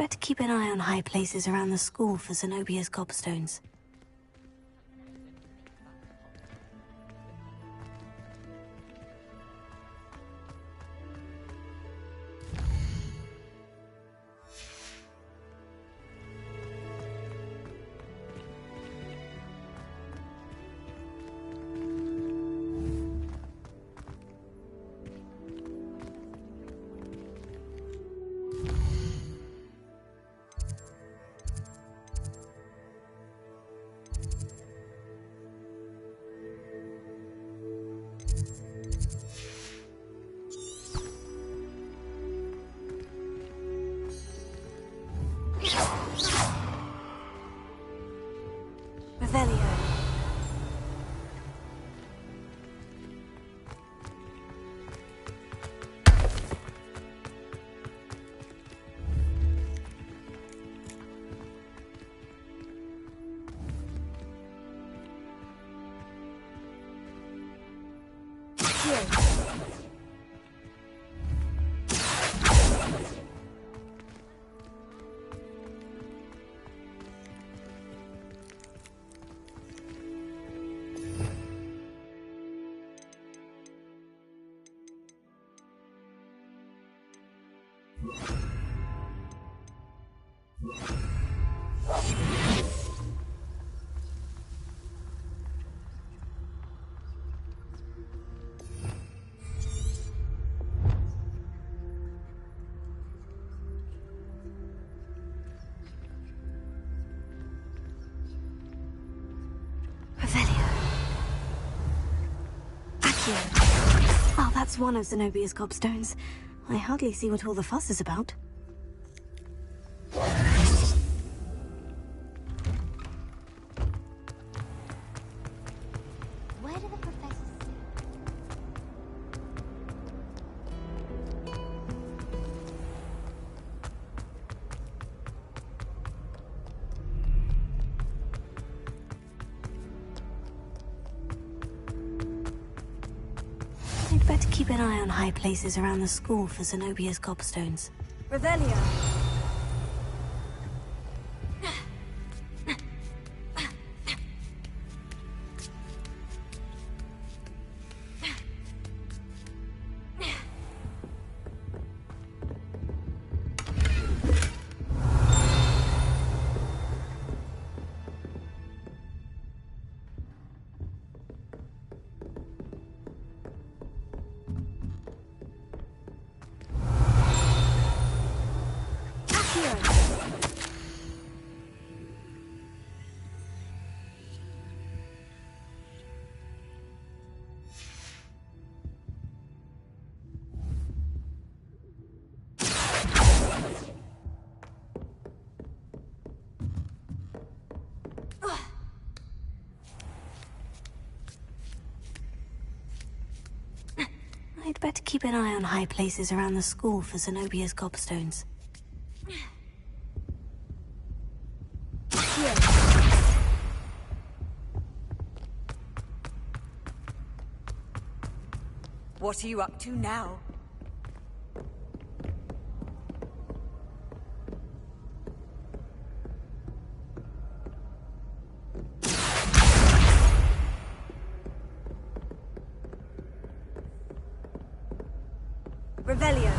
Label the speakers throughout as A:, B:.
A: better keep an eye on high places around the school for Zenobia's gobstones. Well, that's one of Zenobia's gobstones. I hardly see what all the fuss is about.
B: Where do the professors sit?
A: I'd better keep an eye on high places around the school for Zenobia's gobstones.
C: Revelio.
A: I'd better keep an eye on high places around the school for Zenobia's gobstones.
C: What are you up to now? Revelio.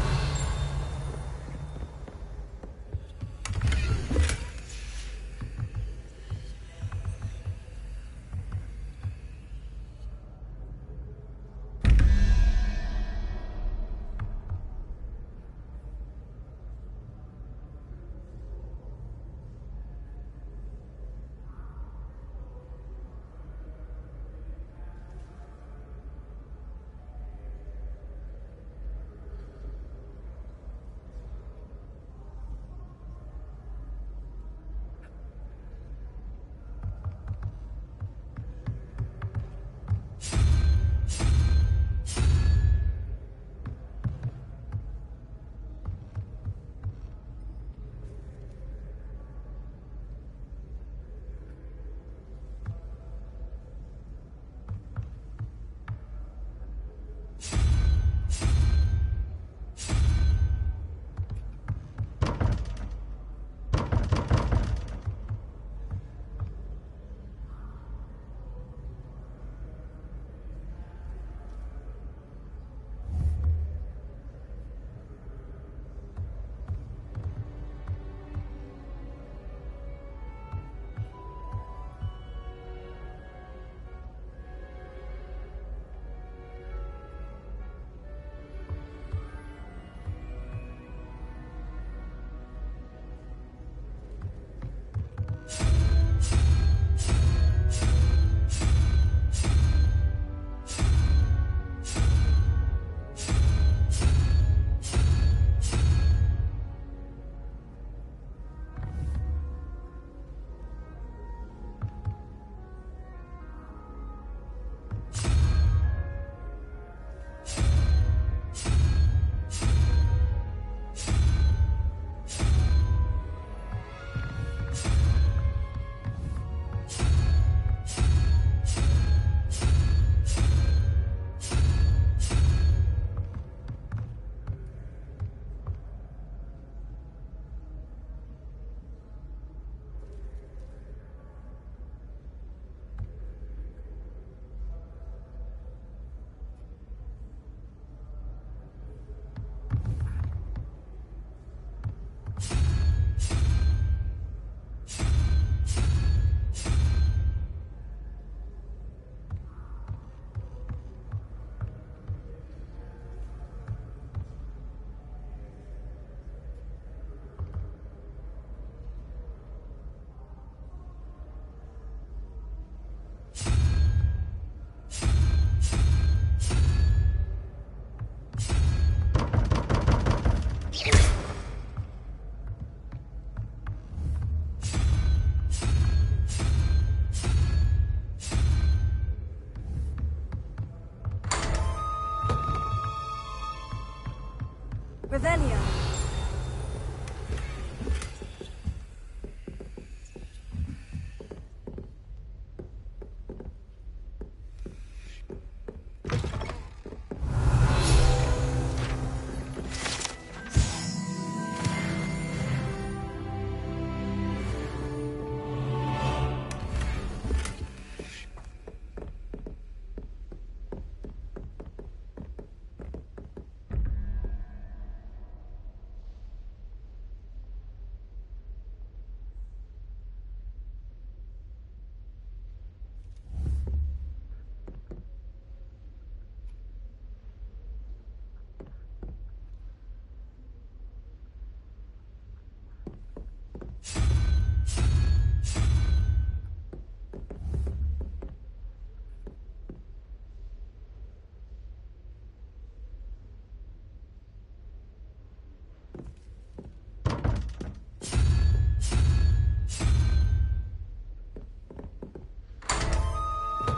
C: Revelio.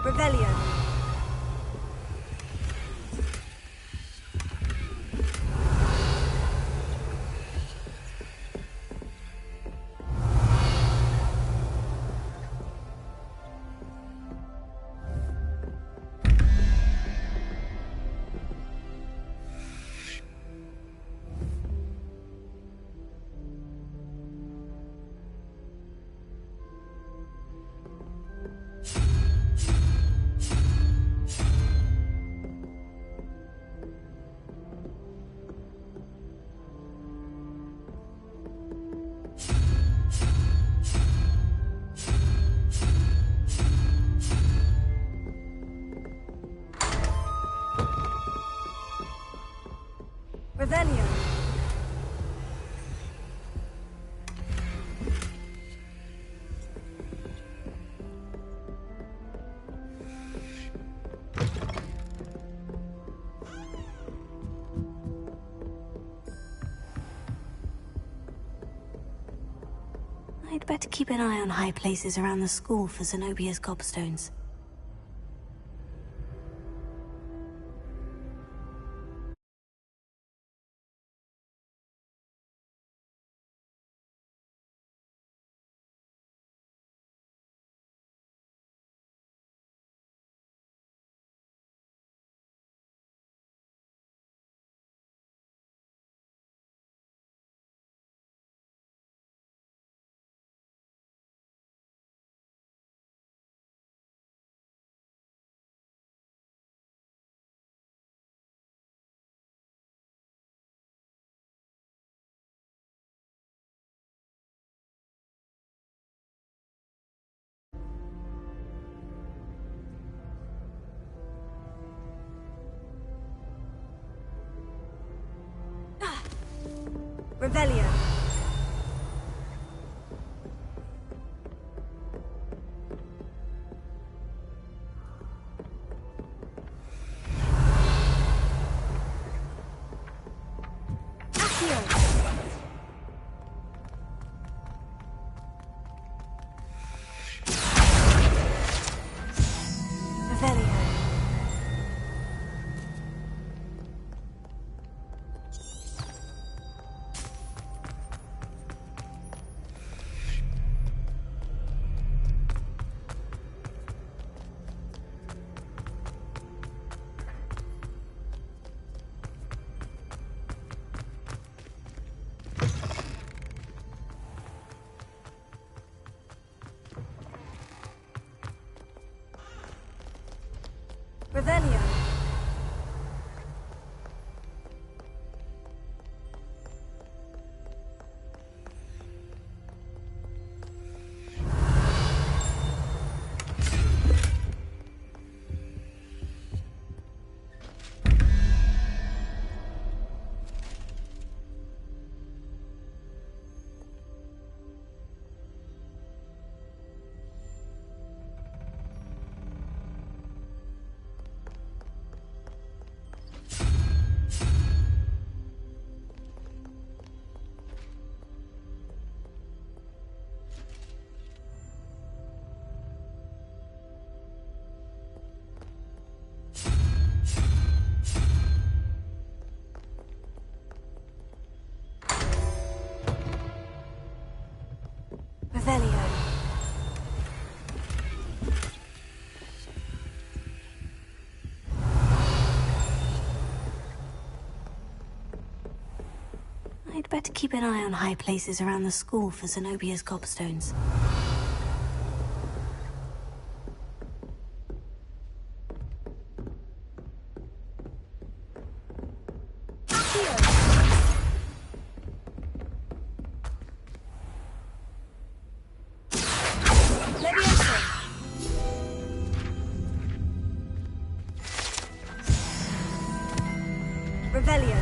C: Revelio. Revelio.
A: I'd better keep an eye on high places around the school for Zenobia's gobstones.
C: Revelio. Revelio.
A: better keep an eye on high places around the school for Zenobia's gobstones.
C: Revelio.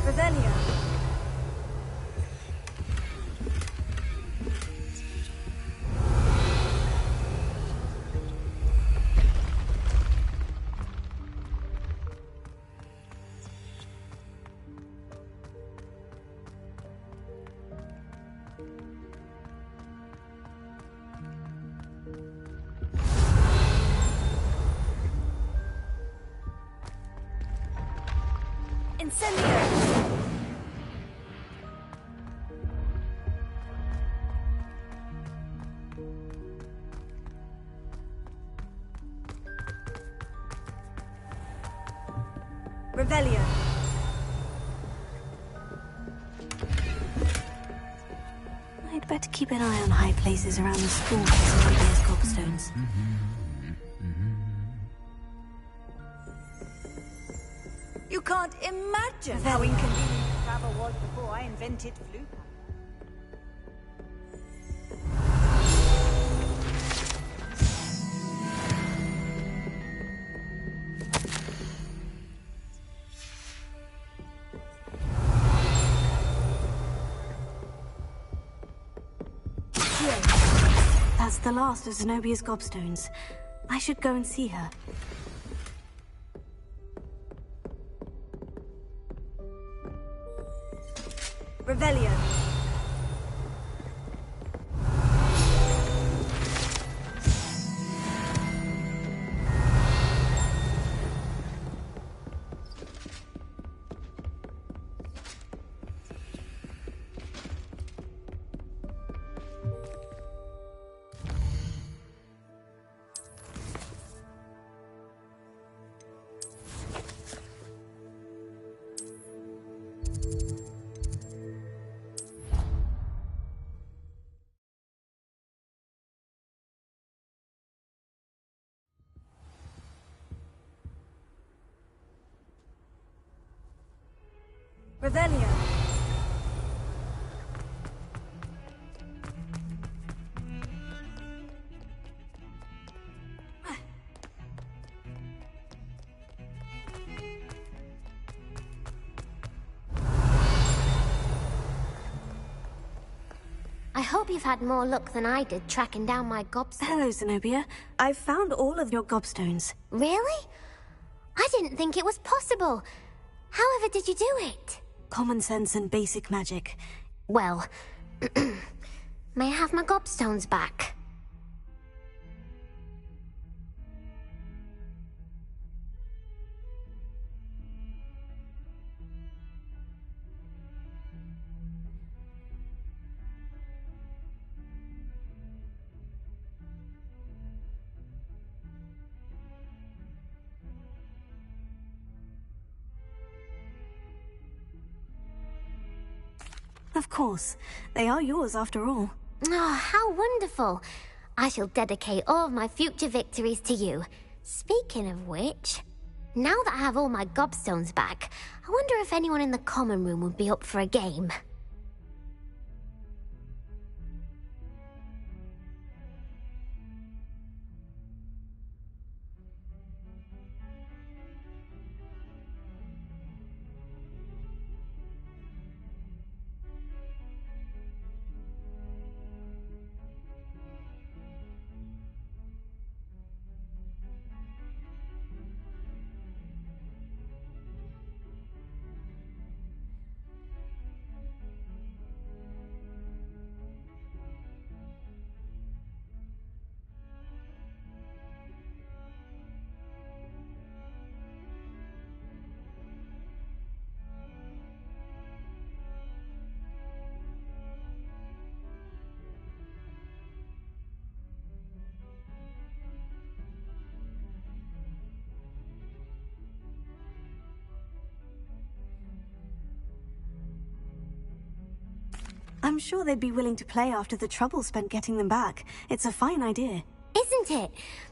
C: Revelio. Incendio. Revelio.
A: I'd better keep an eye on high places around the school for Zenobia's gobstones.
C: You can't imagine how inconvenient travel was before I invented flu.
A: That's the last of Zenobia's gobstones. I should go and see her.
C: Revelio. Revelio.
B: hope you've had more luck than I did tracking down my gobstones.
A: Hello, Zenobia. I've found all of your gobstones.
B: Really? I didn't think it was possible. However did you do it?
A: Common sense and basic magic.
B: Well, may I have my gobstones back?
A: Of course. They are yours after all.
B: Oh, how wonderful. I shall dedicate all of my future victories to you. Speaking of which, now that I have all my gobstones back, I wonder if anyone in the common room would be up for a game.
A: I'm sure they'd be willing to play after the trouble spent getting them back. It's a fine idea.
B: Isn't it?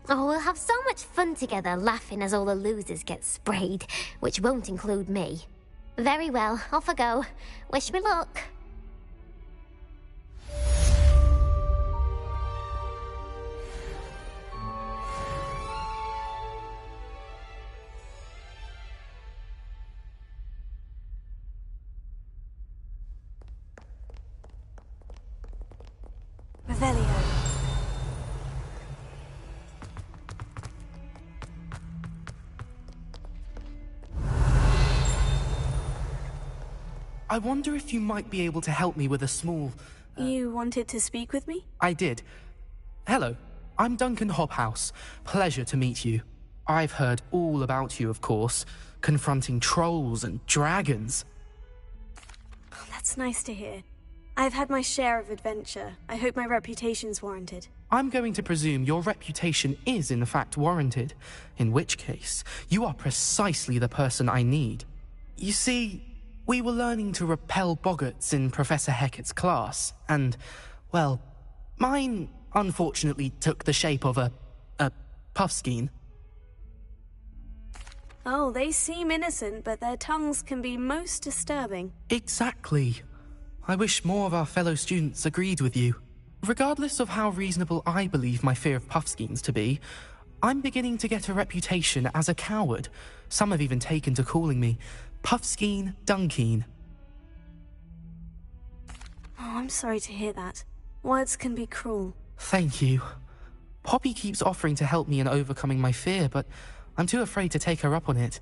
B: Oh, we'll have so much fun together laughing as all the losers get sprayed, which won't include me. Very well, off I go. Wish me luck.
A: Revelio.
D: I wonder if you might be able to help me with a small...
A: You wanted to speak with me?
D: I did. Hello, I'm Duncan Hobhouse. Pleasure to meet you. I've heard all about you, of course, confronting trolls and dragons.
A: Oh, that's nice to hear. I've had my share of adventure. I hope my reputation's warranted.
D: I'm going to presume your reputation is in fact warranted, in which case, you are precisely the person I need. You see, we were learning to repel boggarts in Professor Hecat's class, and, well, mine unfortunately took the shape of a puffskein.
A: Oh, they seem innocent, but their tongues can be most disturbing.
D: Exactly. I wish more of our fellow students agreed with you. Regardless of how reasonable I believe my fear of puffskeins to be, I'm beginning to get a reputation as a coward. Some have even taken to calling me Puffskeen Dunkeen.
A: Oh, I'm sorry to hear that. Words can be cruel.
D: Thank you. Poppy keeps offering to help me in overcoming my fear, but I'm too afraid to take her up on it.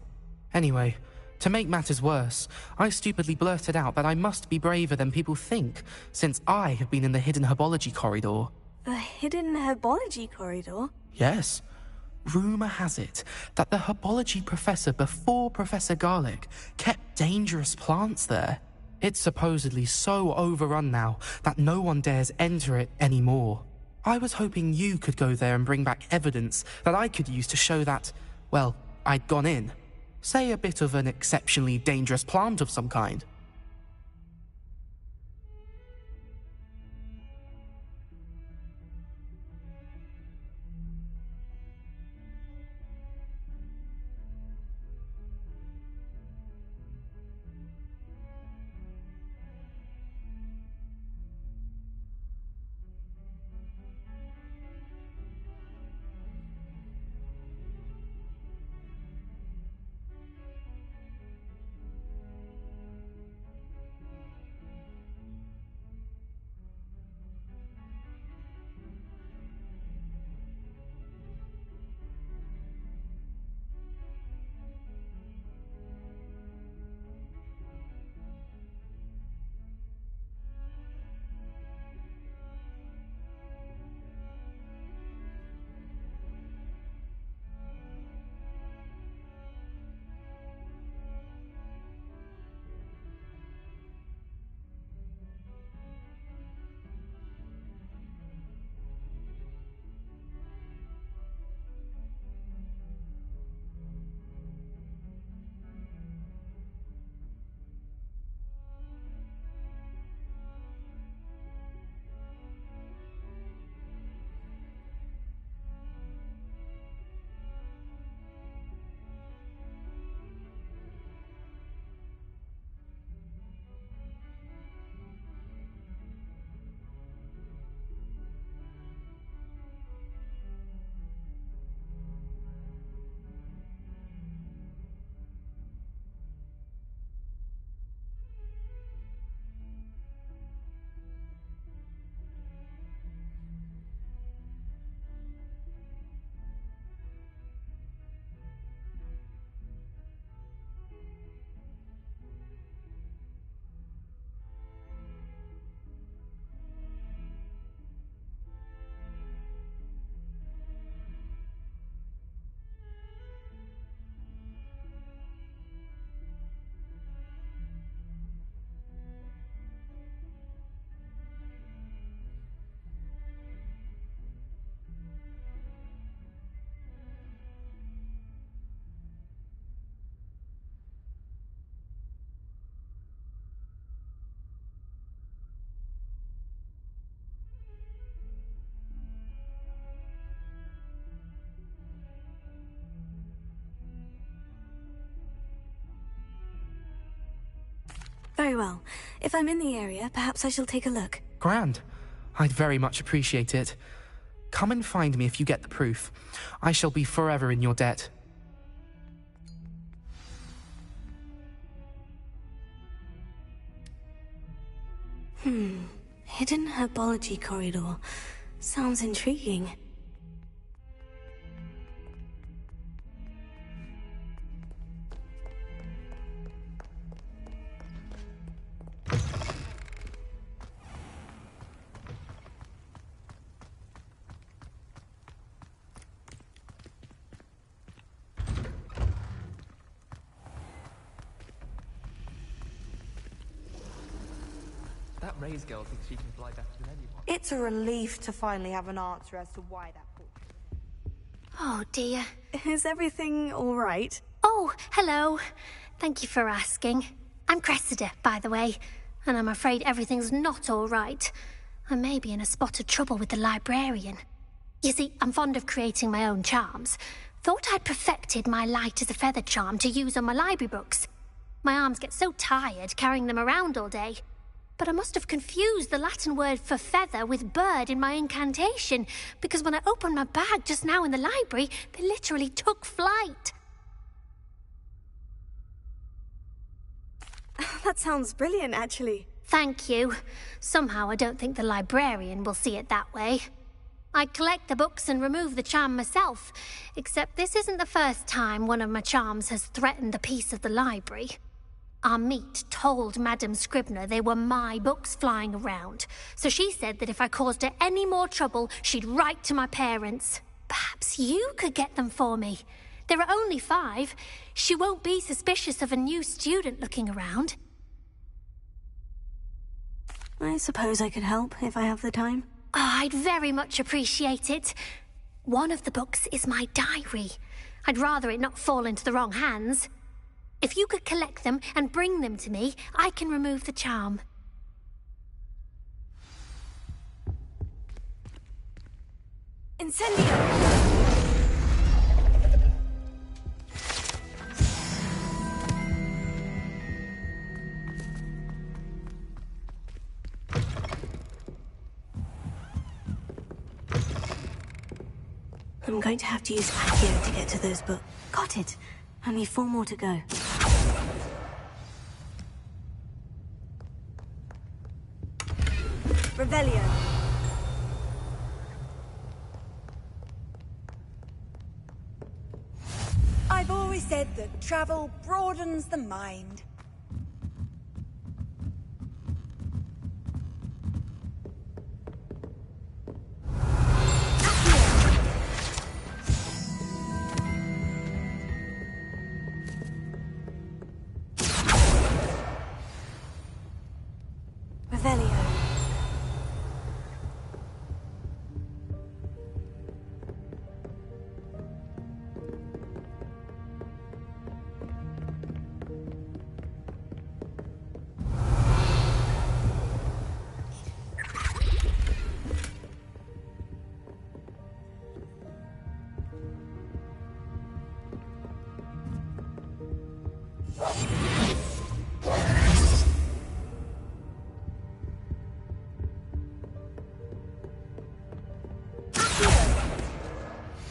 D: Anyway, to make matters worse, I stupidly blurted out that I must be braver than people think, since I have been in the hidden herbology corridor.
A: The hidden herbology corridor?
D: Yes. Rumour has it that the herbology professor before Professor Garlic kept dangerous plants there. It's supposedly so overrun now that no one dares enter it anymore. I was hoping you could go there and bring back evidence that I could use to show that, well, I'd gone in. Say a bit of an exceptionally dangerous plant of some kind.
A: Very well. If I'm in the area, perhaps I shall take a look.
D: Grand. I'd very much appreciate it. Come and find me if you get the proof. I shall be forever in your debt.
A: Hidden herbology corridor. Sounds intriguing.
E: That Ray's girl thinks she can fly better than anyone.
C: It's a relief to finally have an answer as to why that portrait.
B: Oh dear.
A: Is everything all right?
B: Oh, hello. Thank you for asking. I'm Cressida, by the way, and I'm afraid everything's not all right. I may be in a spot of trouble with the librarian. You see, I'm fond of creating my own charms. Thought I'd perfected my light as a feather charm to use on my library books. My arms get so tired carrying them around all day. But I must have confused the Latin word for feather with bird in my incantation, because when I opened my bag just now in the library, they literally took flight.
A: That sounds brilliant, actually.
B: Thank you. Somehow I don't think the librarian will see it that way. I collect the books and remove the charm myself, except this isn't the first time one of my charms has threatened the peace of the library. Our meet told Madame Scribner they were my books flying around, so she said that if I caused her any more trouble, she'd write to my parents. Perhaps you could get them for me. There are only 5. She won't be suspicious of a new student looking around.
A: I suppose I could help if I have the time.
B: Oh, I'd very much appreciate it. One of the books is my diary. I'd rather it not fall into the wrong hands. If you could collect them and bring them to me, I can remove the charm.
A: Incendio! I'm going to have to use Accio to get to those books. Got it. Only 4 more to go. Revelio.
C: I've always said that travel broadens the mind.
A: Revelio.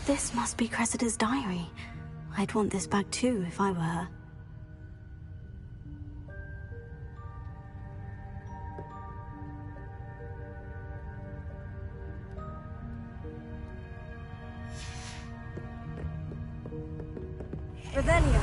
A: This must be Cressida's diary. I'd want this back too if I were her. Revelio.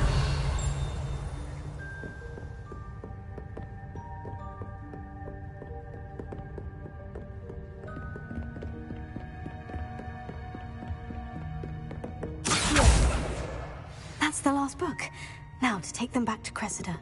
A: That's the last book. Now to take them back to Cressida.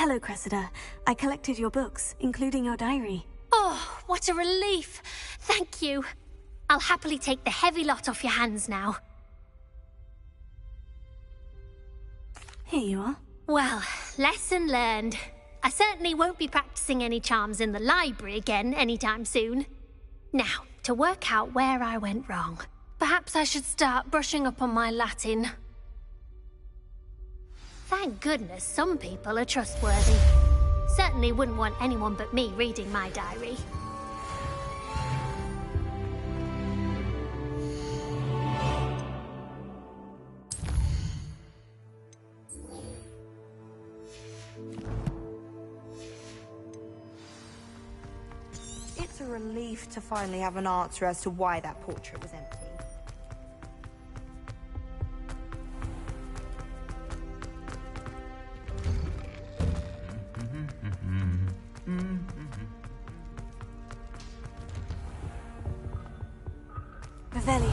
A: Hello, Cressida. I collected your books, including your diary.
B: Oh, what a relief. Thank you. I'll happily take the heavy lot off your hands now.
A: Here you are.
B: Well, lesson learned. I certainly won't be practicing any charms in the library again anytime soon. Now, to work out where I went wrong. Perhaps I should start brushing up on my Latin. Thank goodness some people are trustworthy. Certainly wouldn't want anyone but me reading my diary.
F: It's a relief to finally have an answer as to why that portrait was empty.
A: Revelio.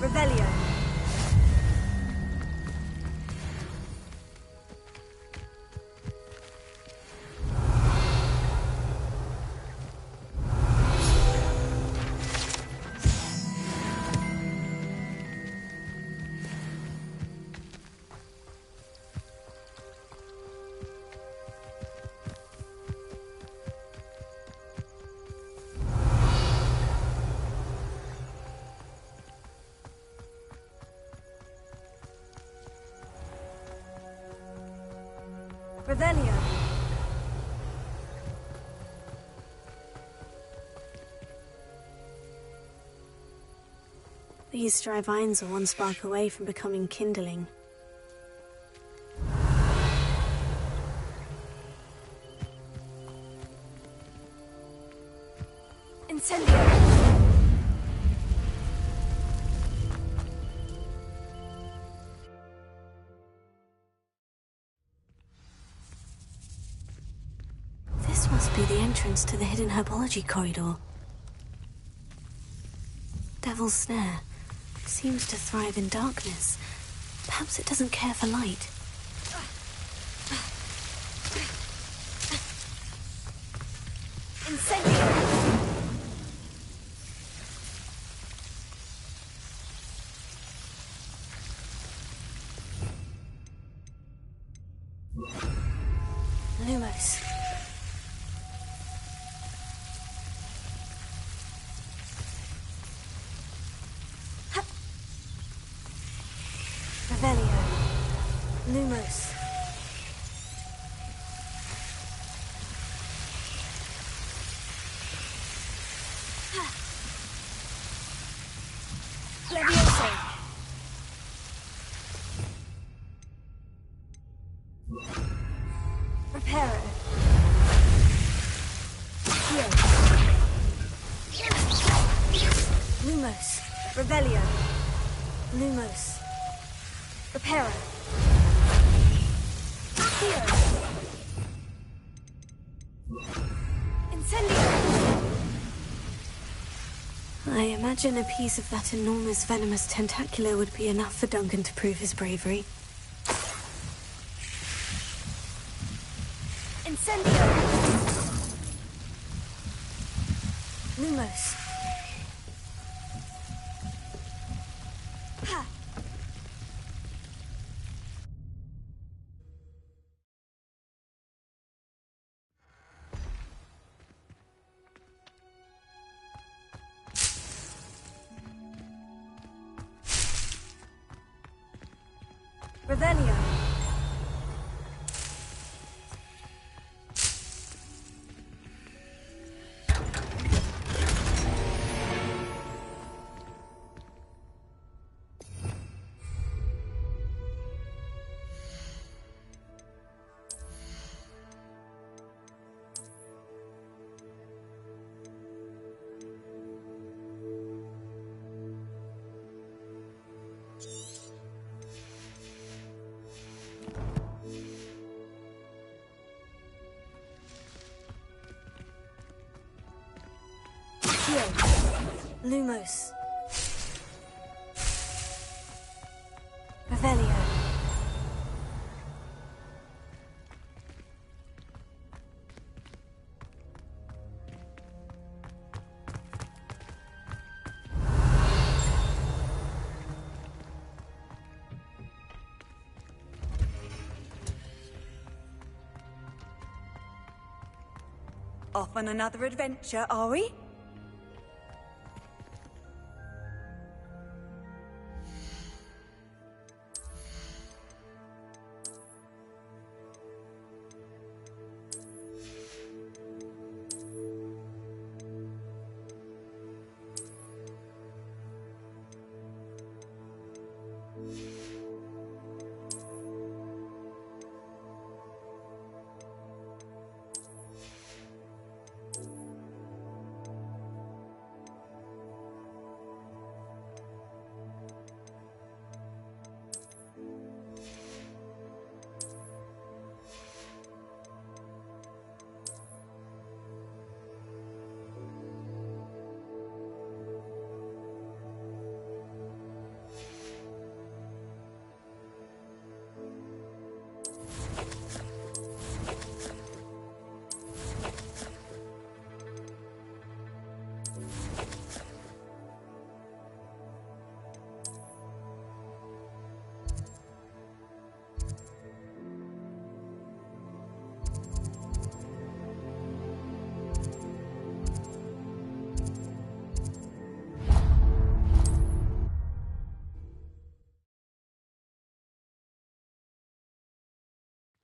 A: Revelio. Revelio. These dry vines are one spark away from becoming kindling. Incendio! This must be the entrance to the hidden herbology corridor. Devil's Snare seems to thrive in darkness. Perhaps it doesn't care for light. Incendio! Lumos. Revelio. Lumos. Levioso. Reparo. Heal. Lumos. Revelio. Lumos. Reparo. Heal. Incendio. I imagine a piece of that enormous venomous tentacular would be enough for Duncan to prove his bravery. Incendio! Lumos. Ha! Revelio. Accio. Lumos. Revelio.
C: Off on another adventure, are we?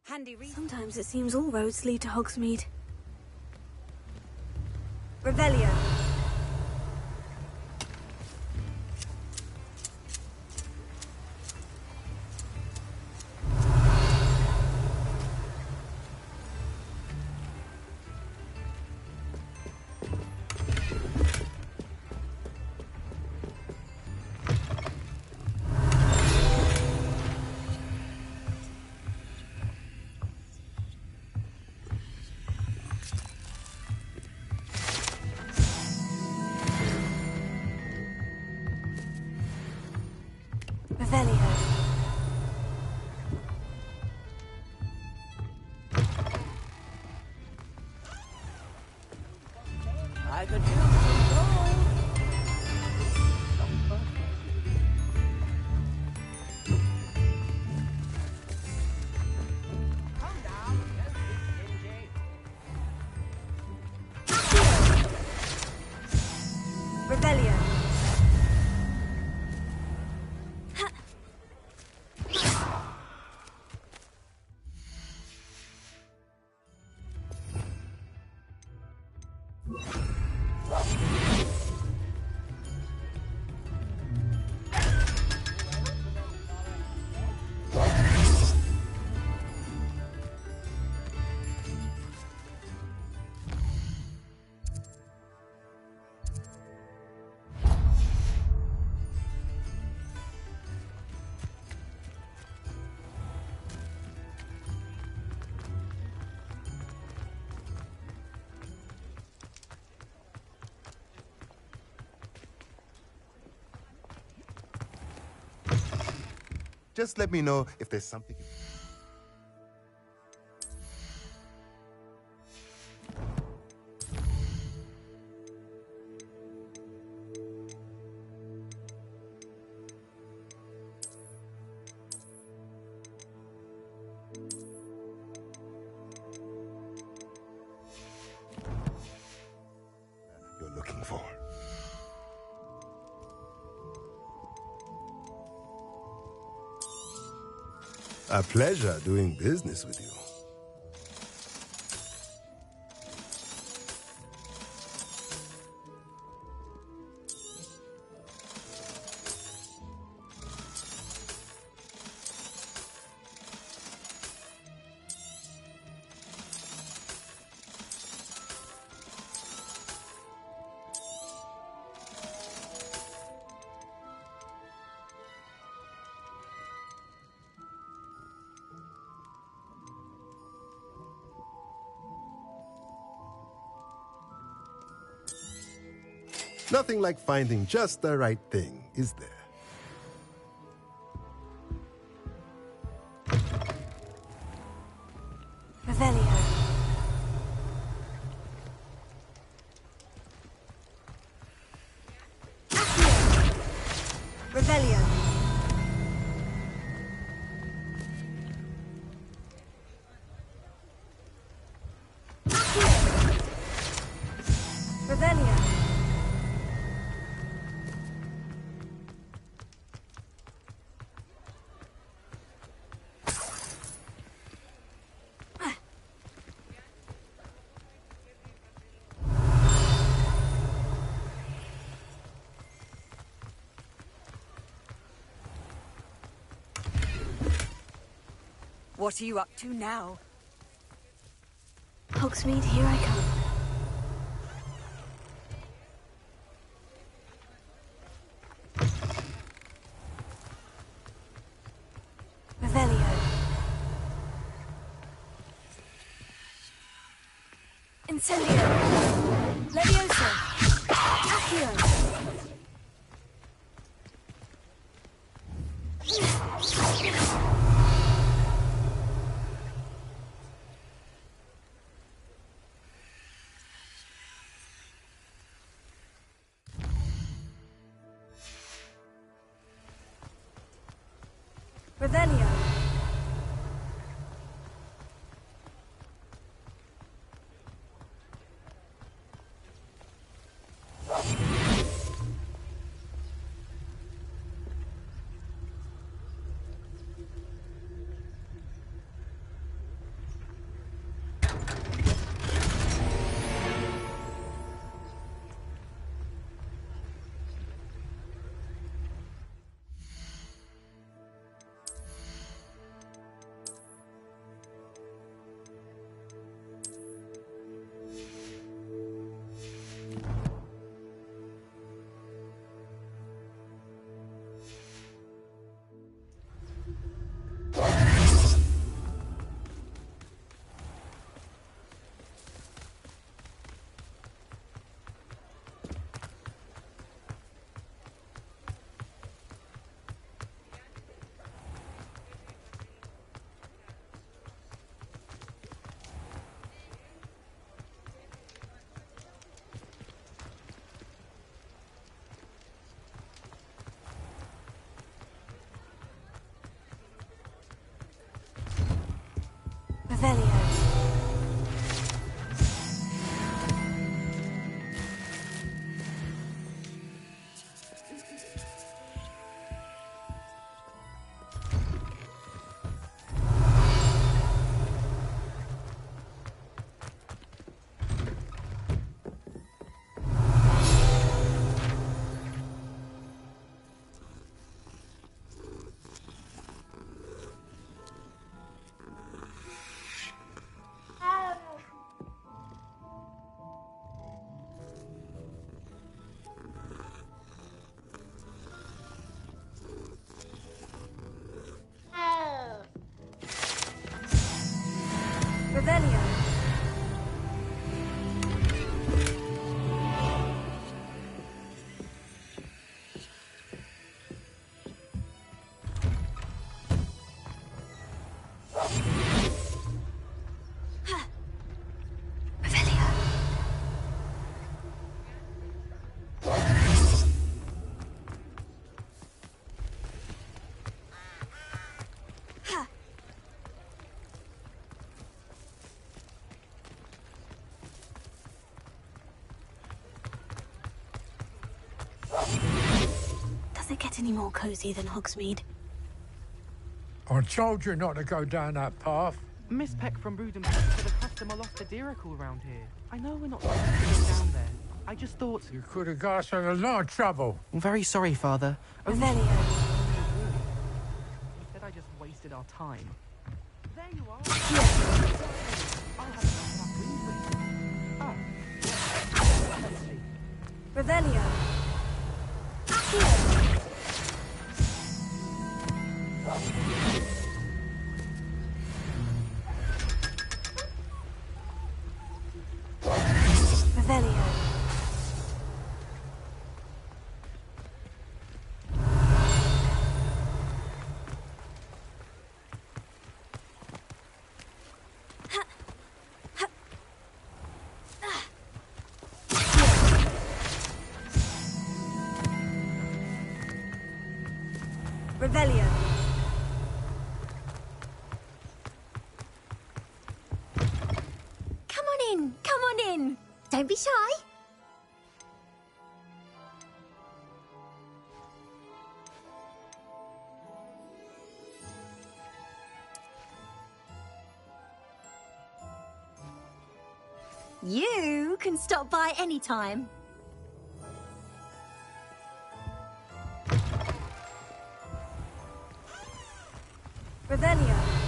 C: Handy reason.
A: Sometimes it seems all roads lead to Hogsmeade. Revelio. Revelio.
C: I could use some gold. Come down, don't be stingy.
A: Revelio.
G: Just let me know if there's something. You're looking for. A pleasure doing business with you. Nothing like finding just the right thing, is there?
A: Revelio. Accio. Revelio. Accio. Revelio.
C: What are you up to now?
A: Hogsmeade, here I come. Revelio. Incendio. Levioso. Accio. Revelio. Revelio. Revelio. Does it get any more cozy than Hogsmeade?
H: I told you not to go down that path.
E: Miss Peck from Rudham said a customer lost a deeracle around here. I know we're not supposed to go down there. I just thought...
H: You could have got us in a lot of trouble.
D: I'm very sorry, Father.
A: Revelio.
E: Instead I just wasted our time. There you are. I'll have enough of that green.
A: Revelio. Revelio. Revelio.
B: Come on in, come on in. Don't be shy.
I: You can stop by anytime.
A: Revelio.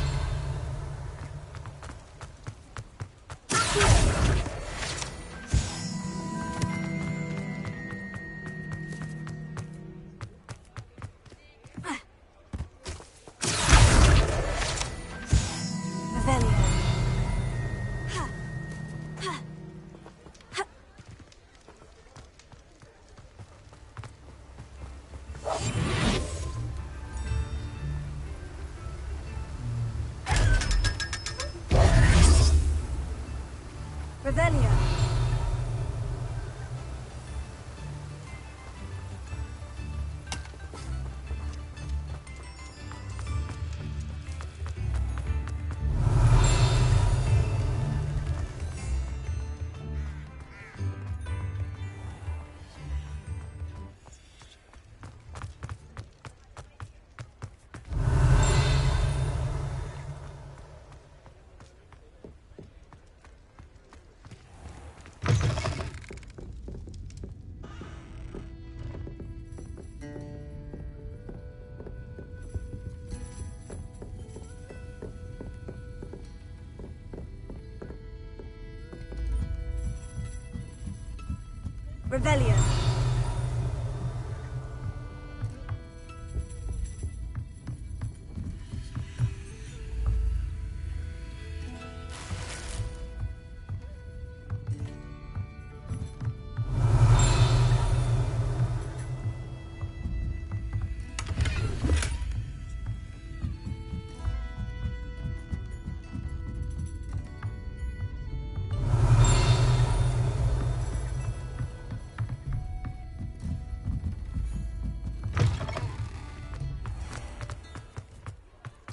A: Revelio. Revelio.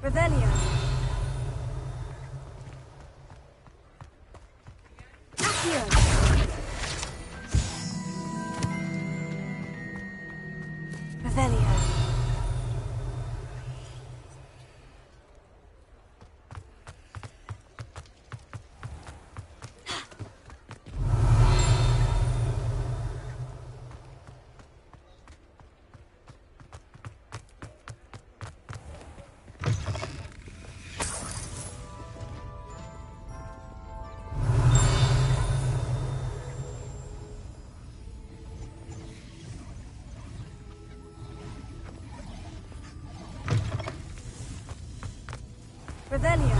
A: Revelio. Accio. Revelio. Revelio.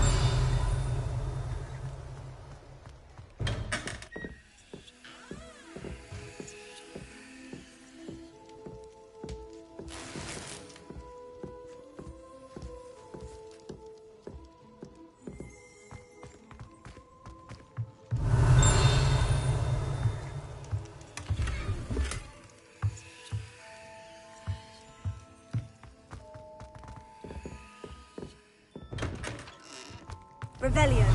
A: Revelio.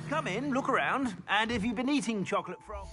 J: Come in, look around, and if you've been eating chocolate from...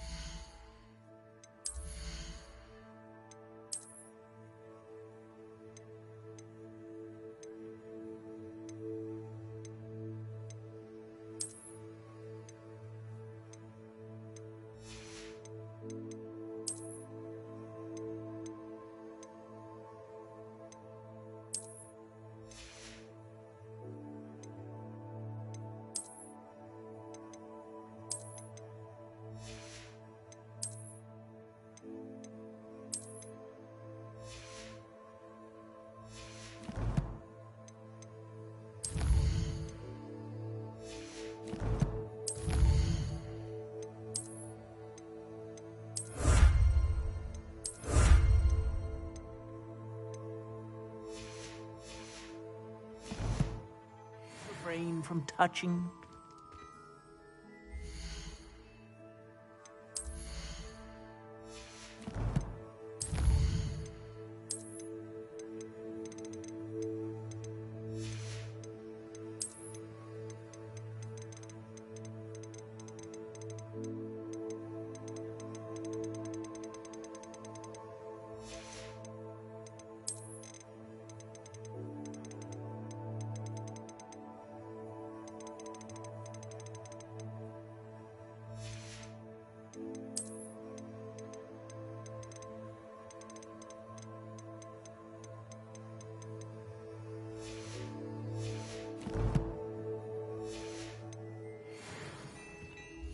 J: refrain from touching?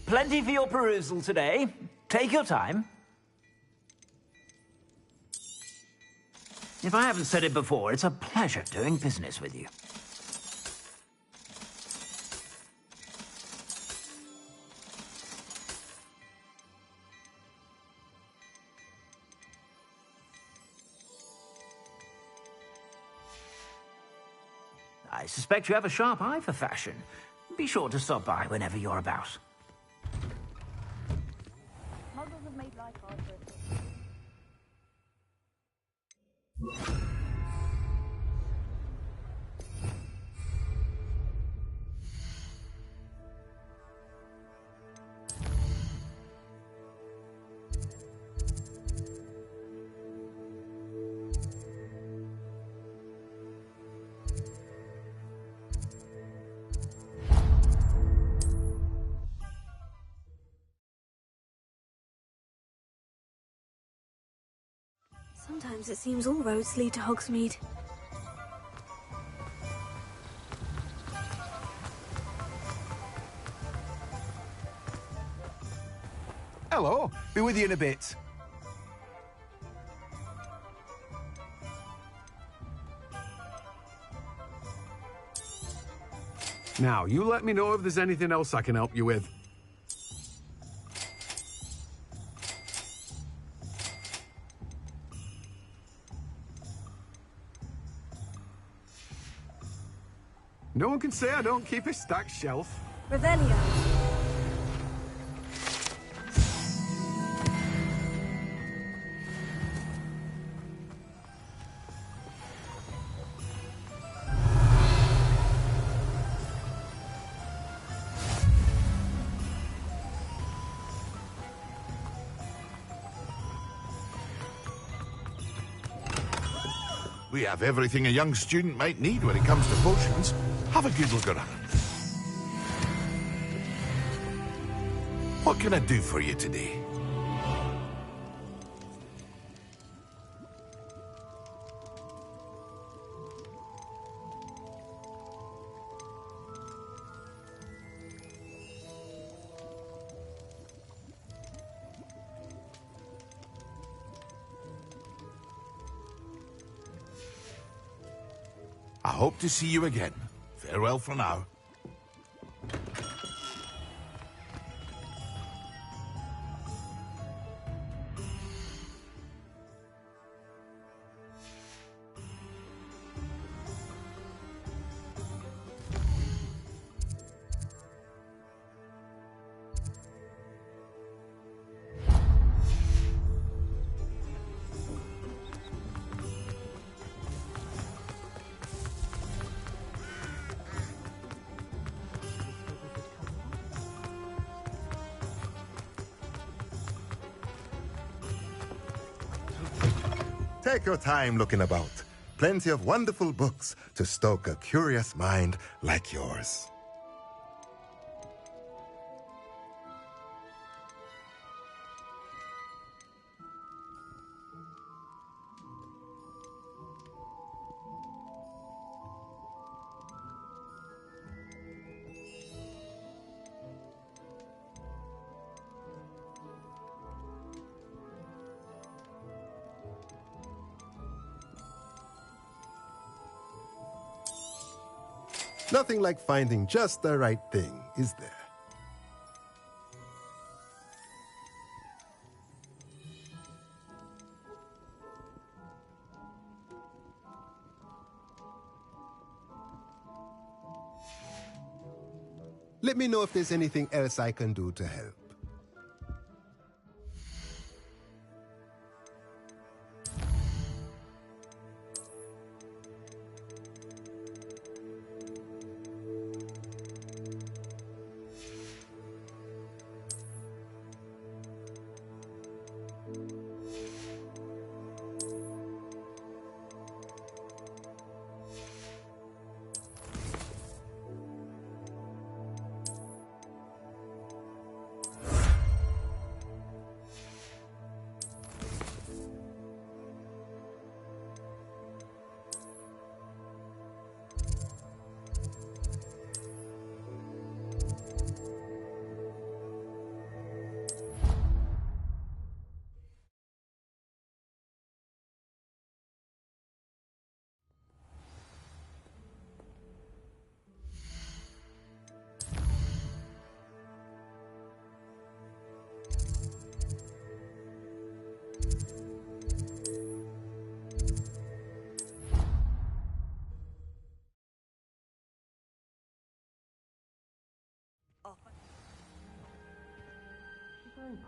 J: Plenty for your perusal today. Take your time. If I haven't said it before, it's a pleasure doing business with you. I suspect you have a sharp eye for fashion. Be sure to stop by whenever you're about.
C: Muggles have made life hard for us.
A: Sometimes it seems all roads lead to Hogsmeade.
K: Hello, be with you in a bit. Now, you let me know if there's anything else I can help you with. No one can say I don't keep a stacked shelf.
A: Revelio.
L: We have everything a young student might need when it comes to potions. Have a good look around. What can I do for you today? I hope to see you again. Farewell for now.
G: Take your time looking about. Plenty of wonderful books to stoke a curious mind like yours. Nothing like finding just the right thing, is there?
M: Let me know if there's anything else I can do to help.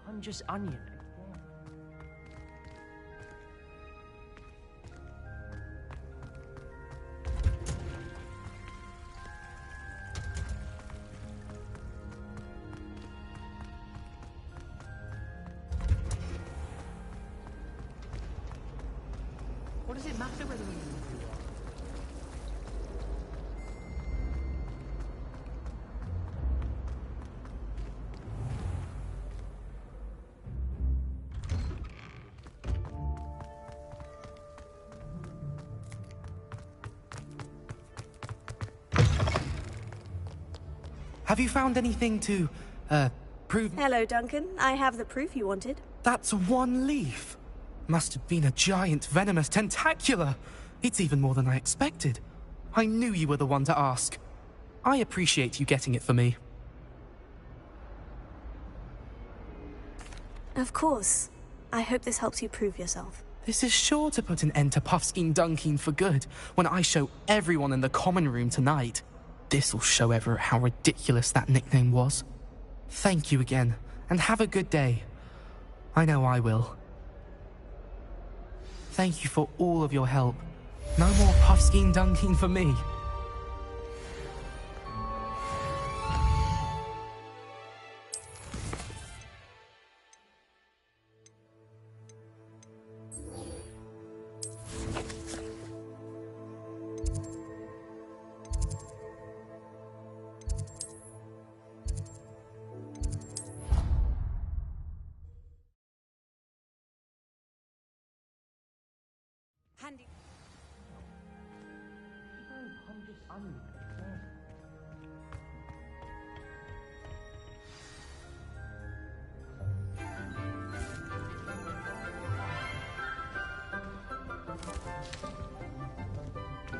E: Punches onion. What does it matter whether we do or not?
D: Have you found anything to, prove...
A: Hello, Duncan. I have the proof you wanted.
D: That's one leaf. Must have been a giant venomous tentacula. It's even more than I expected. I knew you were the one to ask. I appreciate you getting it for me.
A: Of course. I hope this helps you prove yourself.
D: This is sure to put an end to Puffskein Dunkeen for good when I show everyone in the common room tonight. This'll show Everett how ridiculous that nickname was. Thank you again, and have a good day. I know I will. Thank you for all of your help. No more Puffskein Dunkeen for me.
C: Handy.
E: Punches onion.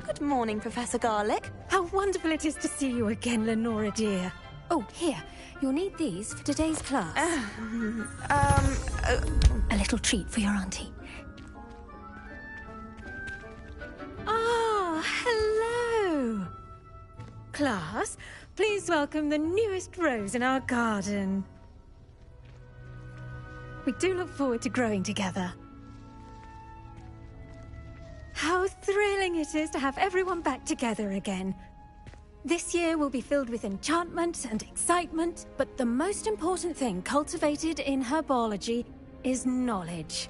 C: Good morning, Professor Garlick.
N: How wonderful it is to see you again, Lenora dear. Oh, here. You'll need these for today's class. A little treat for your auntie. Ah, hello. Class, please welcome the newest rose in our garden. We do look forward to growing together. How thrilling it is to have everyone back together again. This year will be filled with enchantment and excitement, but the most important thing cultivated in herbology is knowledge.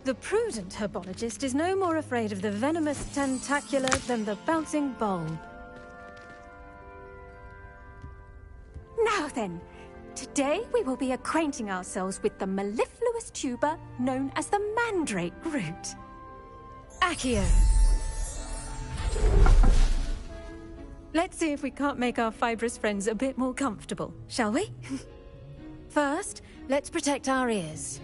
N: The prudent herbologist is no more afraid of the venomous tentacula than the bouncing bulb. Now then, today we will be acquainting ourselves with the mellifluous tuber known as the mandrake root. Accio. Let's see if we can't make our fibrous friends a bit more comfortable, shall we? First, let's protect our ears.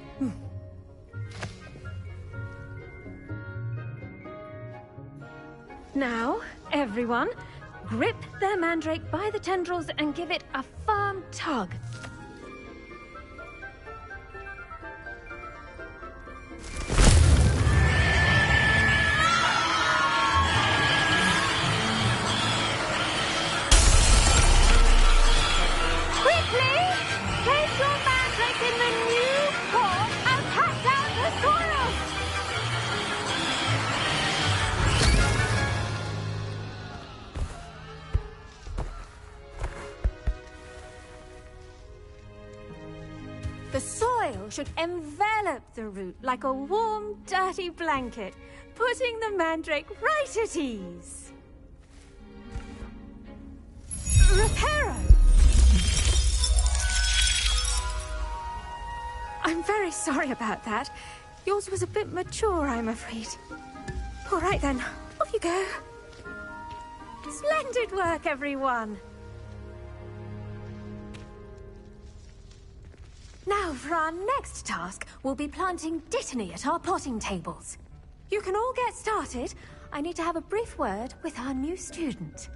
N: Now, everyone, grip their mandrake by the tendrils and give it a firm tug. should envelop the root like a warm, dirty blanket, putting the mandrake right at ease. Reparo! I'm very sorry about that. Yours was a bit mature, I'm afraid. All right then, off you go. Splendid work, everyone! Now, for our next task, we'll be planting Dittany at our potting tables. You can all get started. I need to have a brief word with our new student.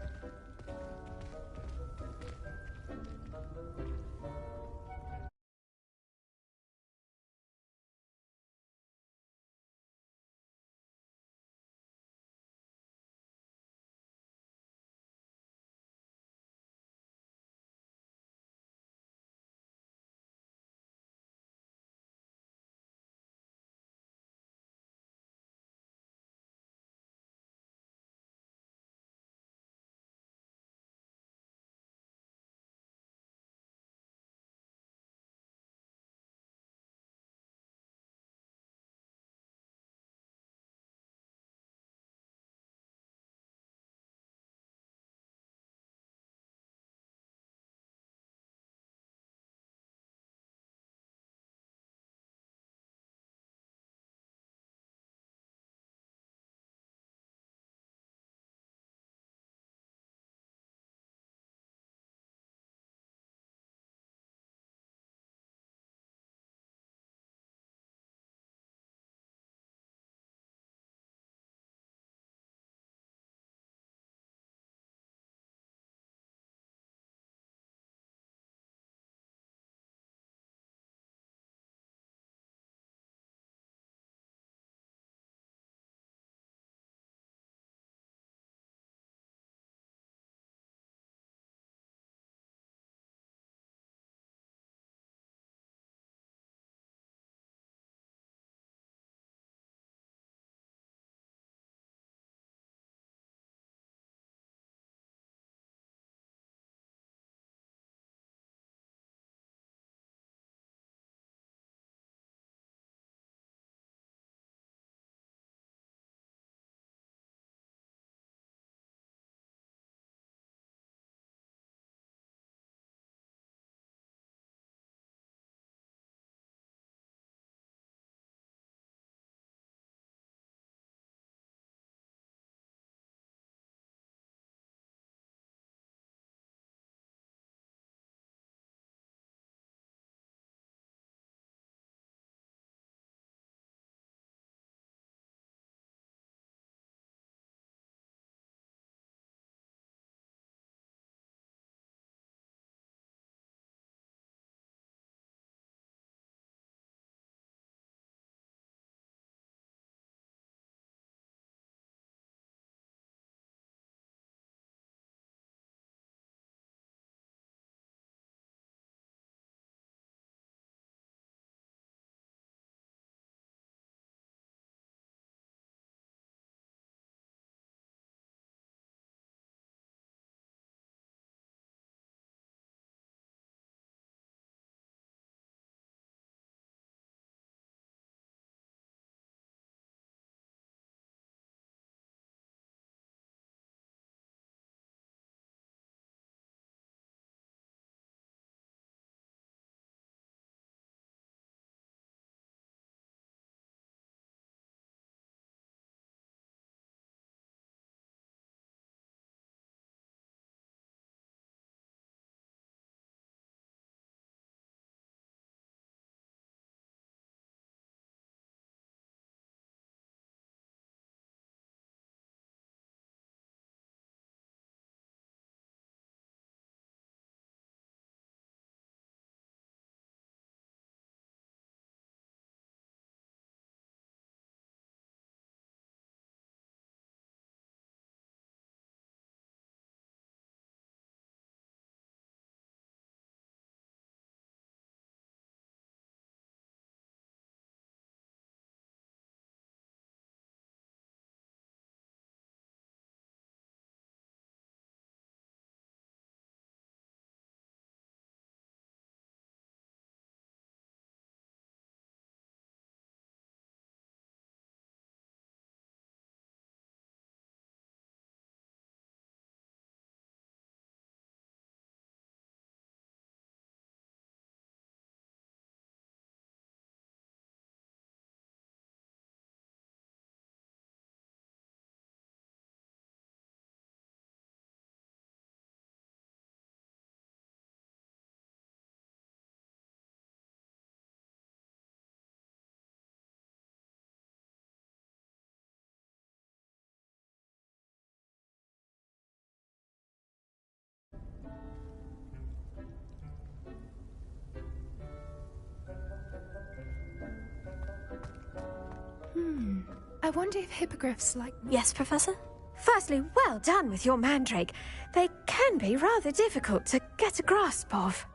O: I wonder if hippogriffs like...
A: Yes, Professor?
N: Firstly, well done with your mandrake. They can be rather difficult to get a grasp of.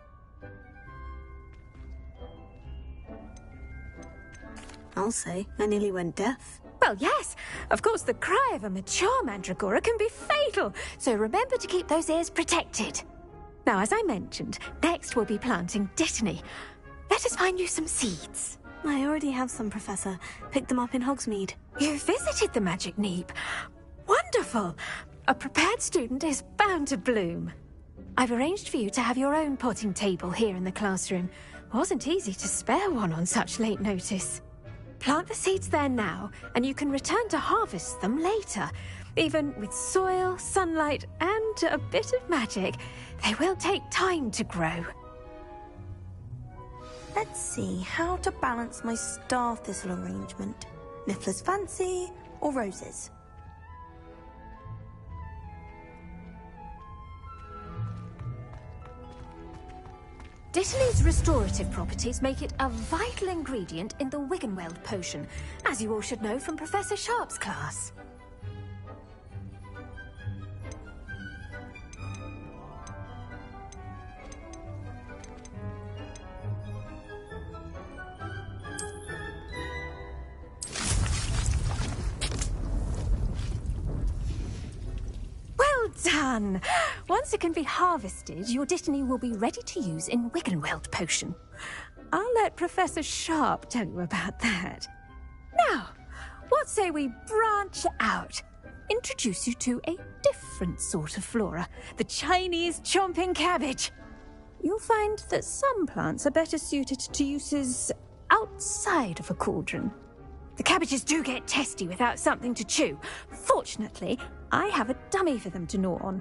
A: I'll say, I nearly went deaf.
N: Well, yes. Of course, the cry of a mature mandragora can be fatal, so remember to keep those ears protected. Now, as I mentioned, next we'll be planting dittany. Let us find you some seeds.
A: I already have some, Professor. Picked them up in Hogsmeade.
N: You visited the Magic Neep. Wonderful! A prepared student is bound to bloom. I've arranged for you to have your own potting table here in the classroom. Wasn't easy to spare one on such late notice. Plant the seeds there now, and you can return to harvest them later. Even with soil, sunlight, and a bit of magic, they will take time to grow.
F: Let's see how to balance my star thistle arrangement. Niffler's fancy or roses?
N: Dittany's restorative properties make it a vital ingredient in the Wiggenweld potion, as you all should know from Professor Sharp's class. Well done! Once it can be harvested, your dittany will be ready to use in Wiggenweld potion. I'll let Professor Sharp tell you about that. Now, what say we branch out? Introduce you to a different sort of flora, the Chinese chomping cabbage. You'll find that some plants are better suited to uses outside of a cauldron. The cabbages do get testy without something to chew. Fortunately, I have a dummy for them to gnaw on.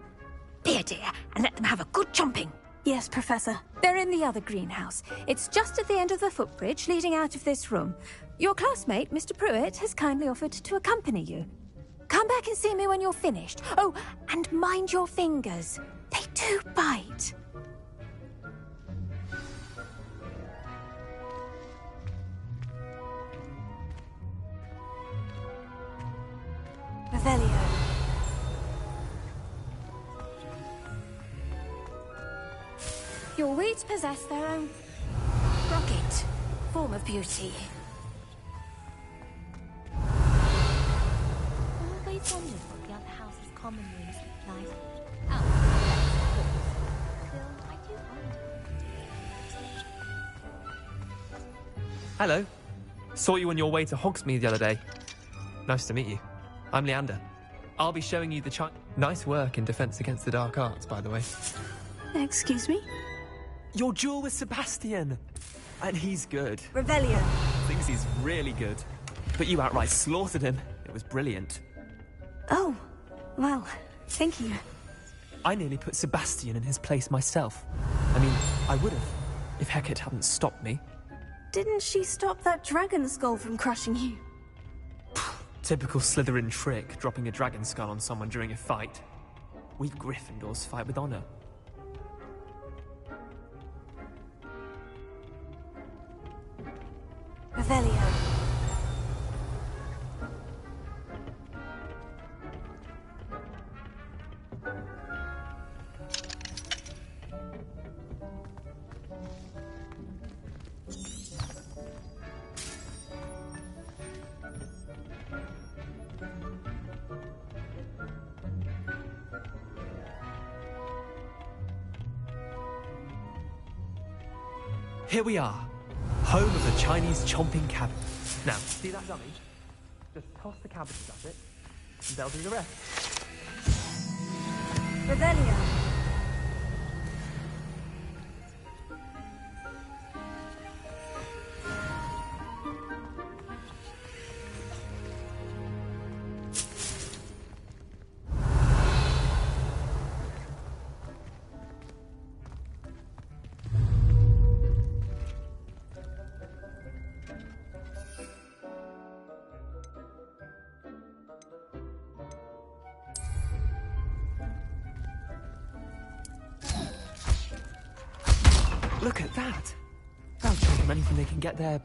N: Be a dear, and let them have a good chomping.
A: Yes, Professor.
N: They're in the other greenhouse. It's just at the end of the footbridge leading out of this room. Your classmate, Mr. Pruitt, has kindly offered to accompany you. Come back and see me when you're finished. Oh, and mind your fingers. They do bite.
A: Revelio.
N: Your weeds possess their own rocket form of beauty.
B: Always wondered what the other house's common rooms look like. Still, I do wonder.
E: Hello. Saw you on your way to Hogsmeade the other day. Nice to meet you. I'm Leander. I'll be showing you the Nice work in Defense Against the Dark Arts, by the way.
A: Excuse me?
E: Your duel with Sebastian! And he's good.
A: Revelio.
E: Thinks he's really good. But you outright slaughtered him. It was brilliant.
A: Oh, well, thank you.
E: I nearly put Sebastian in his place myself. I mean, I would have, if Hecate hadn't stopped me.
A: Didn't she stop that dragon skull from crushing you?
E: Typical Slytherin trick, dropping a dragon skull on someone during a fight. We Gryffindors fight with honor.
A: Revelio.
E: Here we are, home of the Chinese chomping cabbage. Now, see that dummy? Just toss the cabbages at it, and they'll do the rest.
A: Revelio.
E: Look at that! They'll choke them anything they can get their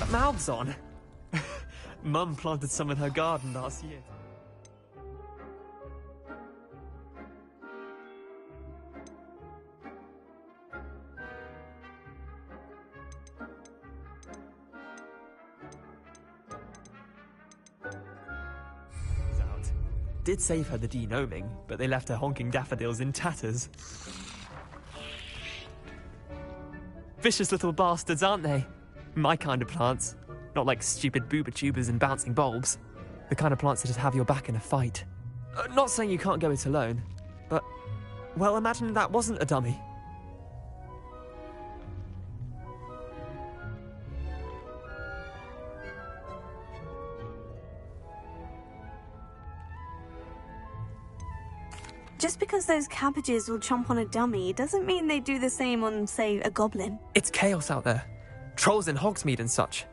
E: mouths on. Mum planted some in her garden last year. Did save her the denoming, but they left her honking daffodils in tatters. Vicious little bastards, aren't they? My kind of plants. Not like stupid booba tubers and bouncing bulbs. The kind of plants that just have your back in a fight. Not saying you can't go it alone, but, well, imagine that wasn't a dummy.
A: Just because those cabbages will chomp on a dummy doesn't mean they do the same on, say, a goblin.
E: It's chaos out there. Trolls in Hogsmeade and such.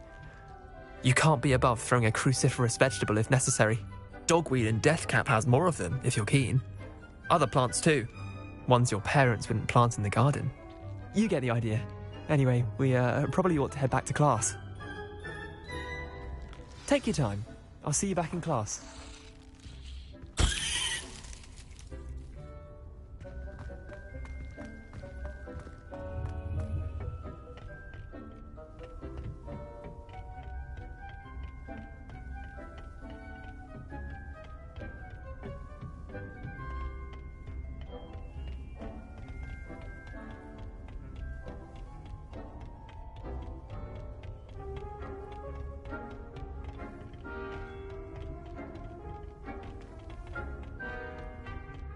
E: You can't be above throwing a cruciferous vegetable if necessary. Dogweed and deathcap has more of them, if you're keen. Other plants too. Ones your parents wouldn't plant in the garden. You get the idea. Anyway, we probably ought to head back to class. Take your time. I'll see you back in class.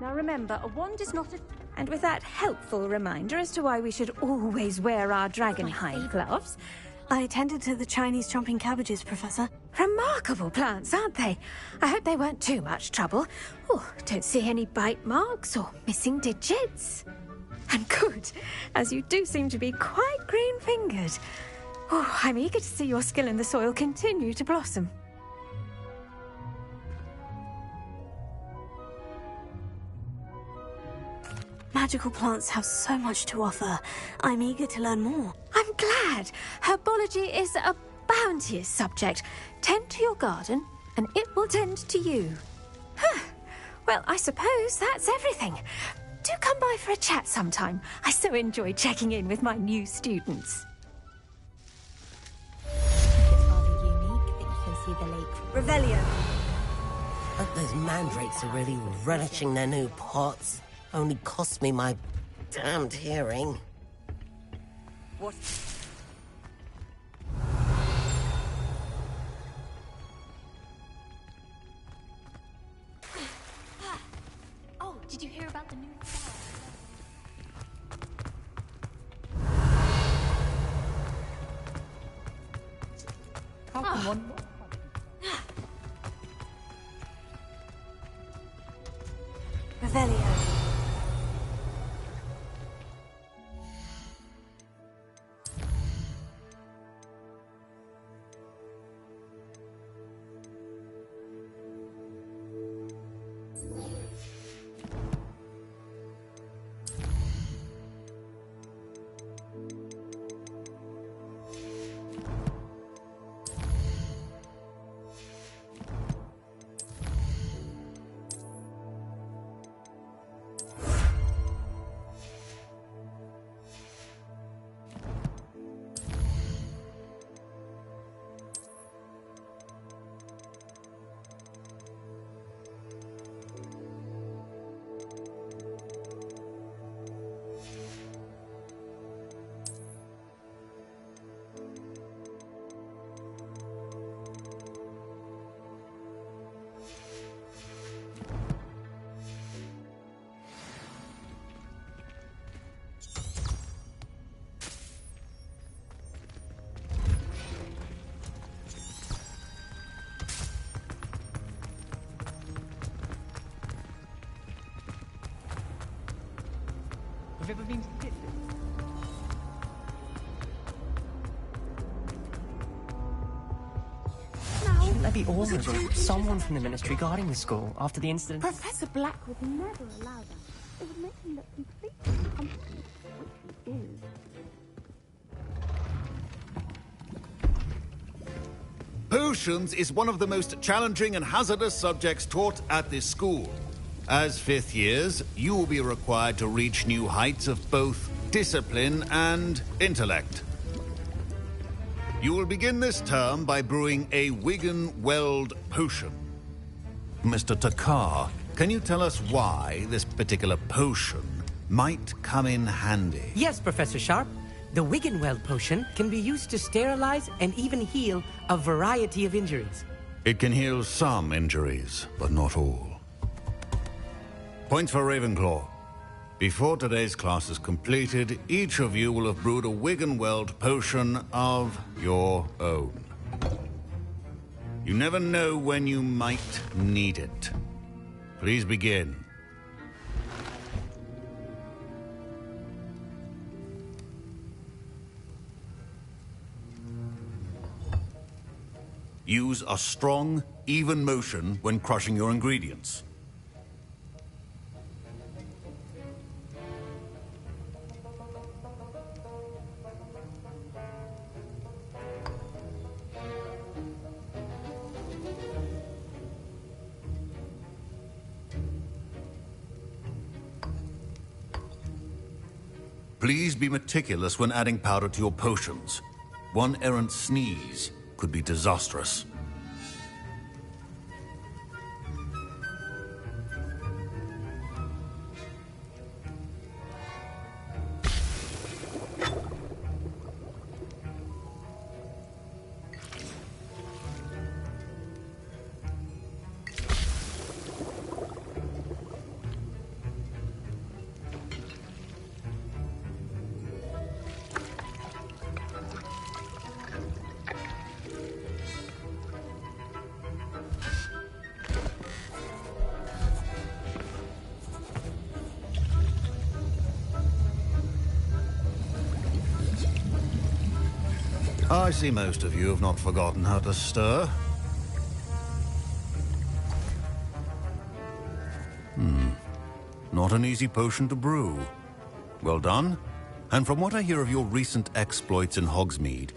P: Now remember, a wand is not a... And with that helpful reminder as to why we should always wear our dragonhide gloves...
A: I tended to the Chinese chomping cabbages, Professor.
P: Remarkable plants, aren't they? I hope they weren't too much trouble. Oh, don't see any bite marks or missing digits. And good, as you do seem to be quite green-fingered. Oh, I'm eager to see your skill in the soil continue to blossom.
A: Magical plants have so much to offer. I'm eager to learn more.
P: I'm glad. Herbology is a bounteous subject. Tend to your garden, and it will tend to you. Huh. Well, I suppose that's everything. Do come by for a chat sometime. I so enjoy checking in with my new students.
Q: It's hardly unique that you can see the lake.
A: Revelio.
R: Hope those mandrakes are really relishing their new pots. Only cost me my damned hearing.
C: What?
B: Oh, did you hear about the new...
C: How can one...
A: Revelio.
E: Have you ever been to Pitt?
S: Shouldn't there be orders or someone from the ministry guarding the school after the incident?
B: Professor Black would never allow that. It would make him look completely incompetent, which he is.
T: Potions is one of the most challenging and hazardous subjects taught at this school. As fifth years, you will be required to reach new heights of both discipline and intellect. You will begin this term by brewing a Wigan-Weld potion. Mr. Takar, can you tell us why this particular potion might come in handy?
U: Yes, Professor Sharp. The Wigan-Weld potion can be used to sterilize and even heal a variety of injuries.
T: It can heal some injuries, but not all. Points for Ravenclaw. Before today's class is completed, each of you will have brewed a Wigan-Weld potion of your own. You never know when you might need it. Please begin. Use a strong, even motion when crushing your ingredients. Please be meticulous when adding powder to your potions. One errant sneeze could be disastrous. I see most of you have not forgotten how to stir. Not an easy potion to brew. Well done. And from what I hear of your recent exploits in Hogsmeade,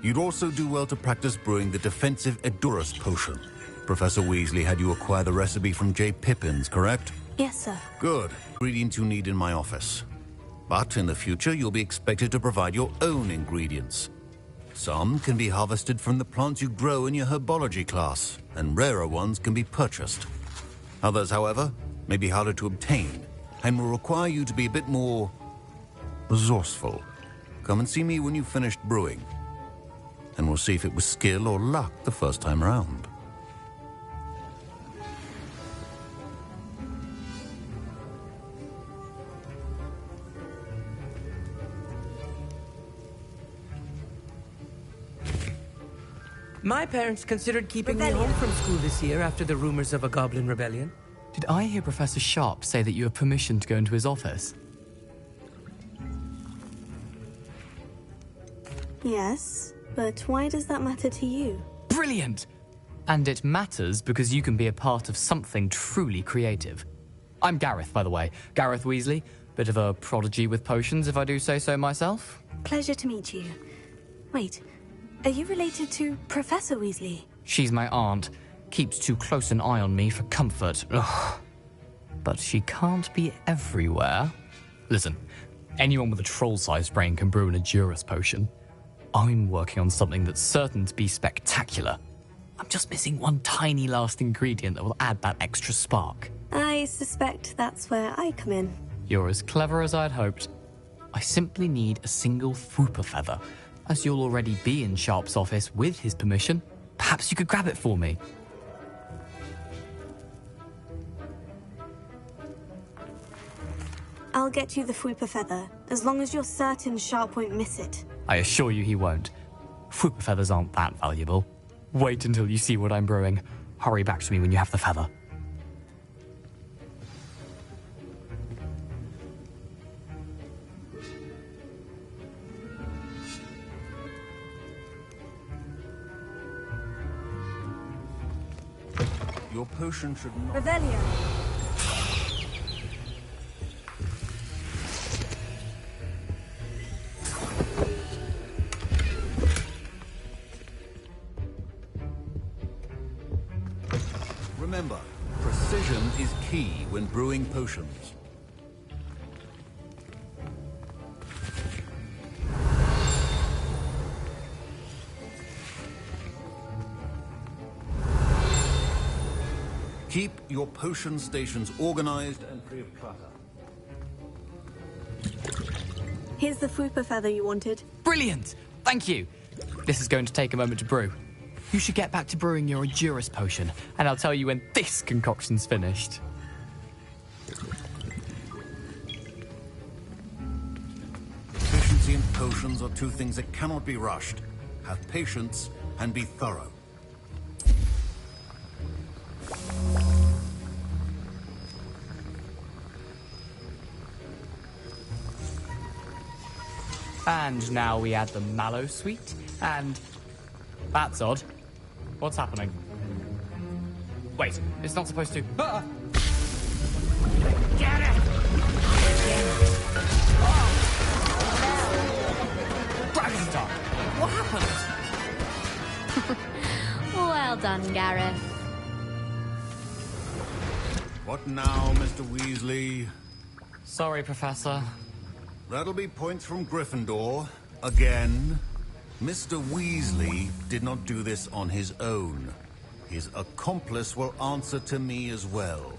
T: you'd also do well to practice brewing the defensive Edurus potion. Professor Weasley had you acquire the recipe from J. Pippin's, correct?
A: Yes, sir.
T: Good. Ingredients you need in my office. But in the future, you'll be expected to provide your own ingredients. Some can be harvested from the plants you grow in your herbology class, and rarer ones can be purchased. Others, however, may be harder to obtain, and will require you to be a bit more resourceful. Come and see me when you've finished brewing, and we'll see if it was skill or luck the first time around.
U: My parents considered keeping me home from school this year after the rumors of a goblin rebellion.
D: Did I hear Professor Sharp say that you have permission to go into his office?
A: Yes, but why does that matter to you?
D: Brilliant! And it matters because you can be a part of something truly creative. I'm Gareth, by the way. Gareth Weasley. Bit of a prodigy with potions, if I do say so myself.
A: Pleasure to meet you. Wait, are you related to Professor Weasley?
D: She's my aunt. Keeps too close an eye on me for comfort. Ugh. But she can't be everywhere. Listen, anyone with a troll-sized brain can brew an Edurus potion. I'm working on something that's certain to be spectacular. I'm just missing one tiny last ingredient that will add that extra spark.
A: I suspect that's where I come in.
D: You're as clever as I'd hoped. I simply need a single Fwooper feather. As you'll already be in Sharp's office with his permission, perhaps you could grab it for me.
A: I'll get you the Fwooper feather, as long as you're certain Sharp won't miss it.
D: I assure you he won't. Fwooper feathers aren't that valuable. Wait until you see what I'm brewing. Hurry back to me when you have the feather.
T: Your potion should not...
C: Revelio.
T: Remember, precision is key when brewing potions. Keep your potion stations organized and free of clutter.
A: Here's the Fwooper feather you wanted.
H: Brilliant! Thank you. This is going to take a moment to brew. You should get back to brewing your Endurus potion, and I'll tell you when this concoction's finished.
T: Efficiency and potions are two things that cannot be rushed. Have patience and be thorough.
H: And now we add the mallow sweet, and... That's odd. What's happening? Wait, it's not supposed to... Ah! Get it! Dragon Dog! What happened?
B: Well done, Gareth.
T: What now, Mr. Weasley?
H: Sorry, Professor.
T: That'll be points from Gryffindor. Again. Mr. Weasley did not do this on his own. His accomplice will answer to me as well.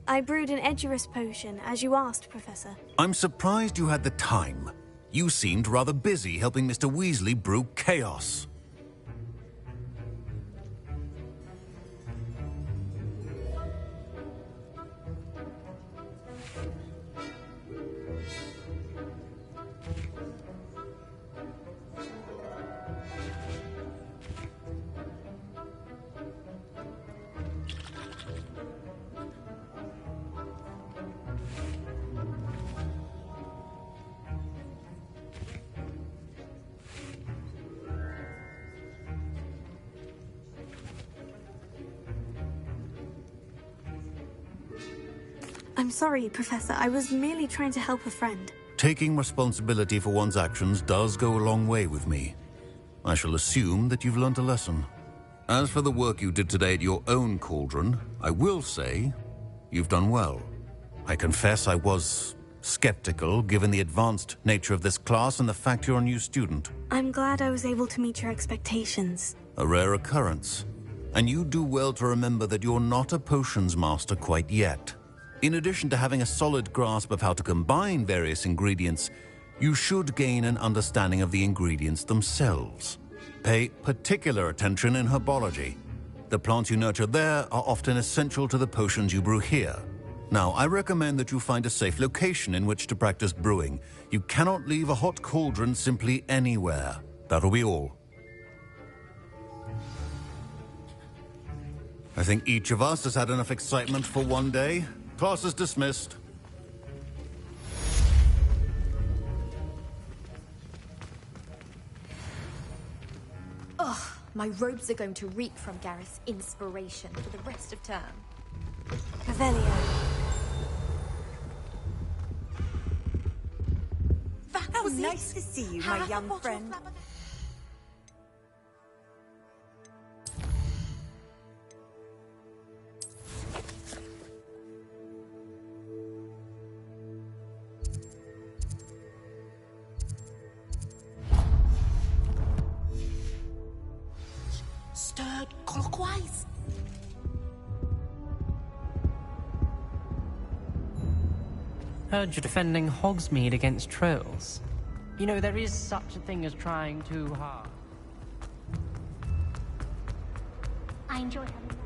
A: I brewed an Edurus potion, as you asked, Professor.
T: I'm surprised you had the time. You seemed rather busy helping Mr. Weasley brew chaos.
A: I'm sorry, Professor. I was merely trying to help a friend.
T: Taking responsibility for one's actions does go a long way with me. I shall assume that you've learnt a lesson. As for the work you did today at your own cauldron, I will say you've done well. I confess I was skeptical, given the advanced nature of this class and the fact you're a new student.
A: I'm glad I was able to meet your expectations.
T: A rare occurrence. And you do well to remember that you're not a potions master quite yet. In addition to having a solid grasp of how to combine various ingredients, you should gain an understanding of the ingredients themselves. Pay particular attention in herbology. The plants you nurture there are often essential to the potions you brew here. Now, I recommend that you find a safe location in which to practice brewing. You cannot leave a hot cauldron simply anywhere. That'll be all. I think each of us has had enough excitement for one day. Class is dismissed.
Q: Ugh, my robes are going to reek from Gareth's inspiration for the rest of term.
A: Revelio.
C: How nice to see you, my young friend.
R: Stirred clockwise.
S: Heard you're defending Hogsmeade against trolls. You know, there is such a thing as trying too hard.
B: I enjoy having that.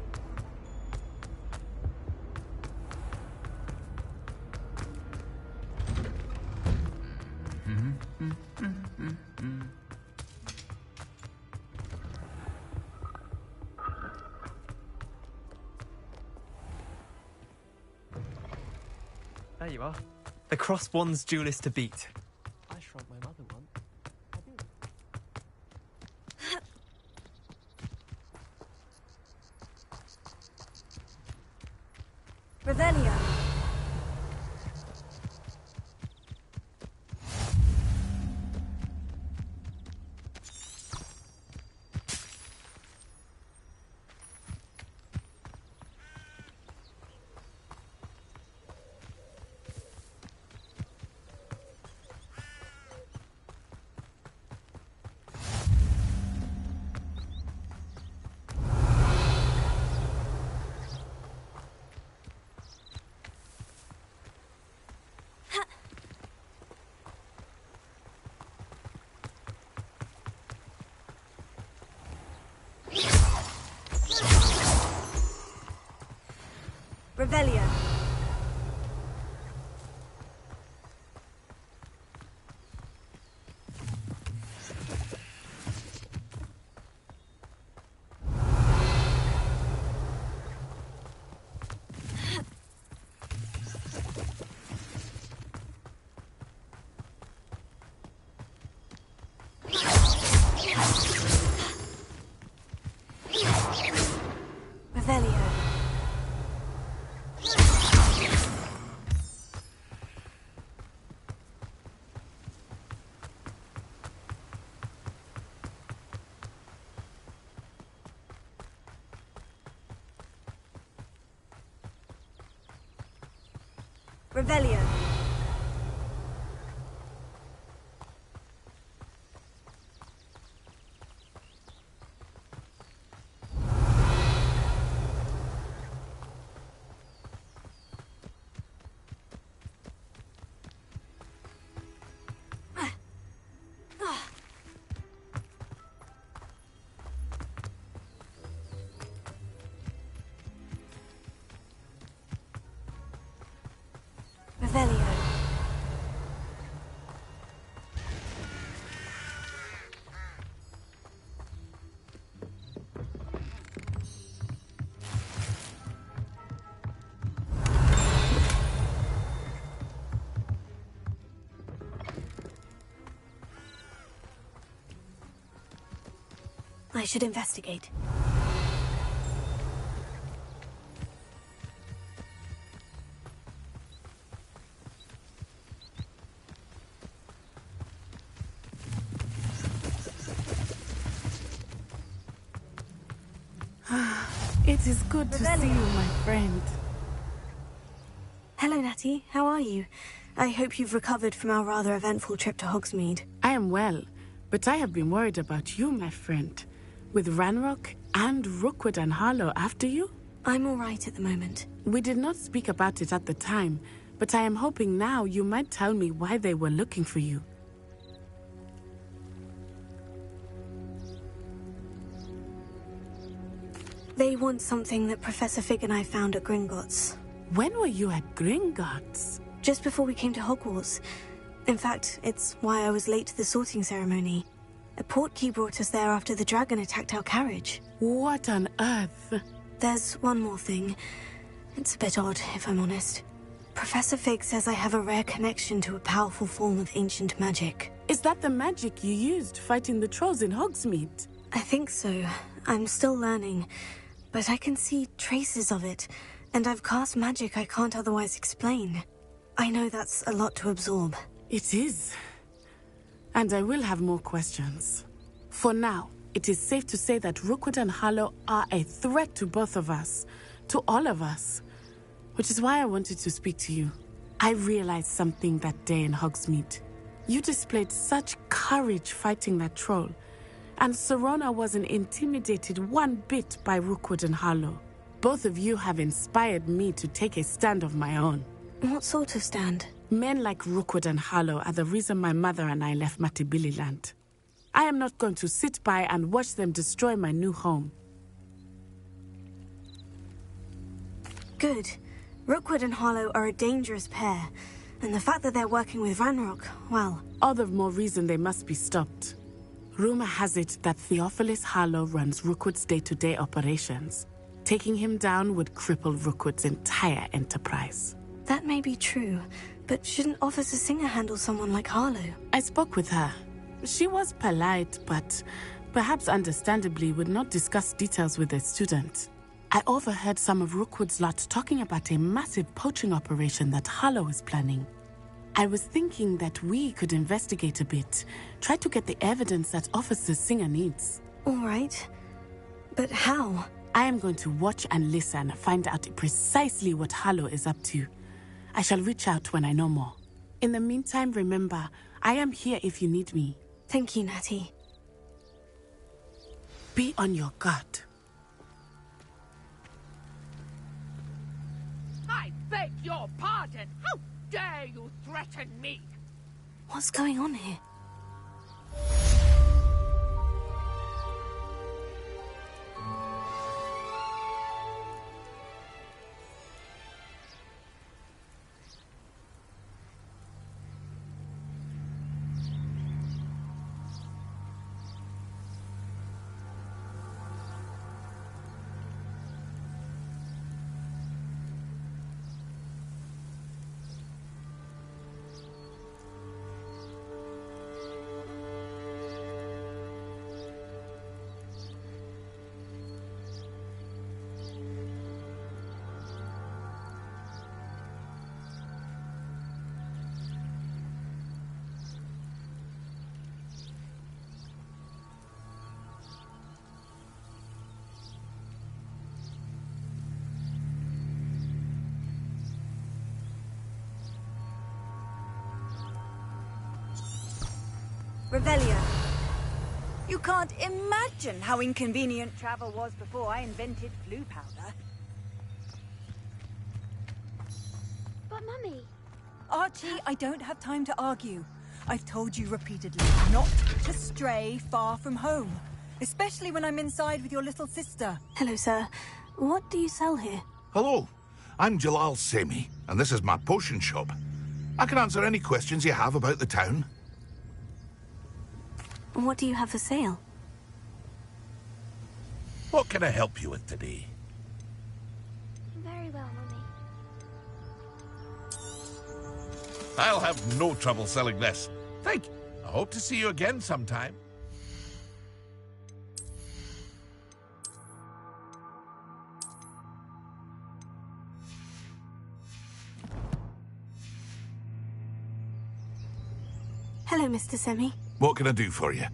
E: There you are. The Crosswands duelist to beat.
S: I shrunk my mother once.
A: Revelio. Revelio. Revelio. Revelio. Revelio. I should investigate.
I: It is good to see you, my friend.
A: Hello, Natty. How are you? I hope you've recovered from our rather eventful trip to Hogsmeade.
I: I am well, but I have been worried about you, my friend. With Ranrock and Rookwood and Harlow after you?
A: I'm all right at the moment.
I: We did not speak about it at the time, but I am hoping now you might tell me why they were looking for you.
A: They want something that Professor Fig and I found at Gringotts.
I: When were you at Gringotts?
A: Just before we came to Hogwarts. In fact, it's why I was late to the sorting ceremony. A portkey brought us there after the dragon attacked our carriage.
I: What on earth?
A: There's one more thing. It's a bit odd, if I'm honest. Professor Fig says I have a rare connection to a powerful form of ancient magic.
I: Is that the magic you used fighting the trolls in Hogsmeade?
A: I think so. I'm still learning. But I can see traces of it, and I've cast magic I can't otherwise explain. I know that's a lot to absorb.
I: It is. And I will have more questions. For now, it is safe to say that Rookwood and Harlow are a threat to both of us. To all of us. Which is why I wanted to speak to you. I realized something that day in Hogsmeade. You displayed such courage fighting that troll. And Serona wasn't intimidated one bit by Rookwood and Harlow. Both of you have inspired me to take a stand of my own.
A: What sort of stand?
I: Men like Rookwood and Harlow are the reason my mother and I left Matibili-land. I am not going to sit by and watch them destroy my new home.
A: Good. Rookwood and Harlow are a dangerous pair. And the fact that they're working with Ranrock, well...
I: All the more reason they must be stopped. Rumor has it that Theophilus Harlow runs Rookwood's day-to-day operations. Taking him down would cripple Rookwood's entire enterprise.
A: That may be true, but shouldn't Officer Singer handle someone like Harlow?
I: I spoke with her. She was polite, but perhaps understandably would not discuss details with a student. I overheard some of Rookwood's lot talking about a massive poaching operation that Harlow is planning. I was thinking that we could investigate a bit, try to get the evidence that Officer Singer needs.
A: All right. But how?
I: I am going to watch and listen, find out precisely what Harlow is up to. I shall reach out when I know more. In the meantime, remember, I am here if you need me.
A: Thank you, Natty.
I: Be on your guard.
V: I beg your pardon. How dare you threaten me?
A: What's going on here?
C: Revelia. You can't imagine how inconvenient travel was before I invented blue powder.
B: But, Mummy...
C: Archie, I don't have time to argue. I've told you repeatedly not to stray far from home. Especially when I'm inside with your little sister.
A: Hello, sir. What do you sell here?
L: Hello, I'm Jalal Semi, and this is my potion shop. I can answer any questions you have about the town.
A: What do you have for sale?
L: What can I help you with today?
B: Very well, Mummy.
L: I'll have no trouble selling this. Thank you. I hope to see you again sometime.
A: Hello, Mr. Semi.
L: What can I do for you?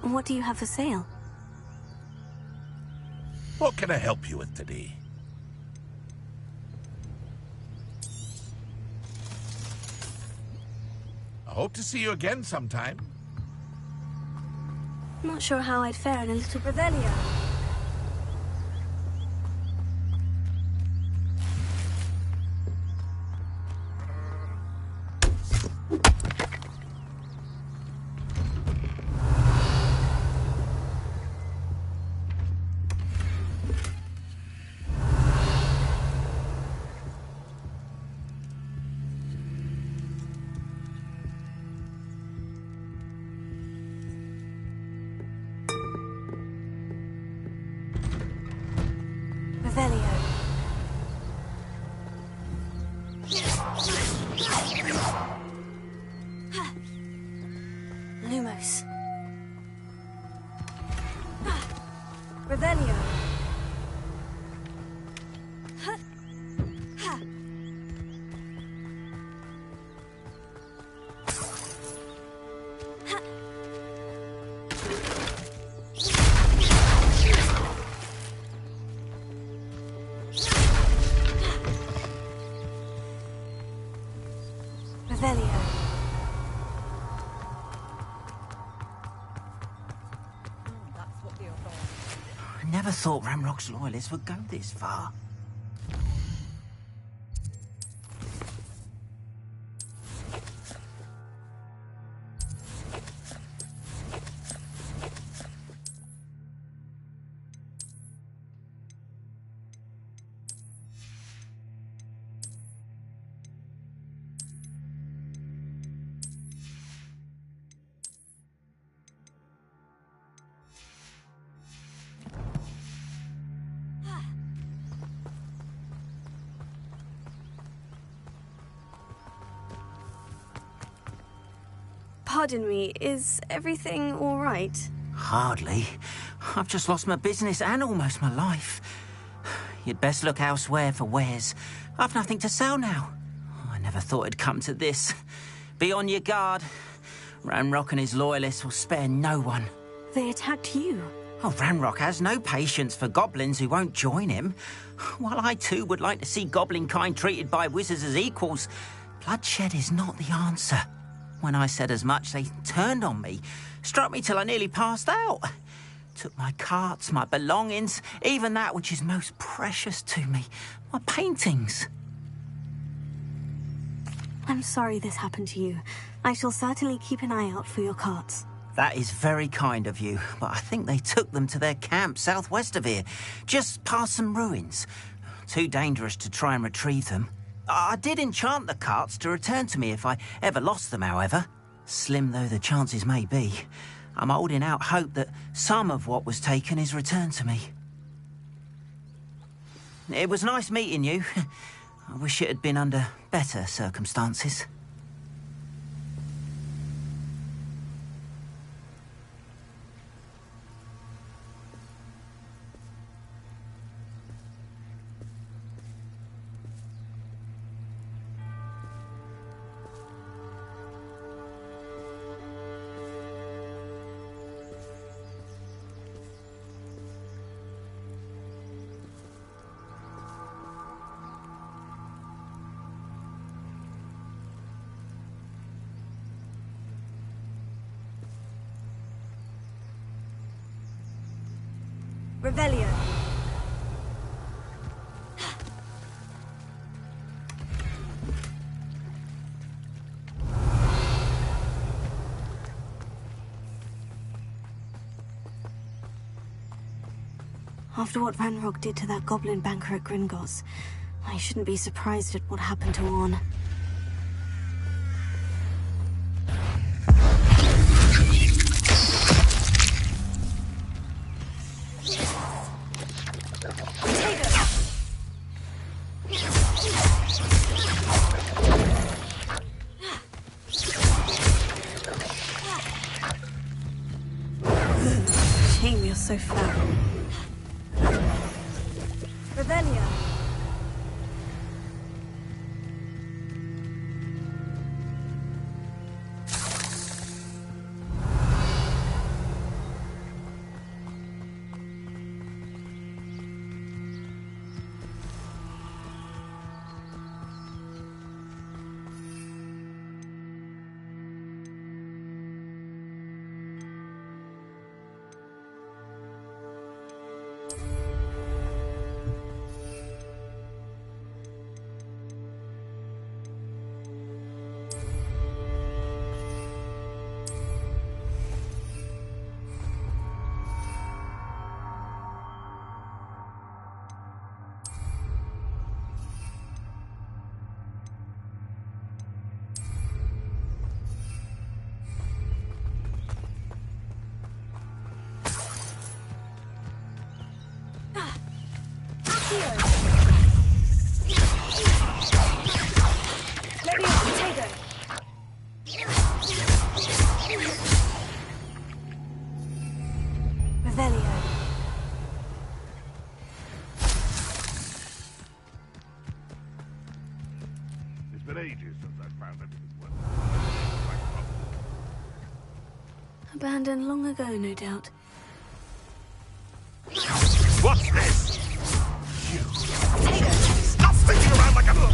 A: What do you have for sale?
L: What can I help you with today? I hope to see you again sometime.
A: Not sure how I'd fare in a little Revelio. Lumos. Revelio.
J: I never thought Ramrock's loyalists would go this far.
A: Pardon me, is everything all right?
J: Hardly. I've just lost my business and almost my life. You'd best look elsewhere for wares. I've nothing to sell now. I never thought it'd come to this. Be on your guard. Ramrock and his loyalists will spare no one.
A: They attacked you.
J: Oh, Ramrock has no patience for goblins who won't join him. While I too would like to see goblin kind treated by wizards as equals, bloodshed is not the answer. When I said as much, they turned on me, struck me till I nearly passed out. Took my carts, my belongings, even that which is most precious to me, my paintings.
A: I'm sorry this happened to you. I shall certainly keep an eye out for your carts.
J: That is very kind of you, but I think they took them to their camp southwest of here, just past some ruins. Too dangerous to try and retrieve them. I did enchant the carts to return to me if I ever lost them, however. Slim though the chances may be, I'm holding out hope that some of what was taken is returned to me. It was nice meeting you. I wish it had been under better circumstances.
A: Revelio. After what Ranrock did to that goblin banker at Gringotts, I shouldn't be surprised at what happened to Orn. Shame you're so foul. Revelio.
L: It's been ages since I found anything worth.
A: Abandoned long ago, no doubt.
L: What's this? You. Stop sticking around like a look!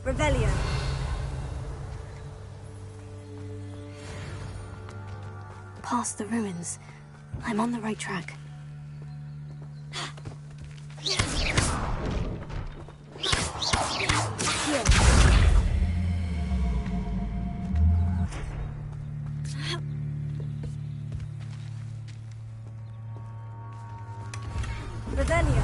A: Revelio. Past the ruins. I'm on the right track. Revelio.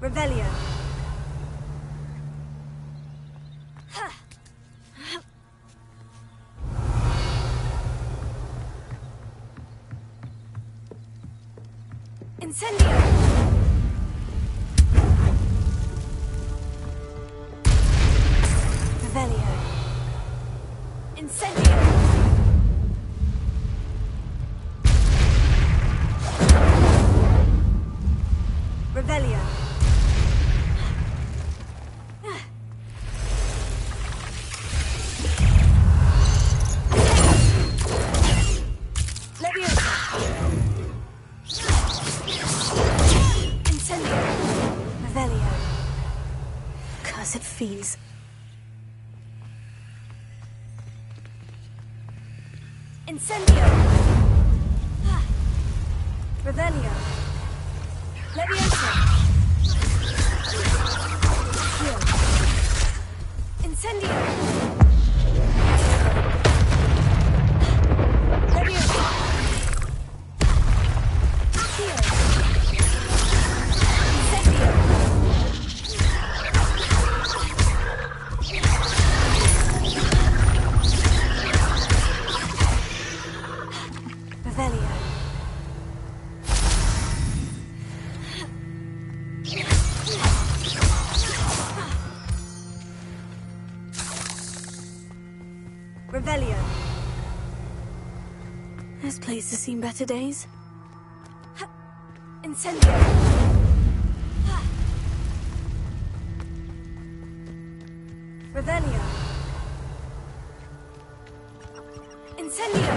A: Revelio. Incendio. Revelio. Incendio. Revelio. Cursed fiends. Incendio. Revelio. Leviosa. Heal. Incendio. Leviosa. Heal. Incendio. Revelio. Revelio. This place has seen better days. Incendio. Revelio. Incendio.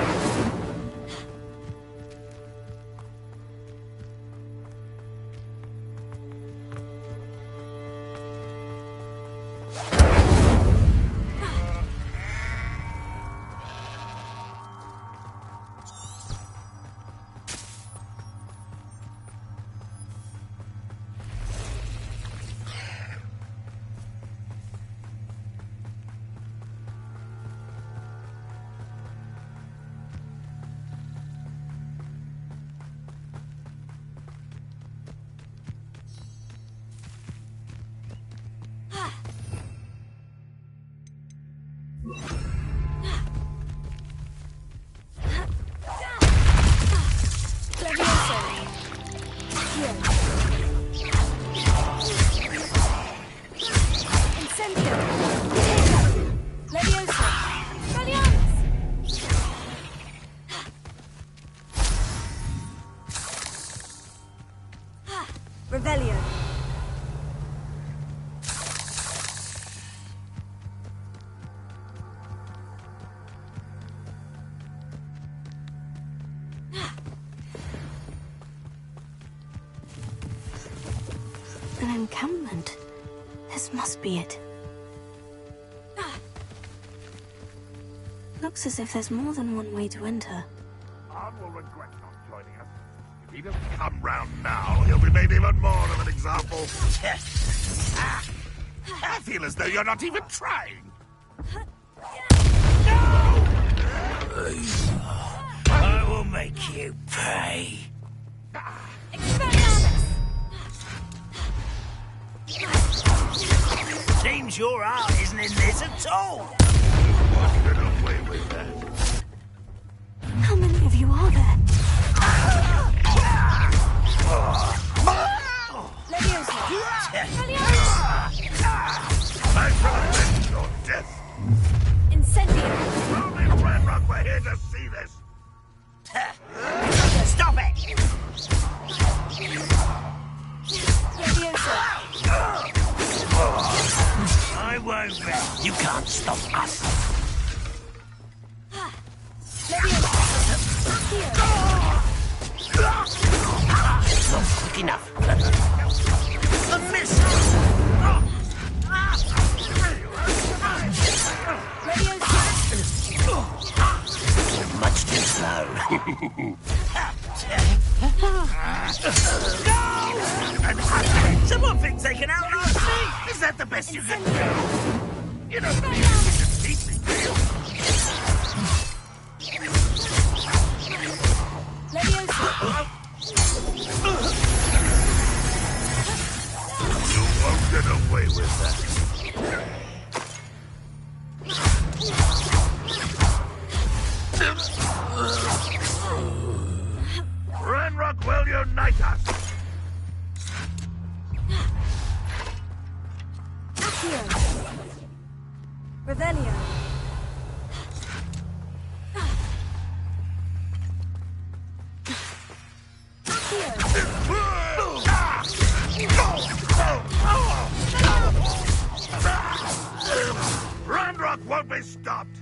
A: Revelio. An encampment. This must be it. Looks as if there's more than one way to enter.
L: Arn will regret not joining us. If he doesn't come round now, he'll be made even more of an example. I feel as though you're not even trying. No!
G: I will make you pay. Seems your heart isn't in this at all.
L: Get away with that.
A: How many of you are there?
L: I prevent your death.
N: Incendio!
L: Only Ranrock were here to see this.
G: Stop it! I won't bet. You can't stop us. Not quick enough. A miss! Much too slow. Someone thinks they can outlast me!
L: Is that the best you can do? You don't believe you can beat me, do you? You won't get away with that. Ranrock will unite us!
N: Revelio.
L: Ranrock won't be stopped!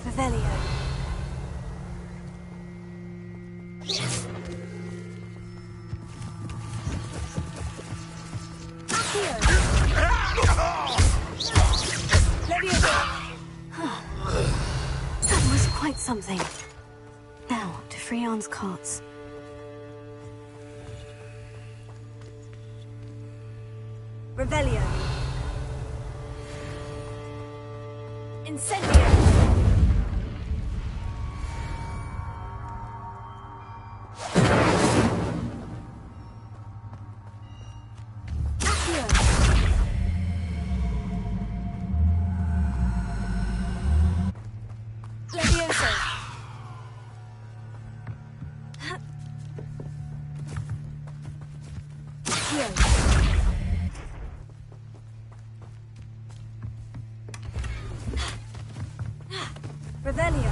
A: Revelio. That was quite something. Now, to Freon's carts.
N: Revelio. Incendio. Revelio.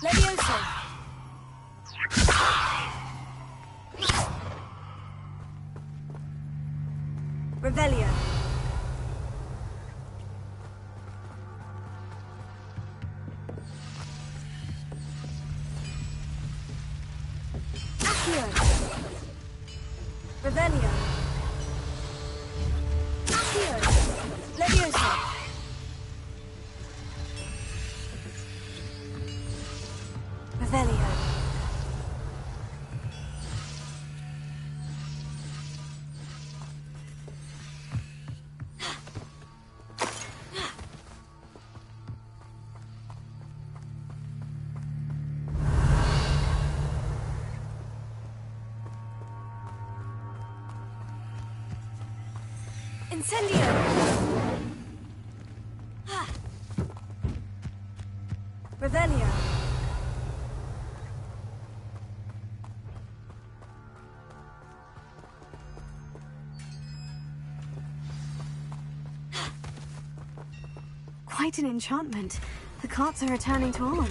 N: Levioso. Revelio. Revelio. Accio. Levioso. Revelio. Incendio! Revelio.
A: Quite an enchantment. The carts are returning to Arn.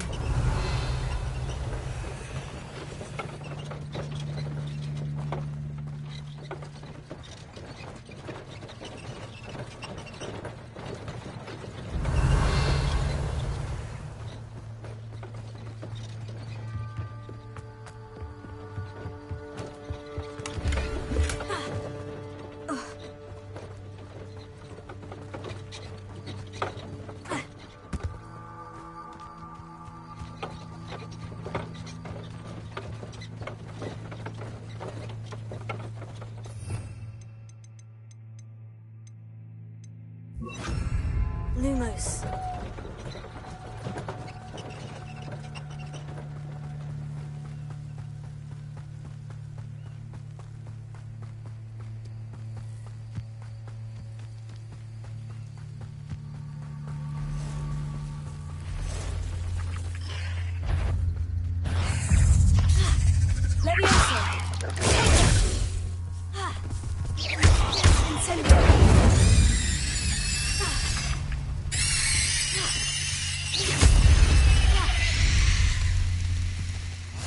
A: Lumos.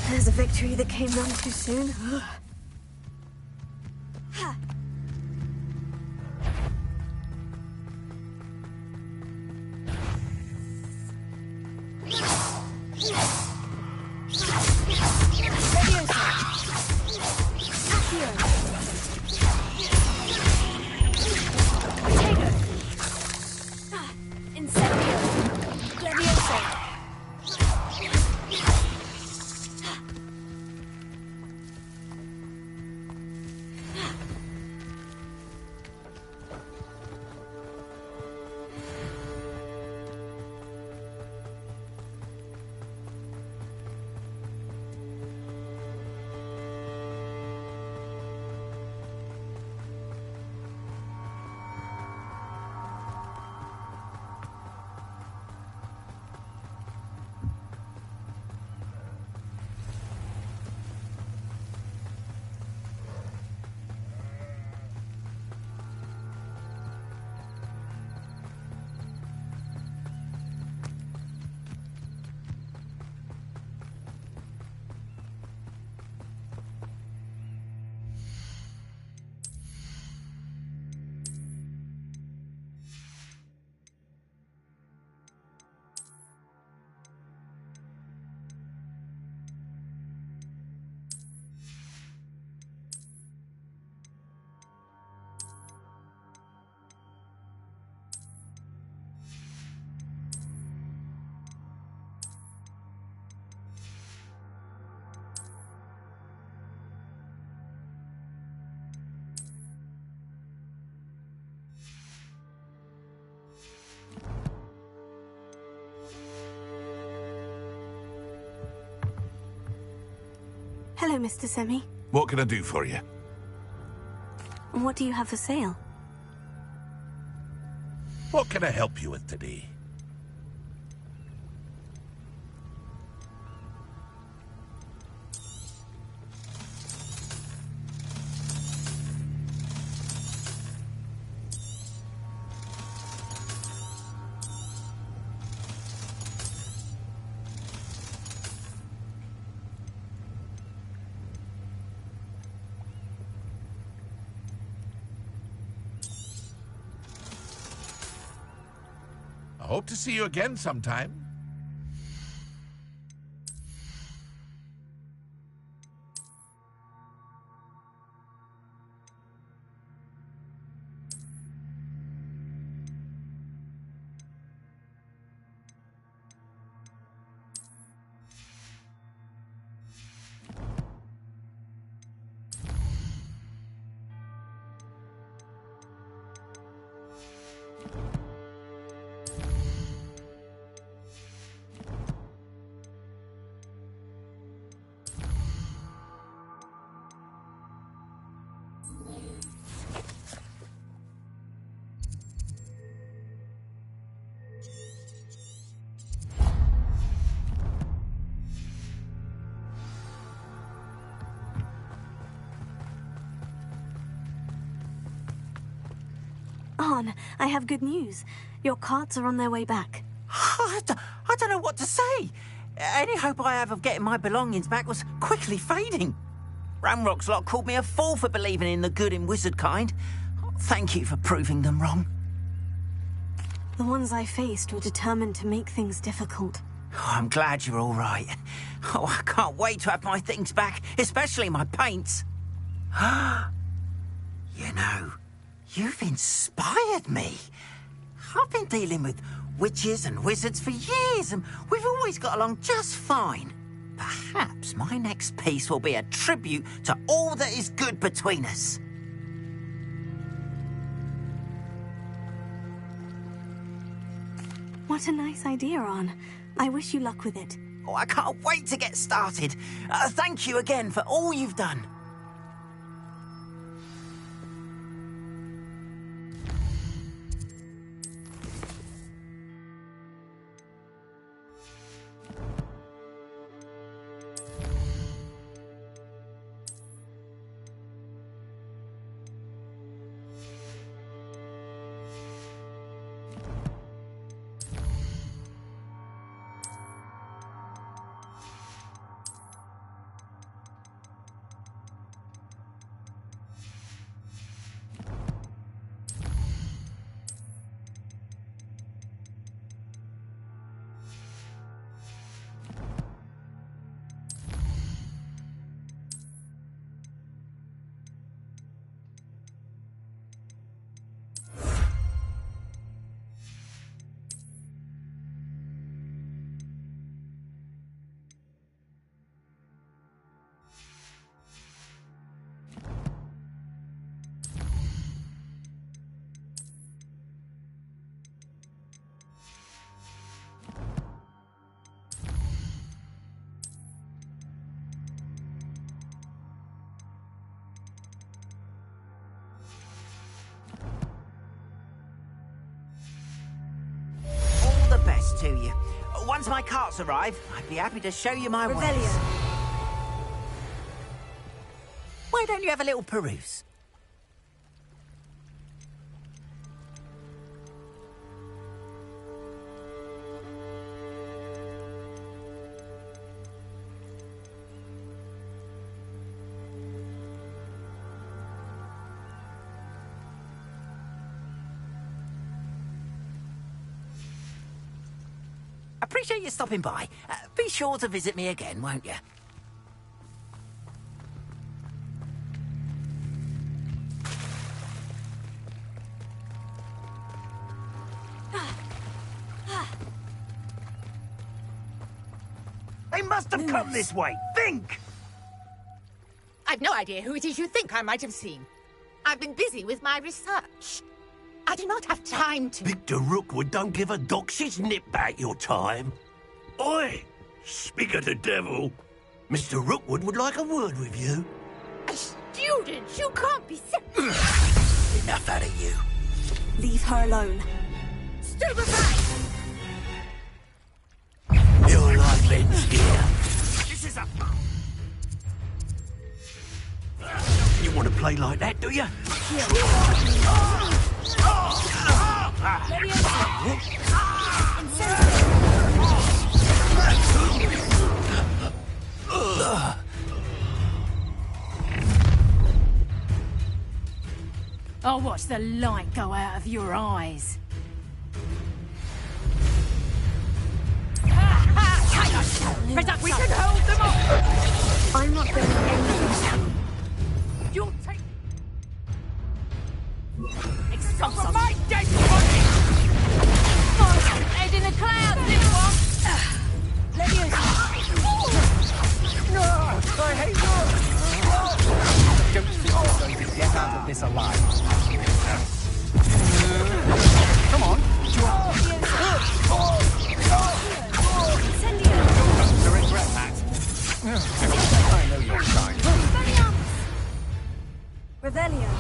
A: There's a victory that came none too soon. Hello, Mr. Semi.
L: What can I do for you?
A: What do you have for sale?
L: What can I help you with today? I hope to see you again sometime.
A: On, I have good news. Your carts are on their way back.
J: I don't know what to say. Any hope I have of getting my belongings back was quickly fading. Ramrock's lot called me a fool for believing in the good in wizard kind. Thank you for proving them wrong.
A: The ones I faced were determined to make things difficult.
J: Oh, I'm glad you're all right. Oh, I can't wait to have my things back, especially my paints. You know, you've inspired me. I've been dealing with witches and wizards for years, and we've always got along just fine. Perhaps my next piece will be a tribute to all that is good between us.
A: What a nice idea, Arn. I wish you luck with it.
J: Oh, I can't wait to get started. Thank you again for all you've done. To you. Once my carts arrive, I'd be happy to show you my ways. Why don't you have a little peruse? Appreciate you stopping by. Be sure to visit me again, won't you?
G: They must have come this way. Think!
V: I've no idea who it is you think I might have seen. I've been busy with my research. I do not have time to...
G: Victor Rookwood don't give a doxy's nip back your time. Oi! Speak of the devil. Mr. Rookwood would like a word with you.
V: A student? You can't be
G: Enough out of you.
A: Leave her alone.
V: Stupefy!
G: Your life ends here. This is a... You want to play like that, do you?
V: I'll watch the light go out of your eyes. We can hold them off!
A: I'm not doing anything.
V: You'll take... Except for my dead body! Head in the clouds, little one!
G: I hate you!
H: Don't think you're going to get out of this alive. Come on. You'll to regret that. I know you're trying.
P: Revelio.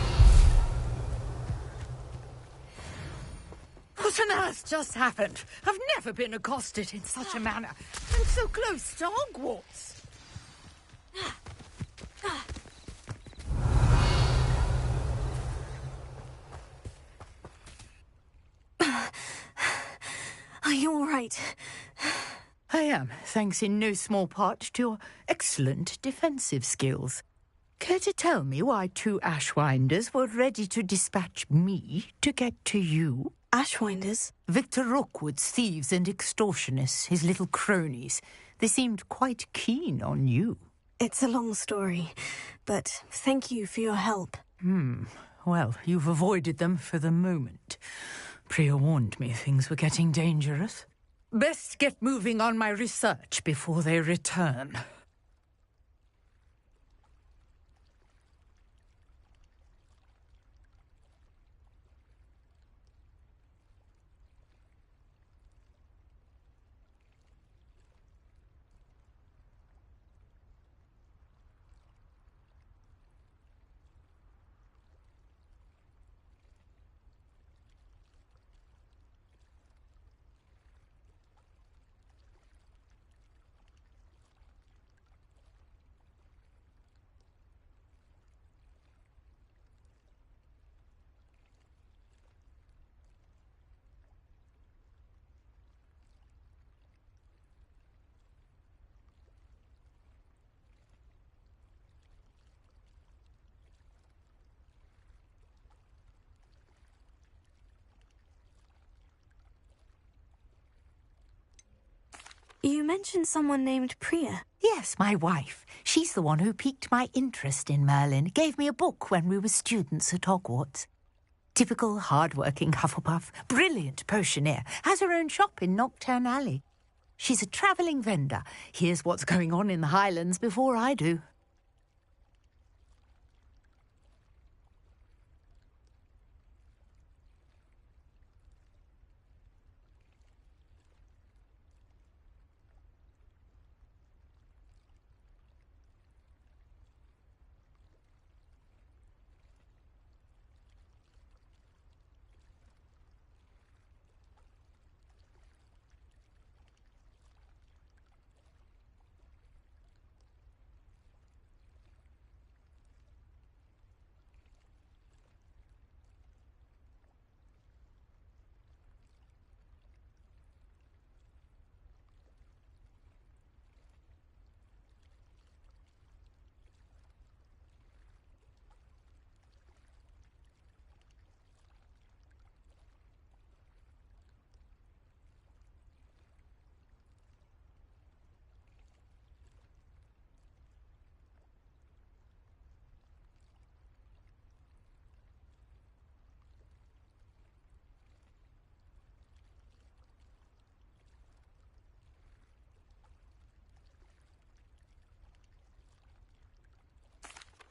V: What on earth just happened? I've never been accosted in such a manner. And so close to Hogwarts.
A: Are you all right?
V: I am, thanks in no small part to your excellent defensive skills. Care to tell me why 2 Ashwinders were ready to dispatch me to get to you?
A: Ashwinders?
V: Victor Rookwood's thieves and extortionists, his little cronies. They seemed quite keen on you.
A: It's a long story, but thank you for your help.
V: Well, you've avoided them for the moment. Priya warned me things were getting dangerous. Best get moving on my research before they return.
A: You mentioned someone named Priya.
V: Yes, my wife. She's the one who piqued my interest in Merlin. Gave me a book when we were students at Hogwarts. Typical hard-working Hufflepuff, brilliant potioneer, has her own shop in Nocturne Alley. She's a travelling vendor. Hears what's going on in the Highlands before I do.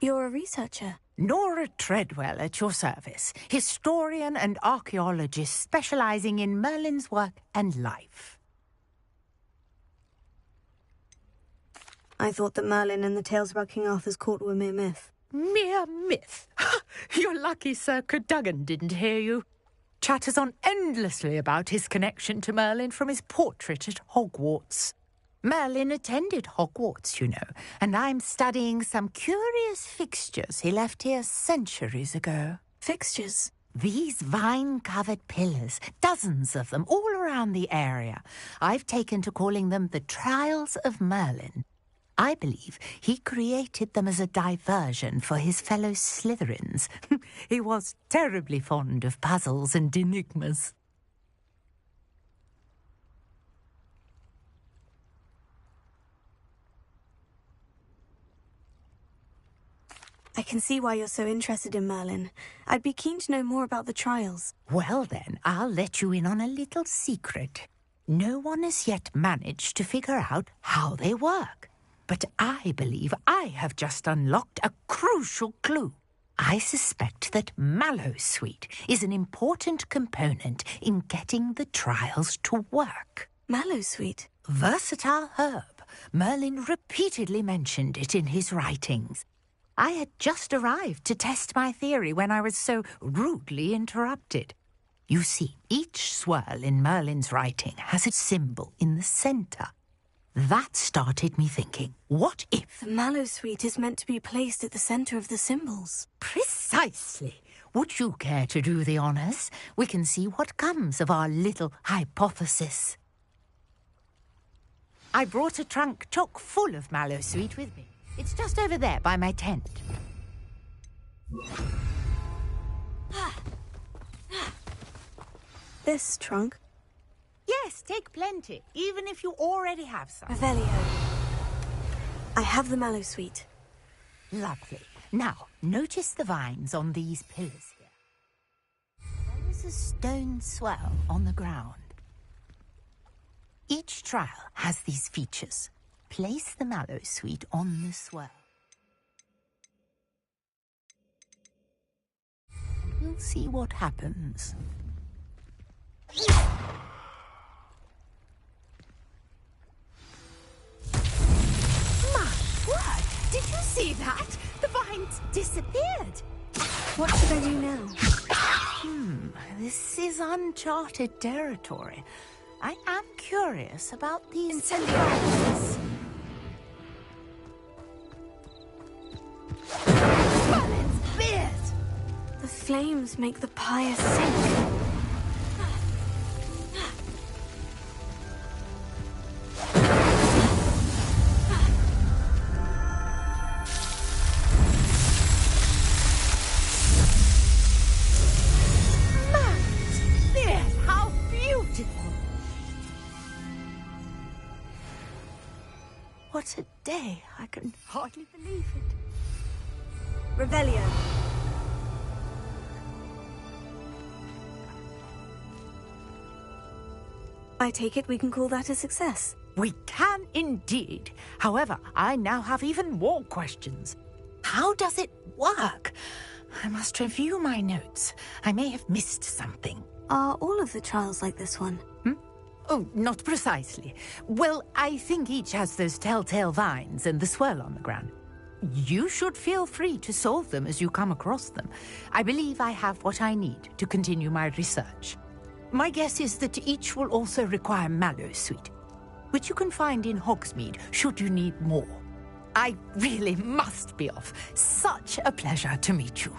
A: You're a researcher.
V: Nora Treadwell at your service, historian and archaeologist specialising in Merlin's work and life.
A: I thought that Merlin and the tales about King Arthur's court were mere myth.
V: Mere myth? You're lucky Sir Cadogan didn't hear you. Chatters on endlessly about his connection to Merlin from his portrait at Hogwarts. Merlin attended Hogwarts, you know, and I'm studying some curious fixtures he left here centuries ago.
A: Fixtures?
V: These vine-covered pillars, dozens of them, all around the area. I've taken to calling them the Trials of Merlin. I believe he created them as a diversion for his fellow Slytherins. He was terribly fond of puzzles and enigmas.
A: I can see why you're so interested in Merlin. I'd be keen to know more about the trials.
V: Well then, I'll let you in on a little secret. No one has yet managed to figure out how they work. But I believe I have just unlocked a crucial clue. I suspect that Mallowsweet is an important component in getting the trials to work.
A: Mallowsweet?
V: Versatile herb. Merlin repeatedly mentioned it in his writings. I had just arrived to test my theory when I was so rudely interrupted. You see, each swirl in Merlin's writing has a symbol in the centre. That started me thinking, what if...
A: The Mallowsweet is meant to be placed at the centre of the symbols.
V: Precisely. Would you care to do the honours? We can see what comes of our little hypothesis. I brought a trunk chock full of Mallowsweet with me. It's just over there by my tent.
A: This trunk?
V: Yes, take plenty, even if you already have some.
A: Revelio. I have the Mallowsweet.
V: Lovely. Now, notice the vines on these pillars here. There is a stone swell on the ground. Each trial has these features. Place the Mallowsweet on the swell. We'll see what happens. My word! Did you see that? The vines disappeared.
A: What should I do now?
V: This is uncharted territory. I am curious about these
A: incendiaries.
V: Merlin's beard!
A: The flames make the pyre sink.
V: day. I can hardly believe it.
A: Revelio. I take it we can call that a success.
V: We can indeed. However, I now have even more questions. How does it work? I must review my notes. I may have missed something.
A: Are all of the trials like this one?
V: Oh, not precisely. Well, I think each has those telltale vines and the swirl on the ground. You should feel free to solve them as you come across them. I believe I have what I need to continue my research. My guess is that each will also require mallow sweet, which you can find in Hogsmeade should you need more. I really must be off. Such a pleasure to meet you.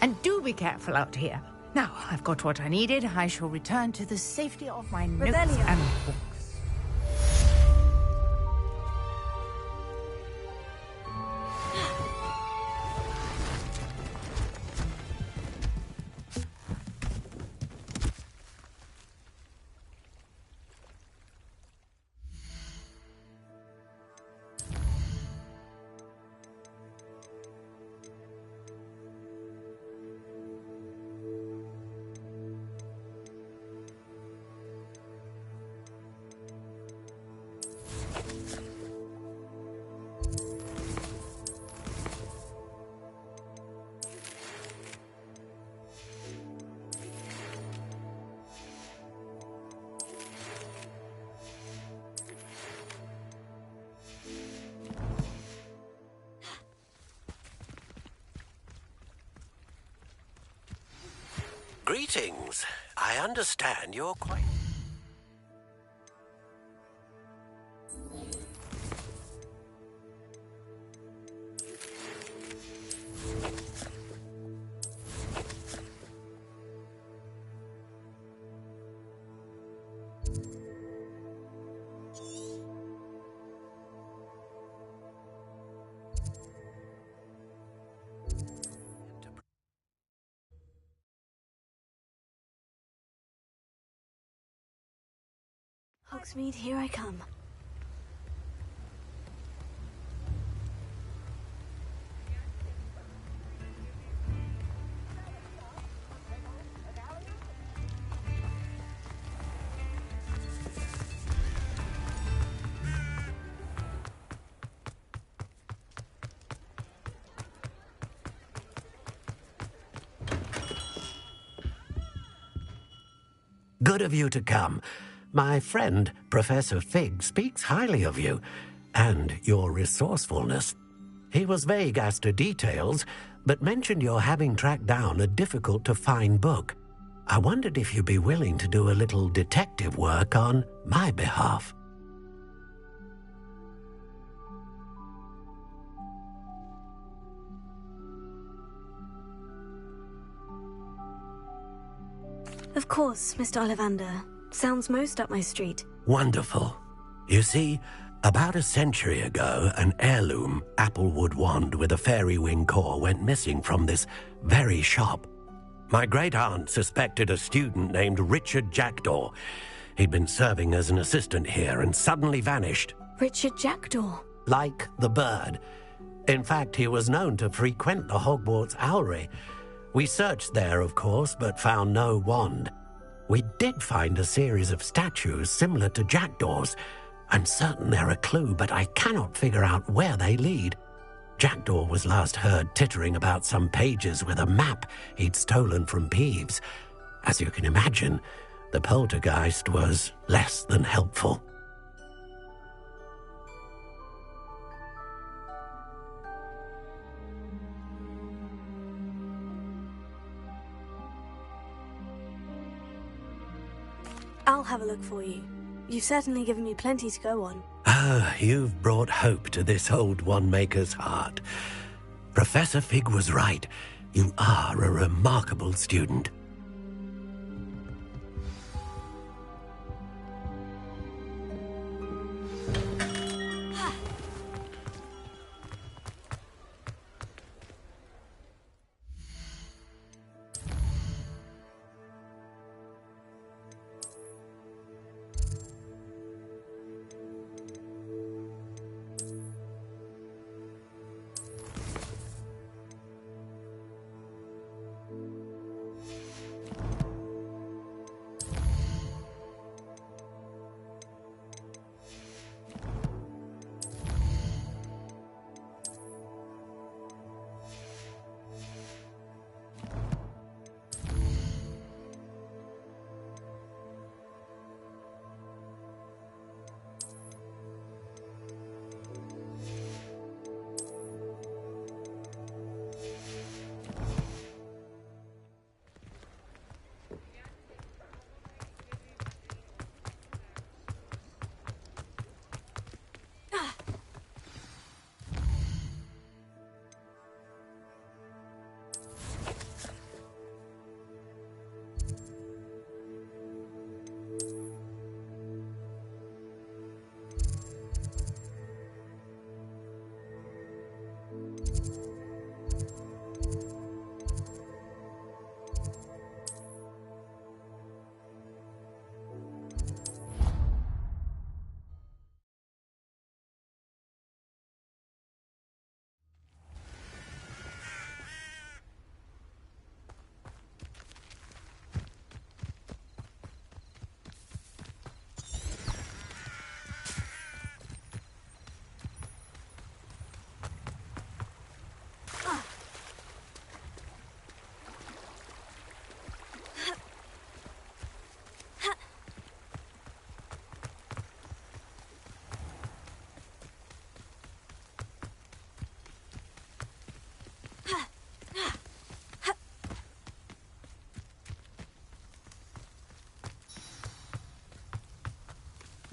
V: And do be careful out here. Now, I've got what I needed. I shall return to the safety of my notes and books.
G: Greetings. I understand you're quite...
A: Hogsmeade, here I come.
G: Good of you to come. My friend, Professor Fig, speaks highly of you, and your resourcefulness. He was vague as to details, but mentioned your having tracked down a difficult-to-find book. I wondered if you'd be willing to do a little detective work on my behalf.
A: Of course, Mr. Ollivander. Sounds most up my street.
G: Wonderful. You see, about a century ago, an heirloom applewood wand with a fairy wing core went missing from this very shop. My great-aunt suspected a student named Richard Jackdaw. He'd been serving as an assistant here and suddenly vanished.
A: Richard Jackdaw?
G: Like the bird. In fact, he was known to frequent the Hogwarts Owlery. We searched there, of course, but found no wand. We did find a series of statues similar to Jackdaw's. I'm certain they're a clue, but I cannot figure out where they lead. Jackdaw was last heard tittering about some pages with a map he'd stolen from Peeves. As you can imagine, the poltergeist was less than helpful.
A: I'll have a look for you. You've certainly given me plenty to go on.
G: Ah, you've brought hope to this old one-maker's heart. Professor Fig was right. You are a remarkable student.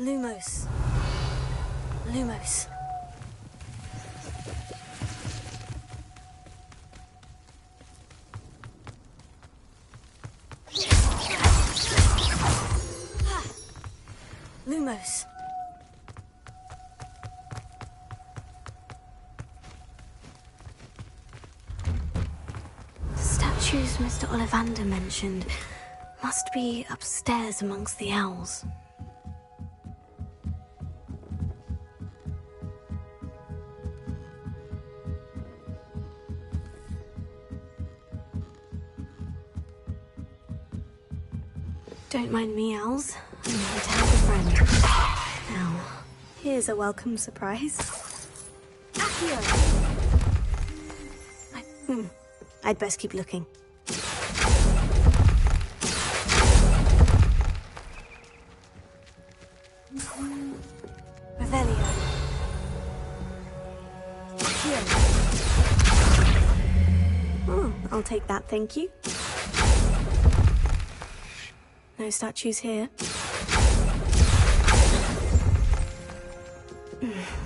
A: Lumos. Lumos. Lumos. The statues Mr. Ollivander mentioned must be upstairs amongst the owls. Don't mind me, owls. I'm here to help a friend. Now, here's a welcome surprise. Accio! I'd best keep looking. Revelio. Oh, I'll take that, thank you. No statues here.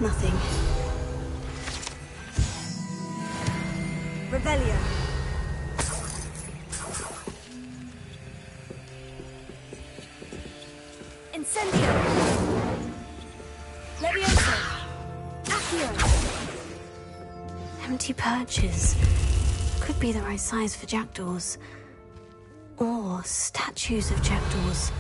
A: Nothing. Revelio. Incendio. Levioso. Accio. Empty perches. Could be the right size for jackdaws. Or statues of jackdaws.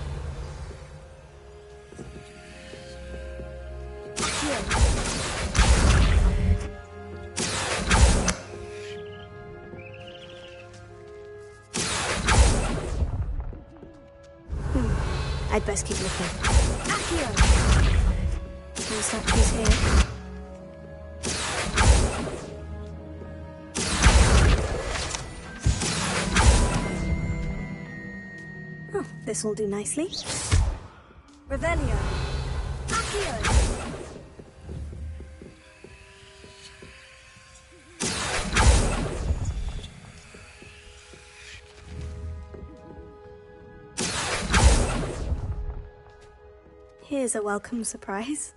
A: I'd best keep looking. Accio! No statues here. Oh, this will do nicely. Revelio. Accio! Here's a welcome surprise.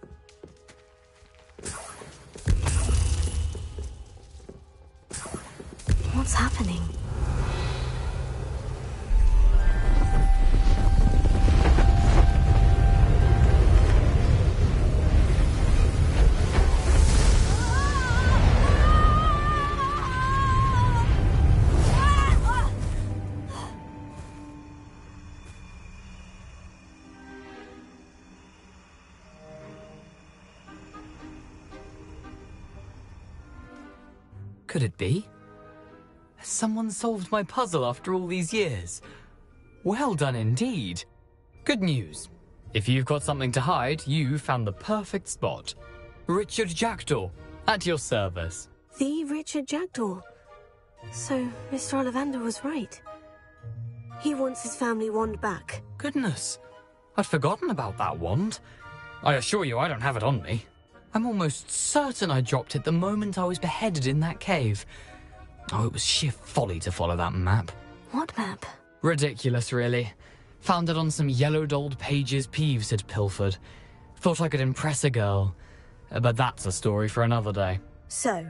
A: What's happening?
H: Could it be? Has someone solved my puzzle after all these years? Well done indeed. Good news. If you've got something to hide, you found the perfect spot. Richard Jackdaw, at your service.
A: The Richard Jackdaw. So, Mr. Ollivander was right. He wants his family wand back.
H: Goodness, I'd forgotten about that wand. I assure you I don't have it on me. I'm almost certain I dropped it the moment I was beheaded in that cave. Oh, it was sheer folly to follow that map.
A: What map?
H: Ridiculous, really. Found it on some yellowed old pages Peeves had pilfered. Thought I could impress a girl. But that's a story for another day.
A: So,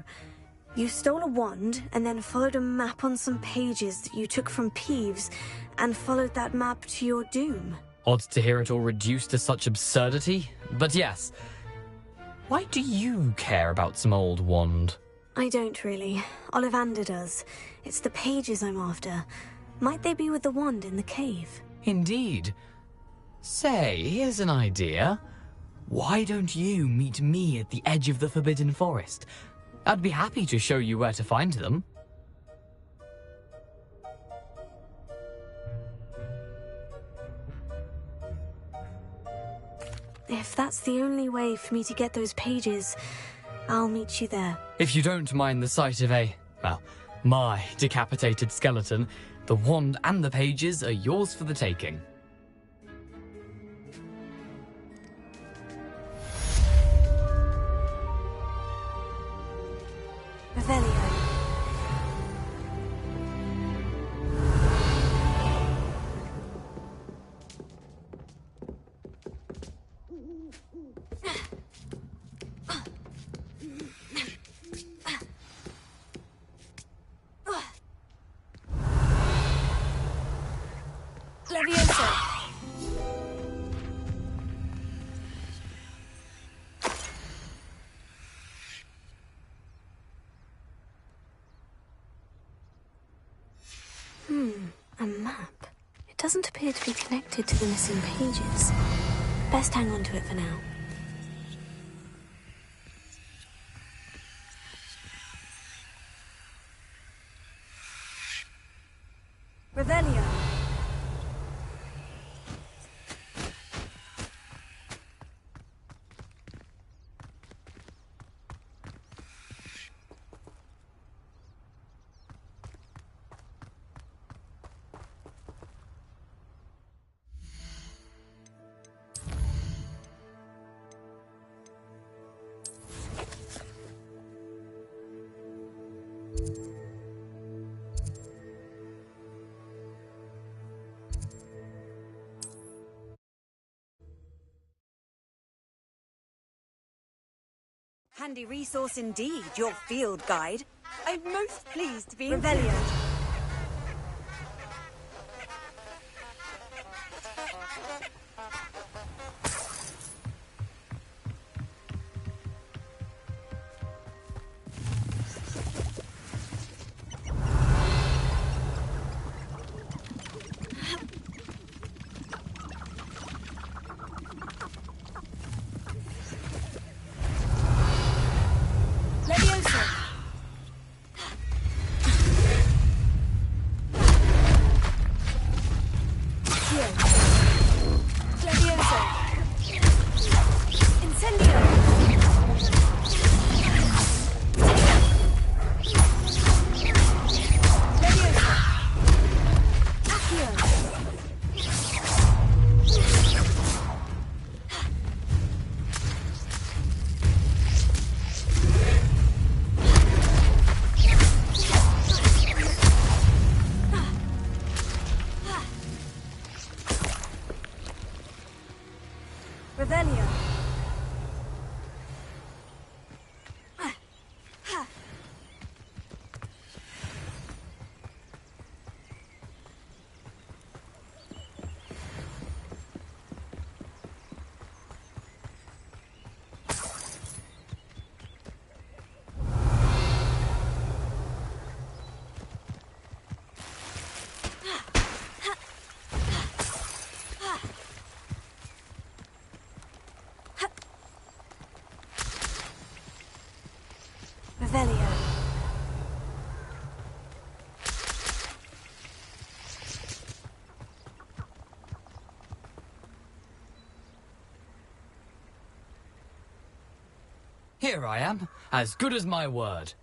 A: you stole a wand and then followed a map on some pages that you took from Peeves and followed that map to your doom.
H: Odd to hear it all reduced to such absurdity, but yes. Why do you care about some old wand?
A: I don't really. Ollivander does. It's the pages I'm after. Might they be with the wand in the cave?
H: Indeed. Say, here's an idea. Why don't you meet me at the edge of the Forbidden Forest? I'd be happy to show you where to find them.
A: If that's the only way for me to get those pages, I'll meet you there.
H: If you don't mind the sight of my decapitated skeleton, the wand and the pages are yours for the taking.
A: Revelio. A map? It doesn't appear to be connected to the missing pages. Best hang on to it for now.
C: Revelio.
K: Handy resource indeed, your field guide. I'm most pleased to be
C: Revelio. Revelio.
H: Here I am, as good as my word.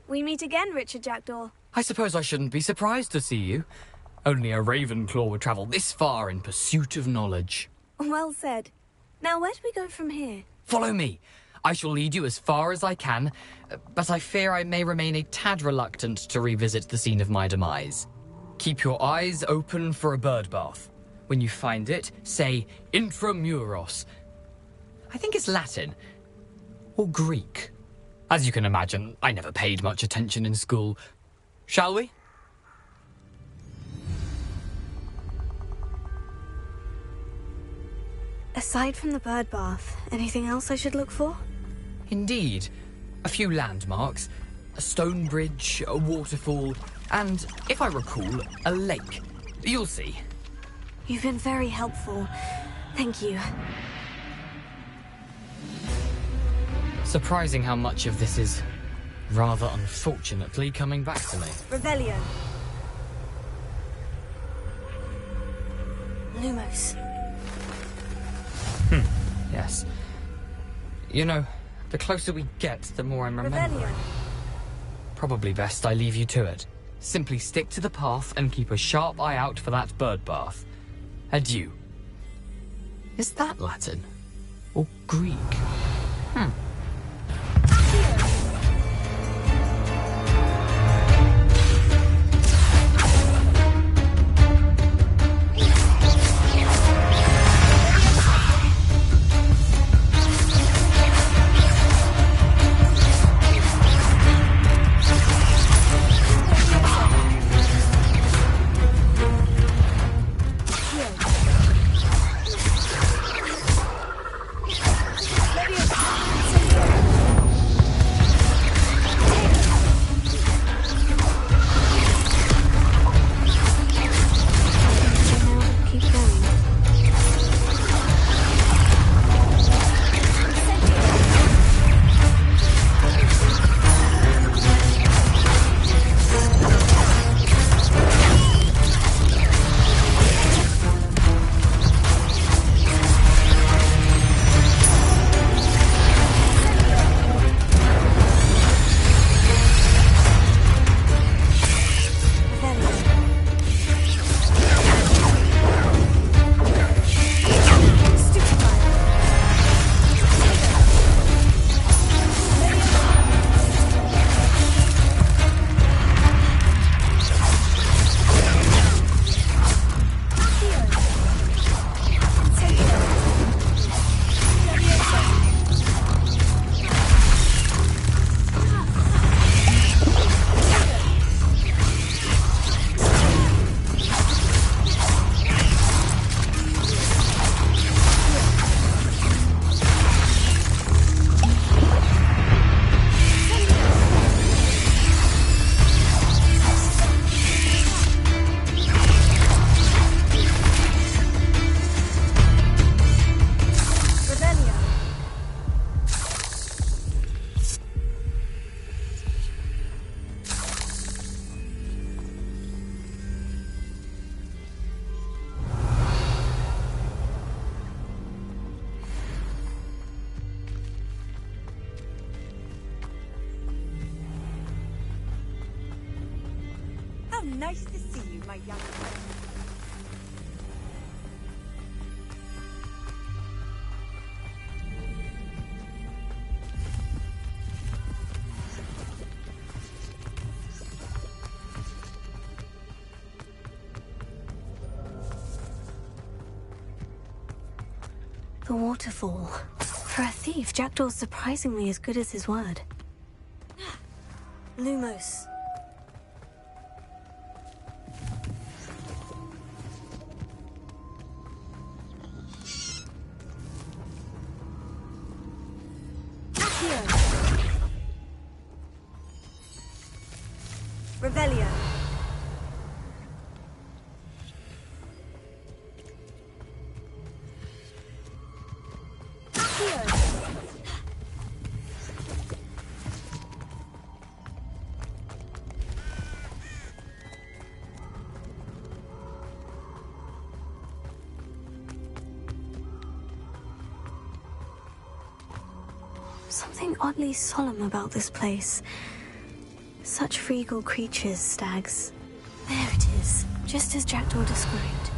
A: We meet again, Richard Jackdaw.
H: I suppose I shouldn't be surprised to see you. Only a Ravenclaw would travel this far in pursuit of knowledge.
A: Well said. Now, where do we go from here?
H: Follow me. I shall lead you as far as I can, but I fear I may remain a tad reluctant to revisit the scene of my demise. Keep your eyes open for a bird bath. When you find it, say intramuros. I think it's Latin. Or Greek. As you can imagine, I never paid much attention in school. Shall we?
A: Aside from the bird bath, anything else I should look for?
H: Indeed. A few landmarks. A stone bridge, a waterfall, and, if I recall, a lake. You'll see.
A: You've been very helpful. Thank you.
H: Surprising how much of this is, rather unfortunately, coming back to me.
C: Revelio.
A: Lumos.
H: Yes. You know, the closer we get, the more I'm remembering.
C: Revelio.
H: Probably best I leave you to it. Simply stick to the path and keep a sharp eye out for that bird bath. Adieu. Is that Latin? Or Greek? Hmm.
K: How nice to see you, my young friend.
A: The waterfall. For a thief, Jackdaw's surprisingly as good as his word. Lumos.
K: Revelio.
A: Something oddly solemn about this place. Such regal creatures, stags. There it is, just as Jackdaw described.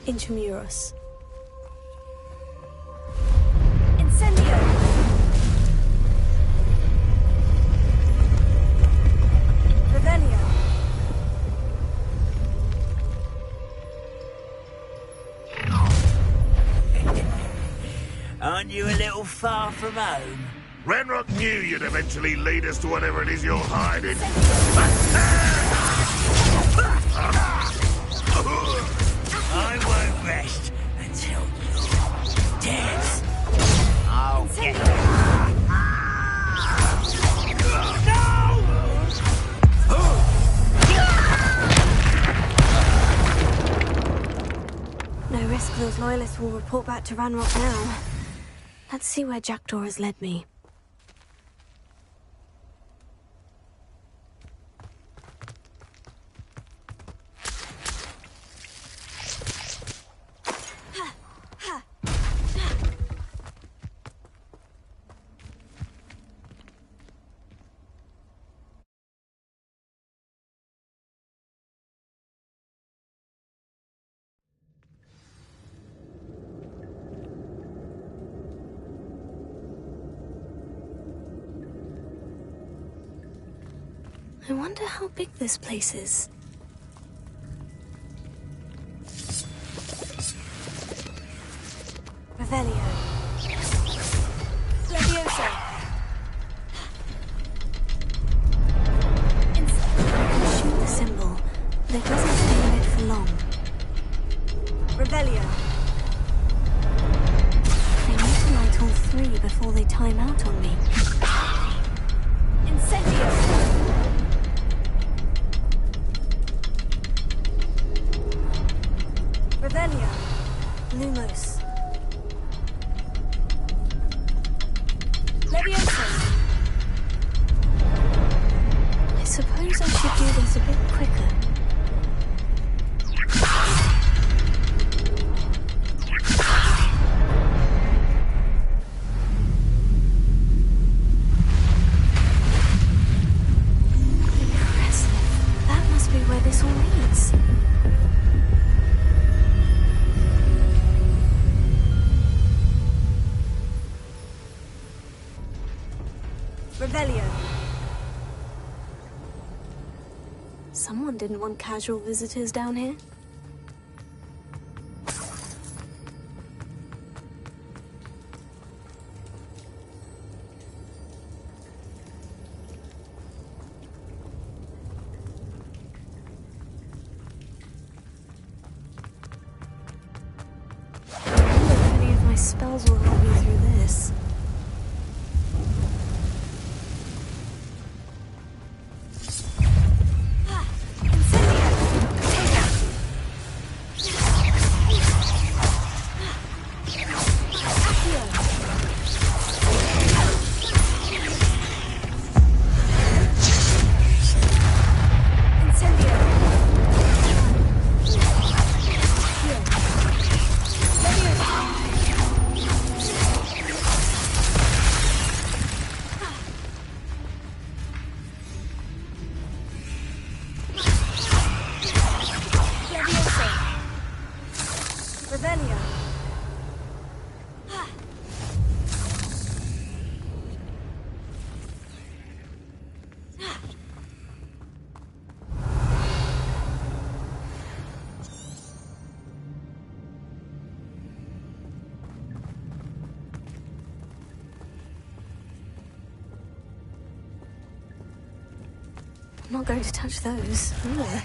A: Intramuros.
K: Incendio. Revelio.
J: Aren't you a little far from home?
L: Renrock knew you'd eventually lead us to whatever it is you're hiding.
J: I won't rest until you're dead. I'll get
A: No risk those loyalists will report back to Ranrock now. Let's see where Jackdaw has led me. I wonder how big this place is.
K: Revelio. Leviosa.
A: Shoot the symbol, but it doesn't stay in it for long.
K: Revelio.
A: I need to light all three before they time out on me.
K: Incendio. Revelio.
A: Lumos.
K: Leviosa.
A: I suppose I should do this a bit quicker. Impressive. That must be where this all leads.
K: Revelio.
A: Someone didn't want casual visitors down here. I wonder if any of my spells will help me through this. I'm not going to touch those. Ugh.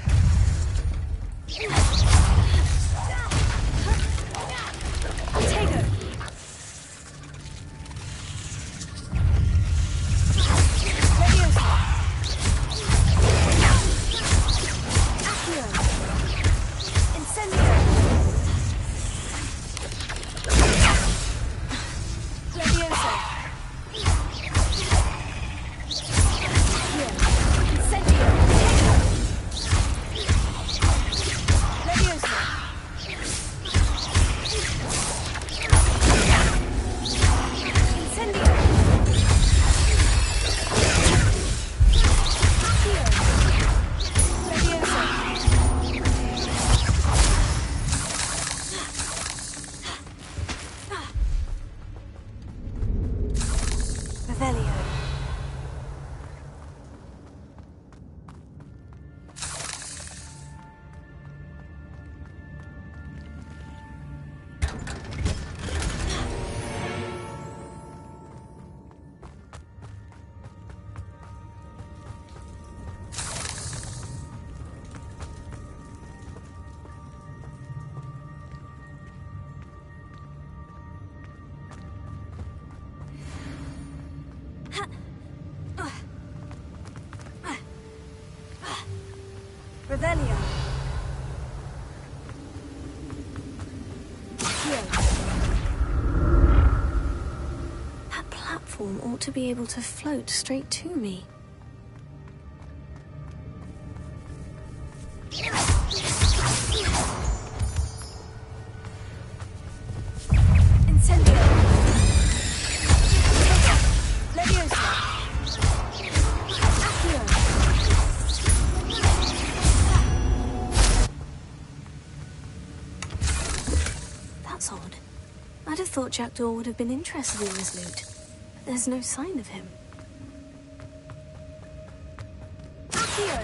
K: Revelio.
A: That platform ought to be able to float straight to me.
K: Incendio. Leviosa.
A: That's odd. I'd have thought Jackdaw would have been interested in this loot. There's no sign of him.
C: Accio!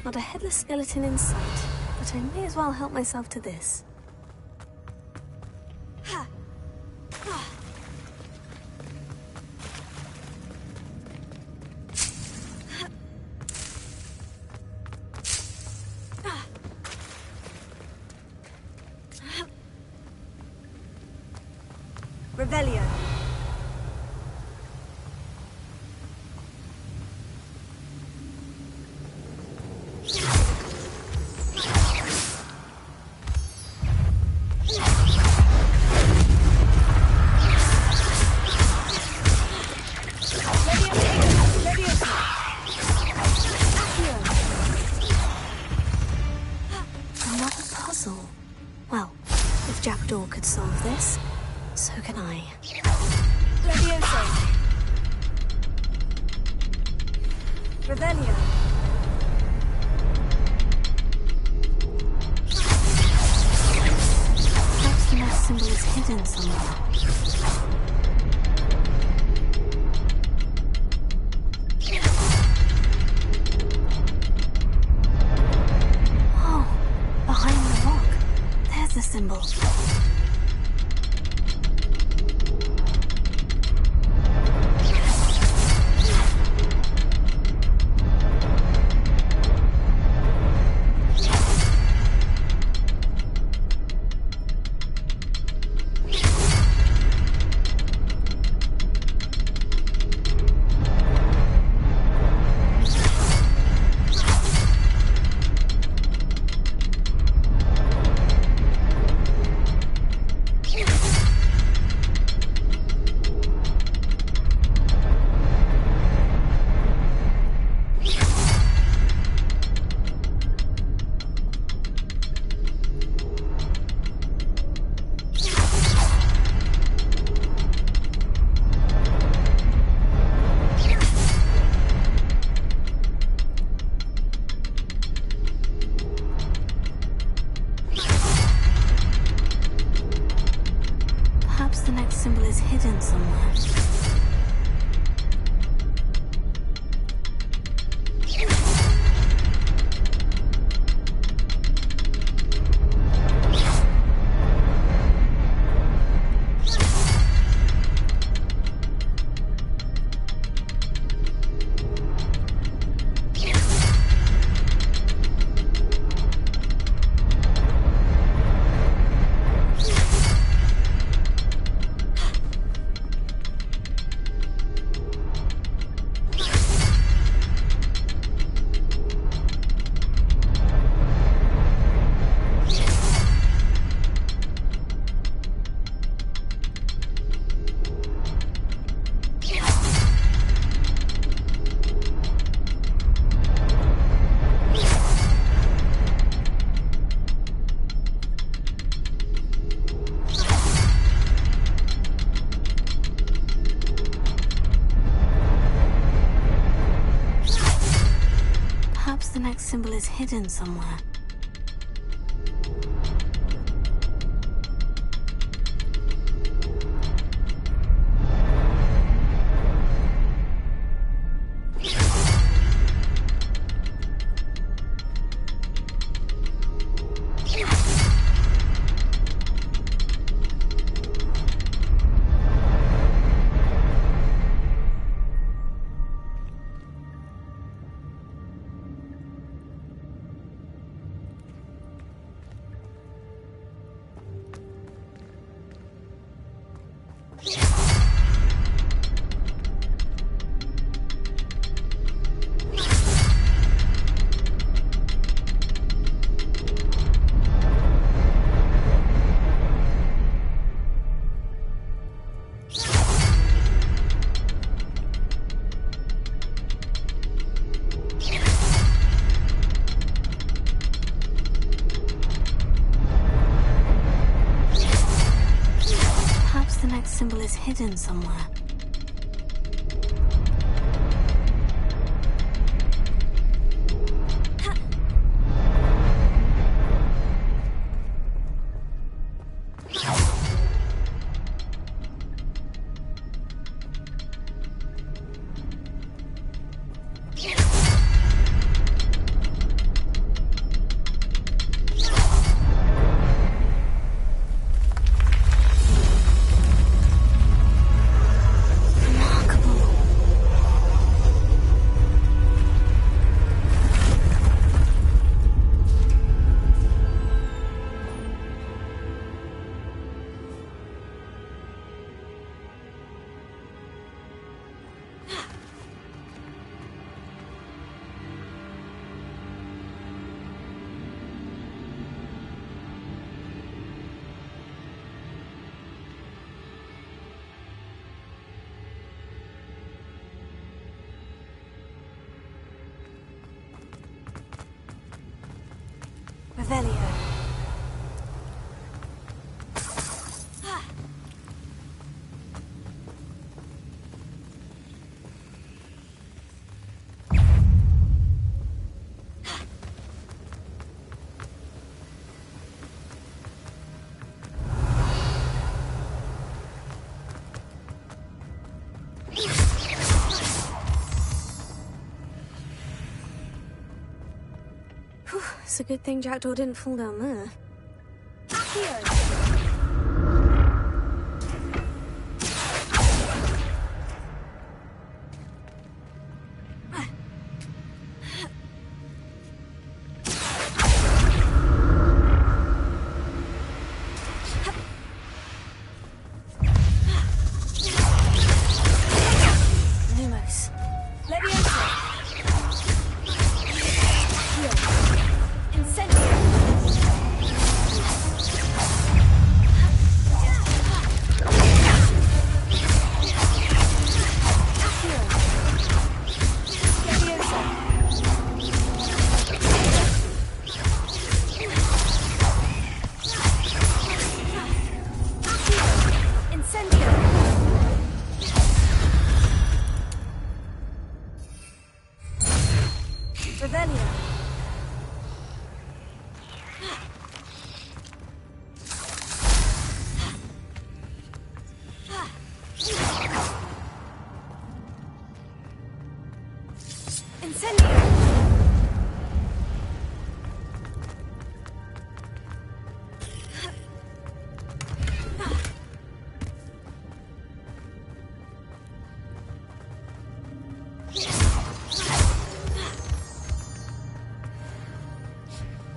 A: Not a headless skeleton in sight, but I may as well help myself to this.
K: Revelio.
A: Another puzzle. Well, if Jackdaw could solve this, so can I.
K: Levioso. Revelio.
A: Perhaps the next symbol is hidden somewhere. Oh, behind the rock. There's the symbol. Perhaps the next symbol is hidden somewhere. Perhaps the next symbol is hidden somewhere. Symbol is hidden somewhere. Revelio. It's a good thing Jackdaw didn't fall down there. Lumos.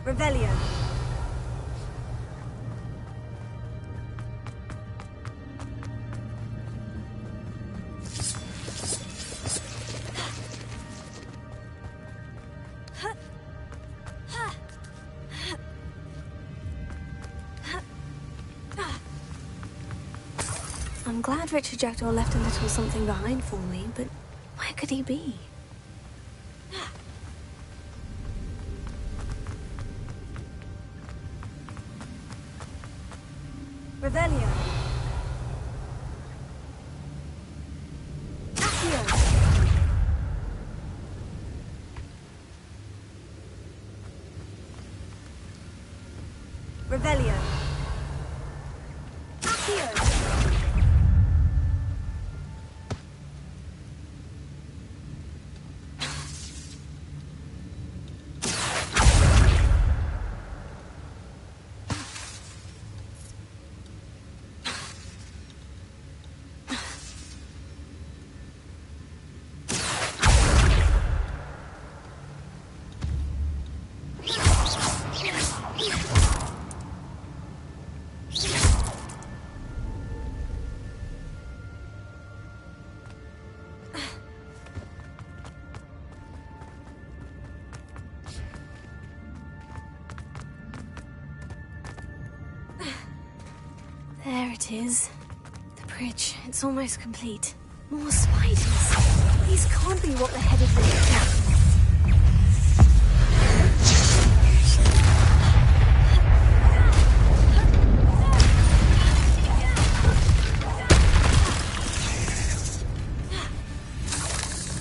A: Revelio. I'm glad Richard Jackdaw left a little something behind for me, but where could he be? Revelio. Revelio. There it is. The bridge. It's almost complete. More spiders. These can't be what the headed Richard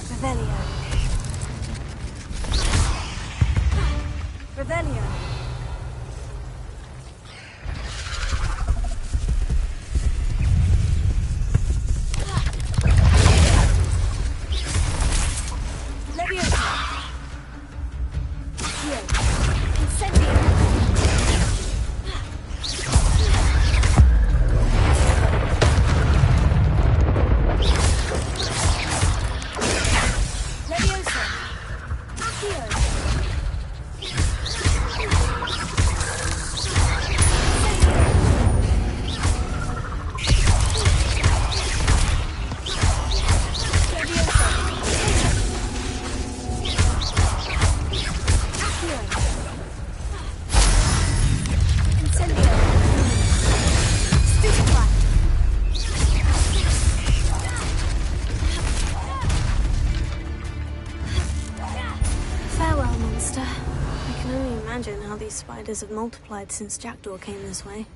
A: Revelio. Revelio. can only imagine how these spiders have multiplied since Jackdaw came this way.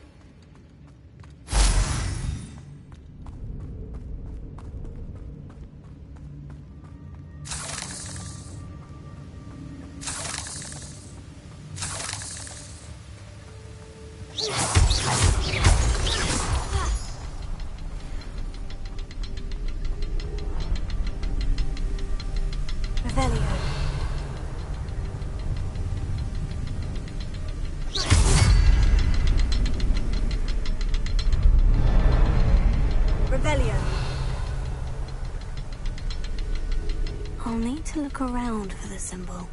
A: I'll need to look around for the symbol.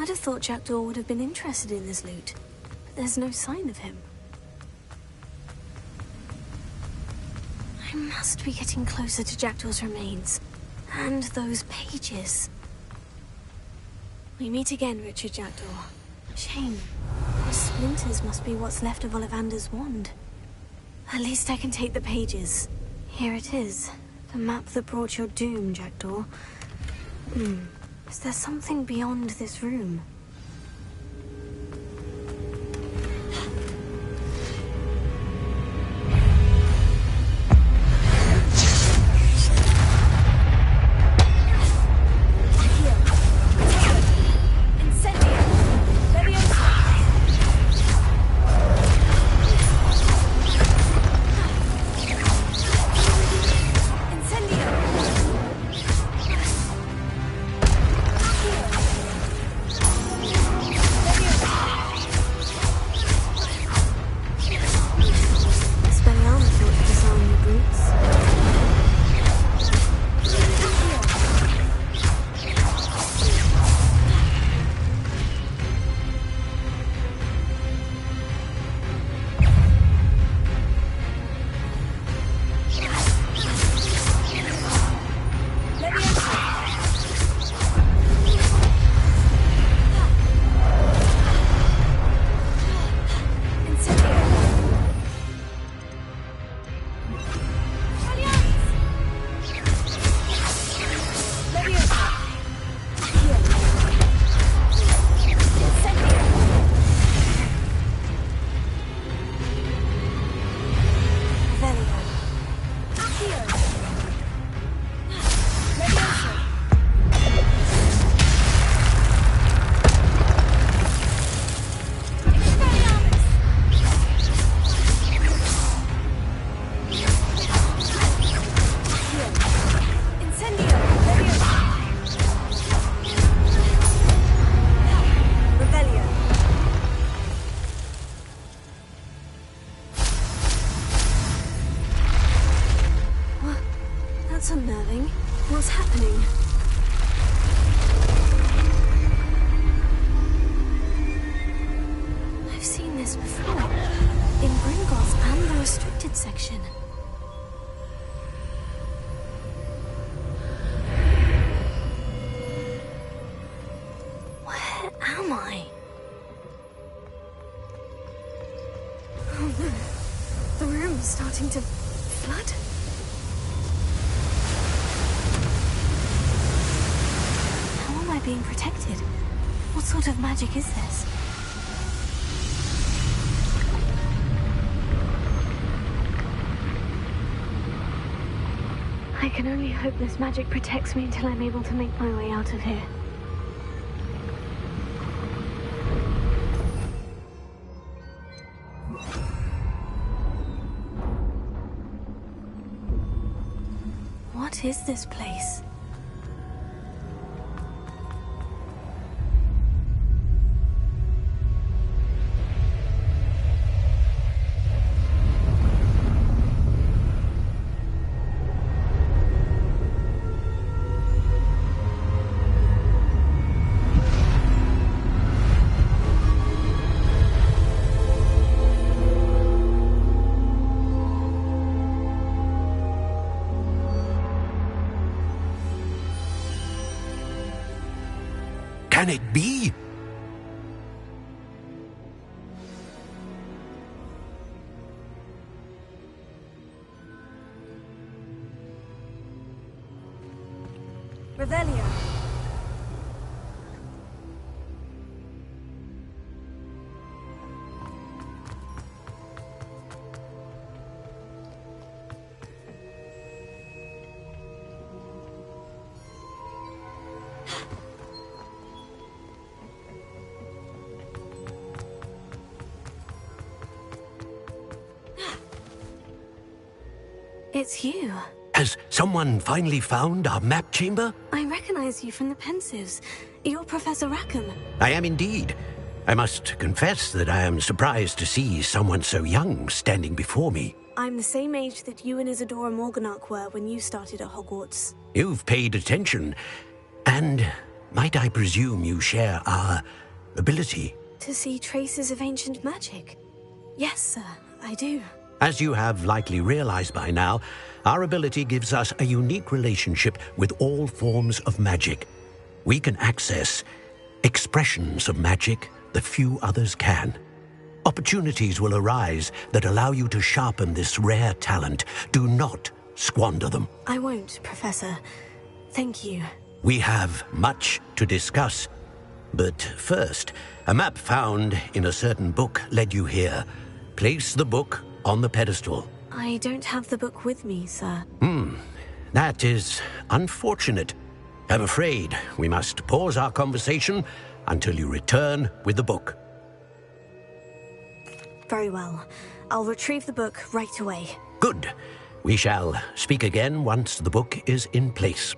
A: I thought Jackdaw would have been interested in this loot, but there's no sign of him. I must be getting closer to Jackdaw's remains, and those pages. We meet again, Richard Jackdaw. Shame. Those splinters must be what's left of Ollivander's wand. At least I can take the pages. Here it is, the map that brought your doom, Jackdaw. Is there something beyond this room? That's unnerving. What's happening? I've seen this before. In Gringotts and the restricted section. Where am I? Oh no. The room's starting to flood. Being protected? What sort of magic is this? I can only hope this magic protects me until I'm able to make my way out of here. What is this place?
G: Can it be?
A: Revelio. It's you.
G: Has someone finally found our map chamber?
A: I recognize you from the Pensives. You're Professor Rackham.
G: I am indeed. I must confess that I am surprised to see someone so young standing before me.
A: I'm the same age that you and Isadora Morganach were when you started at Hogwarts.
G: You've paid attention. And might I presume you share our ability?
A: To see traces of ancient magic? Yes, sir, I do.
G: As you have likely realized by now, our ability gives us a unique relationship with all forms of magic. We can access expressions of magic that few others can. Opportunities will arise that allow you to sharpen this rare talent. Do not squander them.
A: I won't, Professor. Thank you.
G: We have much to discuss. But first, a map found in a certain book led you here. Place the book on the pedestal.
A: I don't have the book with me, sir.
G: That is unfortunate. I'm afraid we must pause our conversation until you return with the book.
A: Very well. I'll retrieve the book right away.
G: Good. We shall speak again once the book is in place.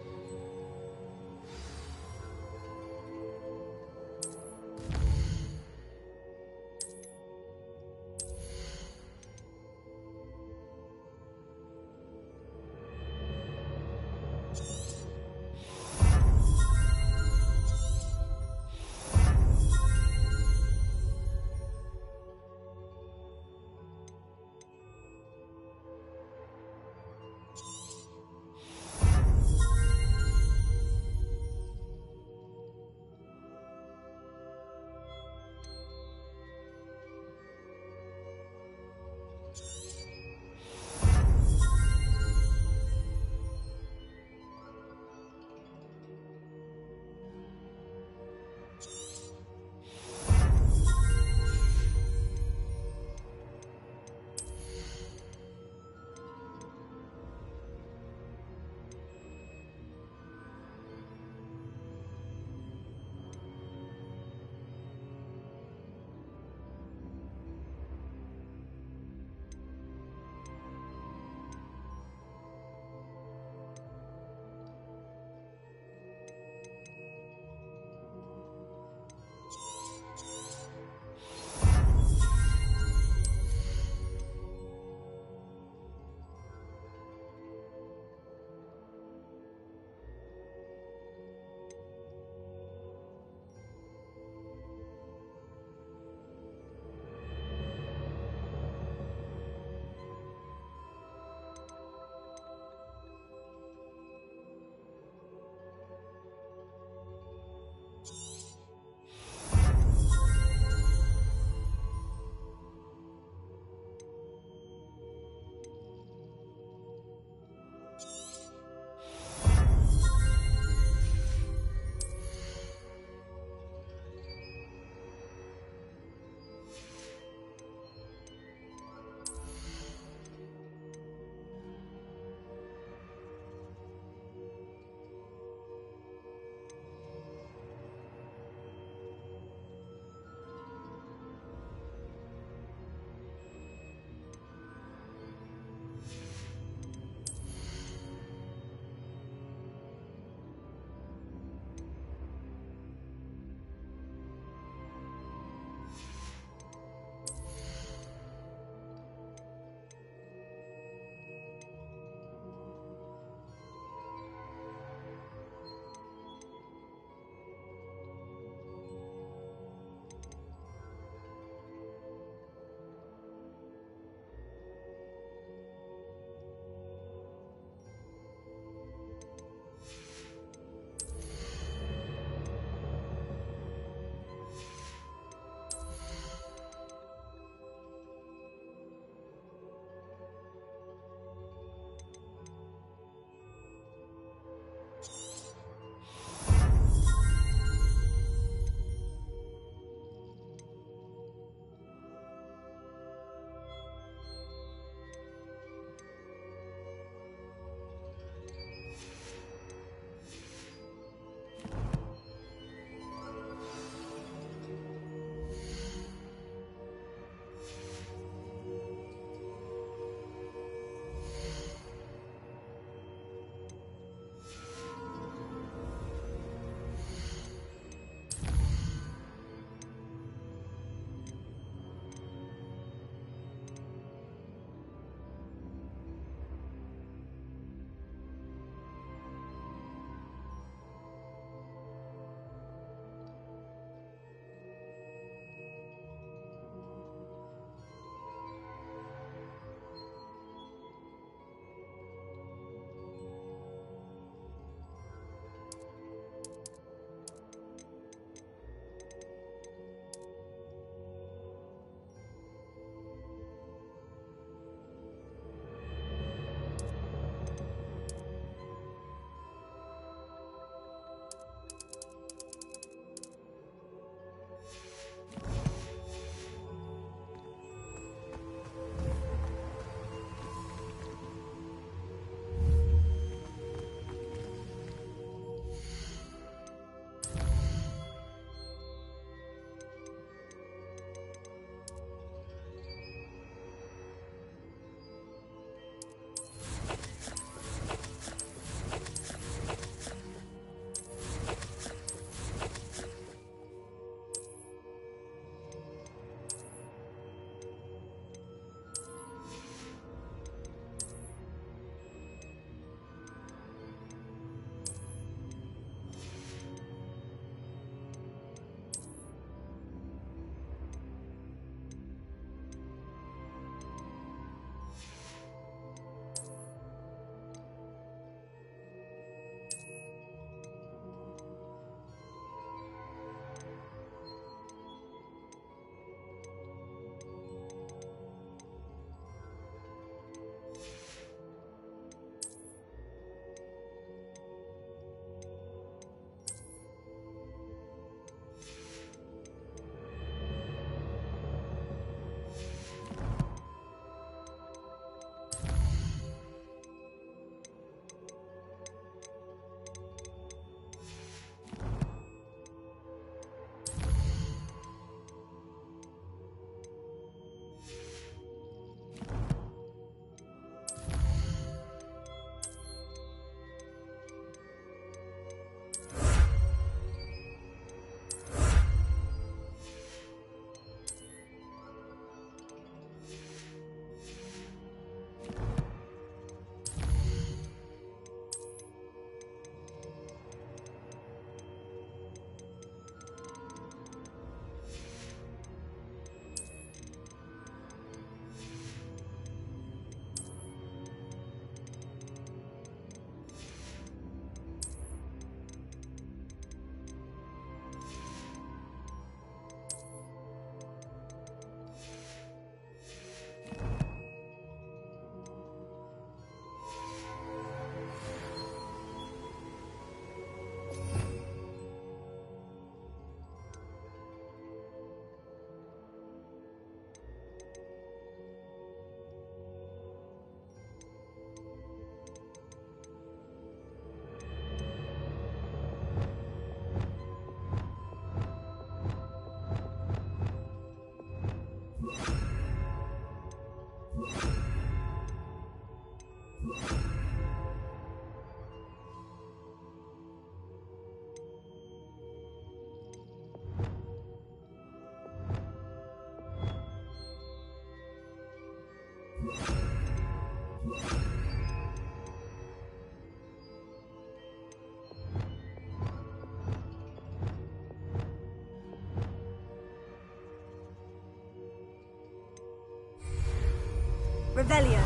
K: Revelio.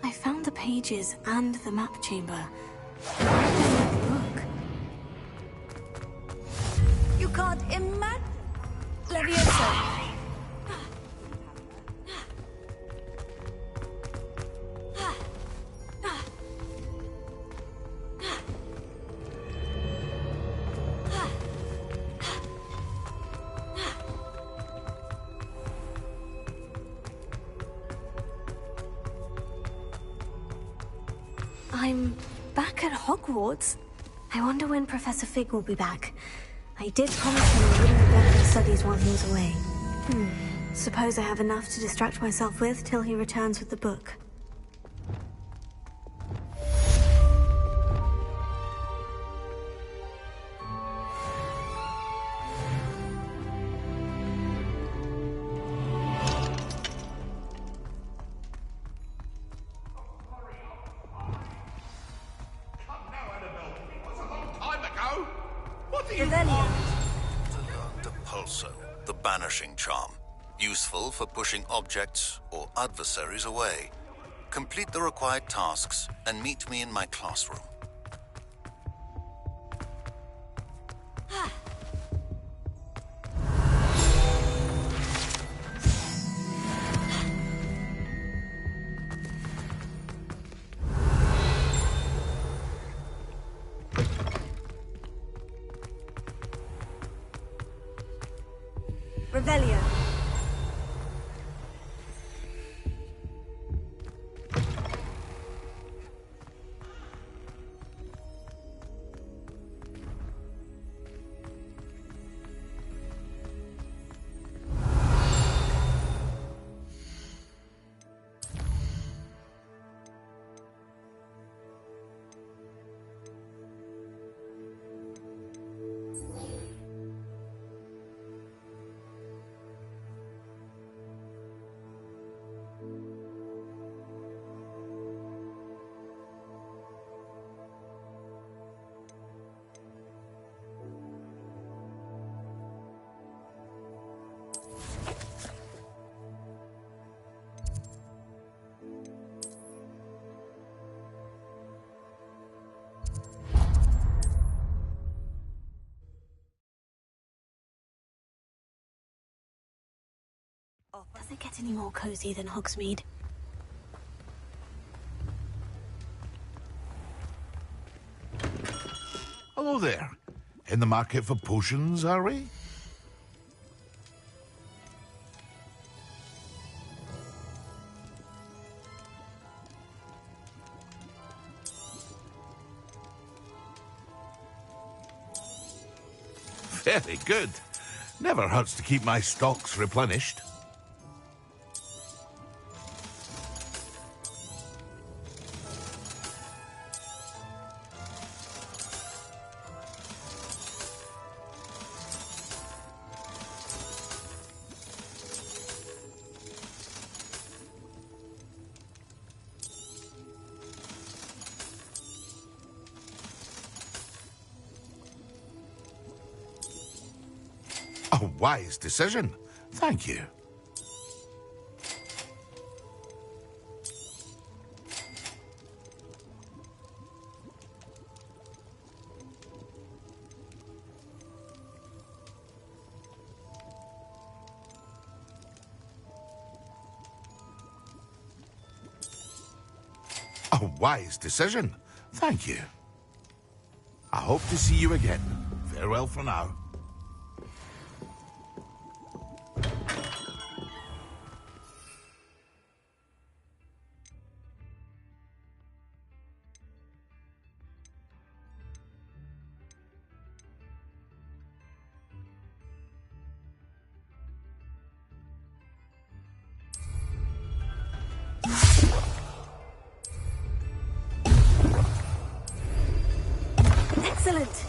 A: I found the pages and the map chamber. Look.
K: You can't imagine. Levioso.
A: I'm back at Hogwarts. I wonder when Professor Fig will be back. I did promise him I wouldn't neglect my studies while he was away. Suppose I have enough to distract myself with till he returns with the book.
T: The banishing charm. Useful for pushing objects or adversaries away. Complete the required tasks and meet me in my classroom.
K: Revelio.
A: Does it get any more cozy than Hogsmeade?
L: Hello there. In the market for potions, are we? Very good. Never hurts to keep my stocks replenished. A wise decision. Thank you. A wise decision. Thank you. I hope to see you again. Farewell for now.
A: Excellent!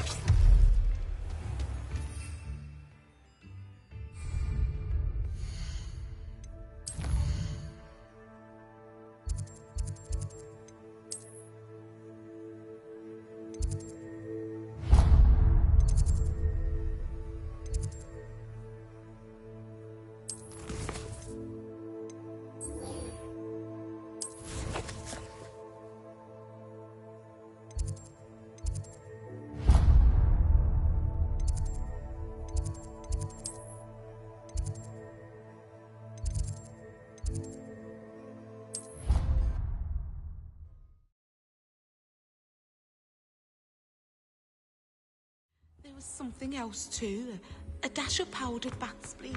I: was something else too. A dash of powdered bat spleen.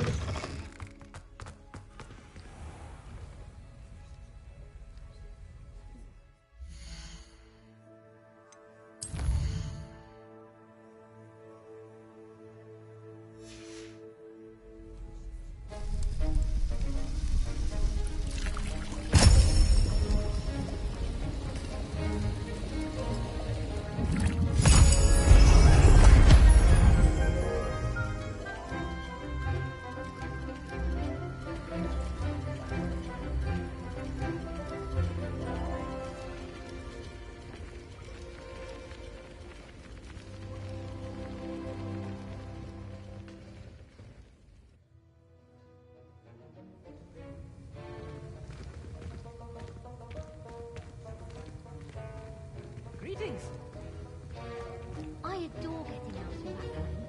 B: I adore getting out and back home.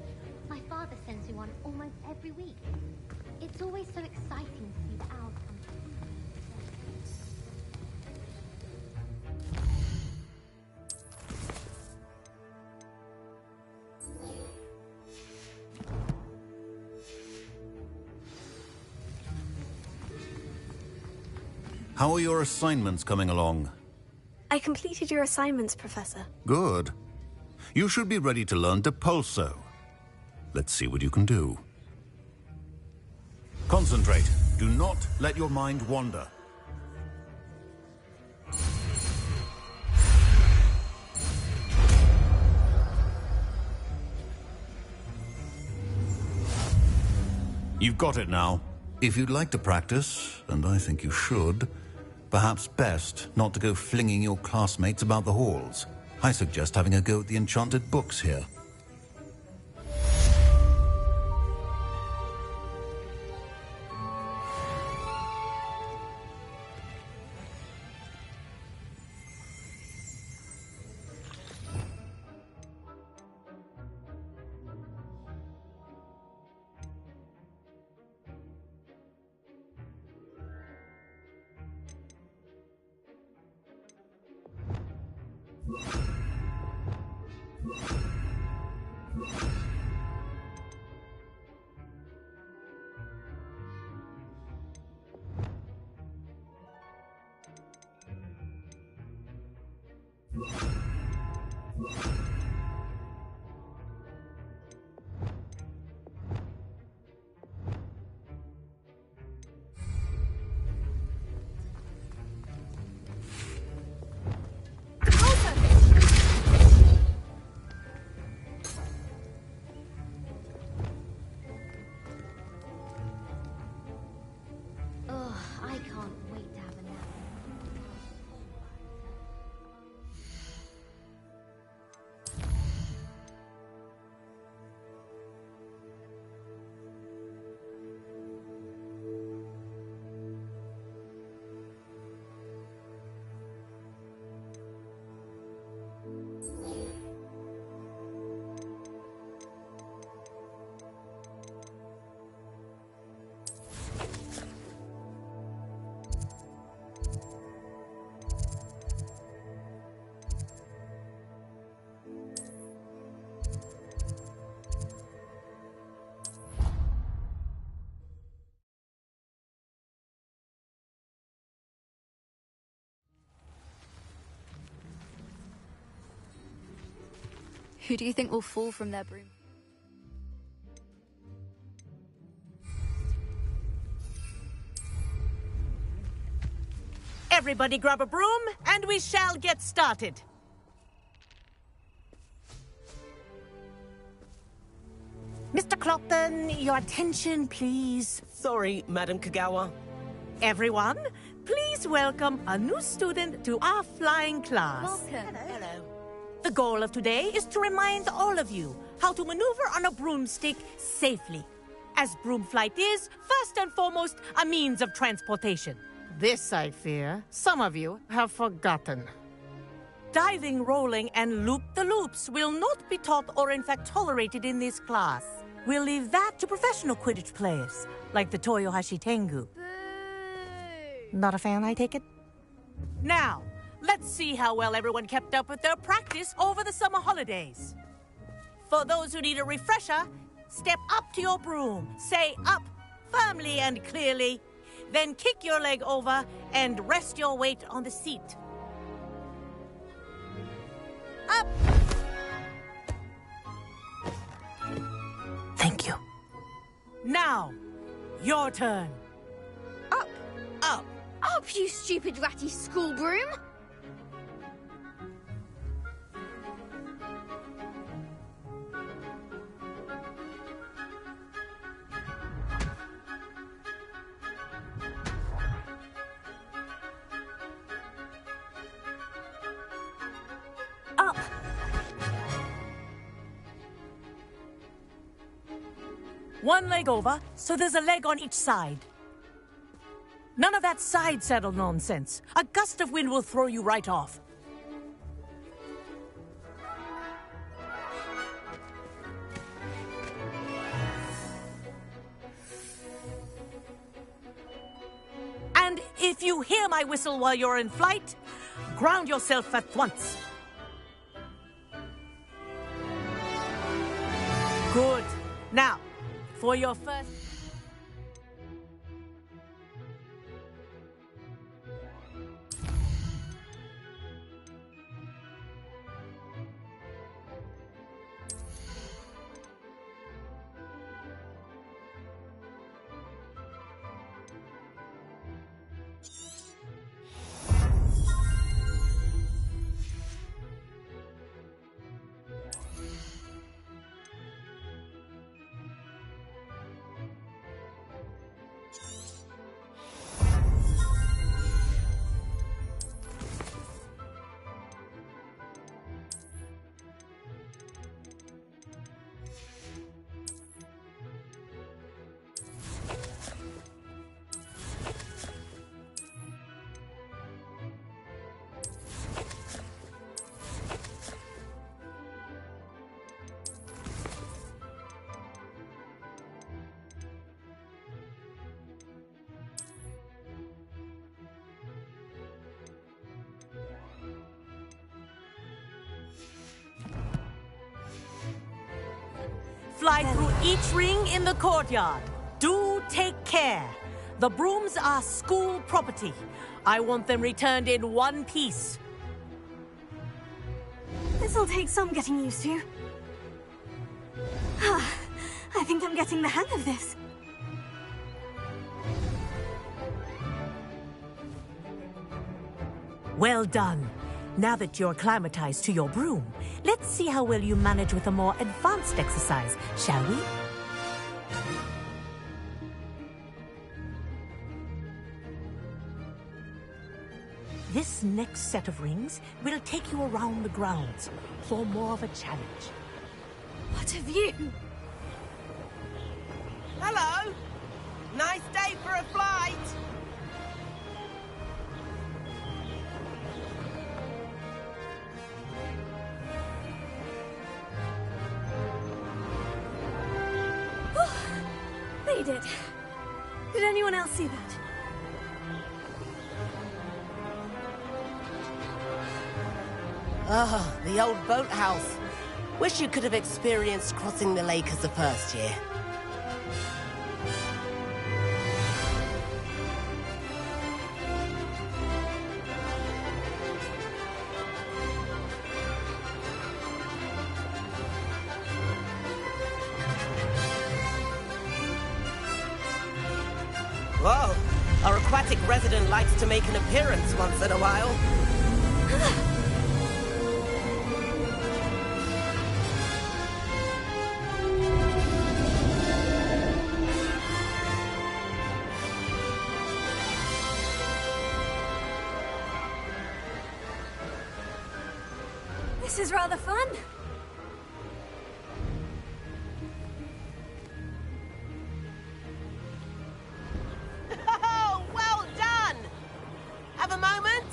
B: My father sends me one almost every week. It's always so exciting to see the owls come
T: How are your assignments coming along?
A: I completed your assignments, Professor.
T: Good. You should be ready to learn Depulso. Let's see what you can do. Concentrate. Do not let your mind wander. You've got it now. If you'd like to practice, and I think you should, perhaps best not to go flinging your classmates about the halls. I suggest having a go at the enchanted books here.
M: Who do you think will fall from their broom?
O: Everybody grab a broom, and we shall get started. Mr. Clopton, your attention, please.
R: Sorry, Madam Kagawa.
O: Everyone, please welcome a new student to our flying class.
M: Welcome.
O: Hello. The goal of today is to remind all of you how to maneuver on a broomstick safely, as broom flight is, first and foremost, a means of transportation. This, I fear, some of you have forgotten. Diving, rolling, and loop-the-loops will not be taught or in fact tolerated in this class. We'll leave that to professional Quidditch players, like the Toyohashi Tengu. Not a fan, I take it? Now, let's see how well everyone kept up with their practice over the summer holidays. For those who need a refresher, step up to your broom. Say up firmly and clearly. Then kick your leg over and rest your weight on the seat. Up!
R: Thank you.
O: Now, your turn.
Q: Up!
O: Up!
Q: Up, you stupid ratty school broom!
O: Up! One leg over, so there's a leg on each side. None of that side saddle nonsense. A gust of wind will throw you right off. And if you hear my whistle while you're in flight, ground yourself at once. Good. Now, for your first... Fly through each ring in the courtyard. Do take care. The brooms are school property. I want them returned in one piece.
A: This'll take some getting used to. I think I'm getting the hang of this.
O: Well done. Now that you're acclimatized to your broom, let's see how well you manage with a more advanced exercise, shall we? This next set of rings will take you around the grounds for more of a challenge.
A: What a view!
R: Hello! Nice day for a flight!
A: They did. Did anyone else see that?
R: Ah, the old boathouse. Wish you could have experienced crossing the lake as the first year. Whoa, our aquatic resident likes to make an appearance once in a while.
A: This is rather fun.
R: Oh, well done! Have a moment?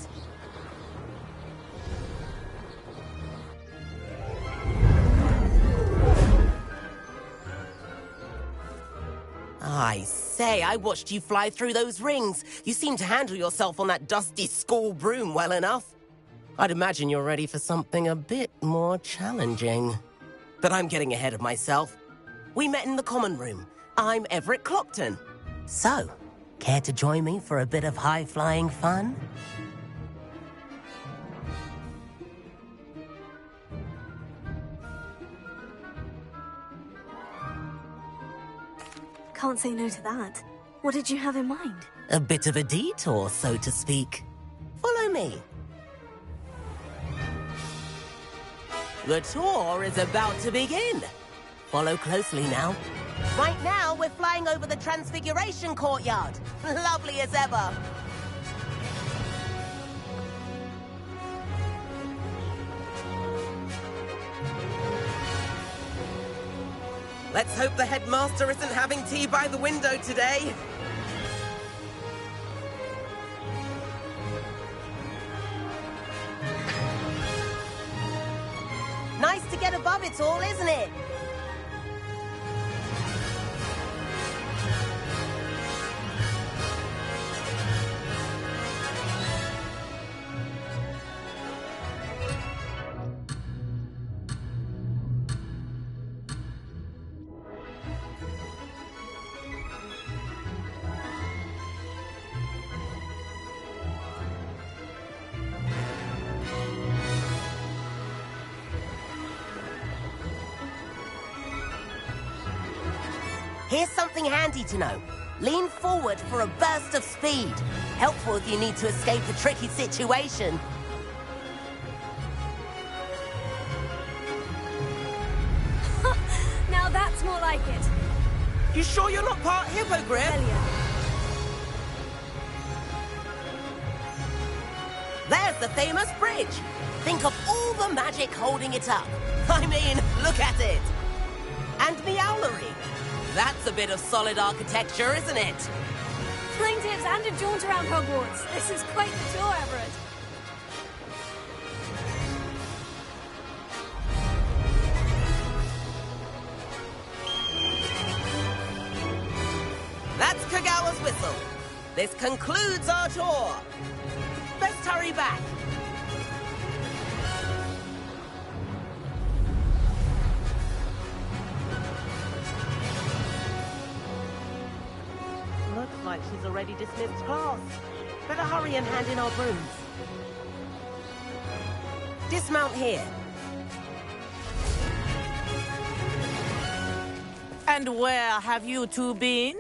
R: I say, I watched you fly through those rings. You seem to handle yourself on that dusty school broom well enough. I'd imagine you're ready for something a bit more challenging. But I'm getting ahead of myself. We met in the common room. I'm Everett Clopton. So, care to join me for a bit of high-flying fun?
A: Can't say no to that. What did you have in mind?
R: A bit of a detour, so to speak. Follow me. The tour is about to begin. Follow closely now. Right now, we're flying over the Transfiguration Courtyard. Lovely as ever. Let's hope the headmaster isn't having tea by the window today. Nice to get above it all, isn't it? Here's something handy to know. Lean forward for a burst of speed. Helpful if you need to escape a tricky situation.
A: Now that's more like it.
R: You sure you're not part hippogriff? There's the famous bridge. Think of all the magic holding it up. I mean, look at it. And the owlery. That's a bit of solid architecture, isn't it?
A: Flying tips and a jaunt around Hogwarts. This is quite the tour, Everett.
R: That's Kagawa's whistle. This concludes our tour. Best hurry back. Looks like she's already dismissed class. Better hurry and hand in our brooms. Dismount here. And where have you two been?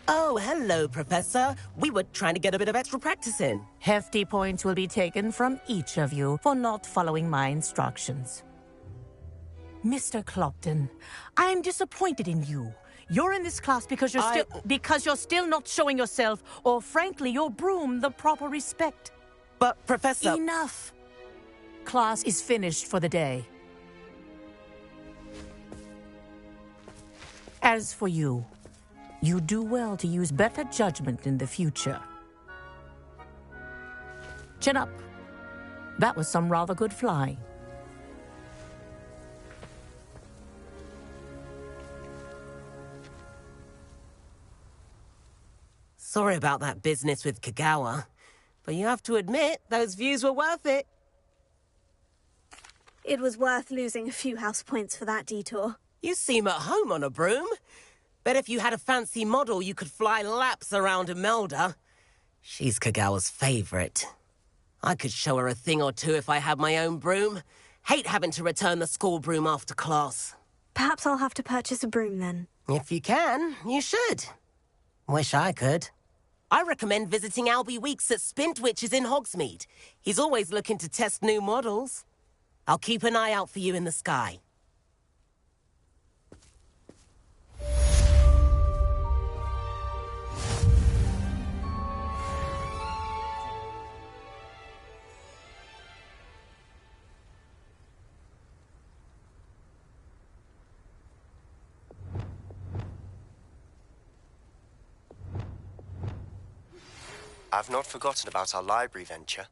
R: Oh, hello, Professor. We were trying to get a bit of extra practice in.
O: Hefty points will be taken from each of you for not following my instructions. Mr. Clopton, I'm disappointed in you. You're in this class because you're still not showing yourself, or frankly, your broom, the proper respect.
R: But, Professor...
O: Enough. Class is finished for the day. As for you, you do well to use better judgment in the future. Chin up. That was some rather good flying.
R: Sorry about that business with Kagawa, but you have to admit, those views were worth it.
A: It was worth losing a few house points for that detour.
R: You seem at home on a broom. Bet if you had a fancy model, you could fly laps around Imelda. She's Kagawa's favorite. I could show her a thing or two if I had my own broom. Hate having to return the school broom after class.
A: Perhaps I'll have to purchase a broom then.
R: If you can, you should. Wish I could. I recommend visiting Albie Weeks at Spintwitches in Hogsmeade. He's always looking to test new models. I'll keep an eye out for you in the sky.
F: I've not forgotten about our library venture.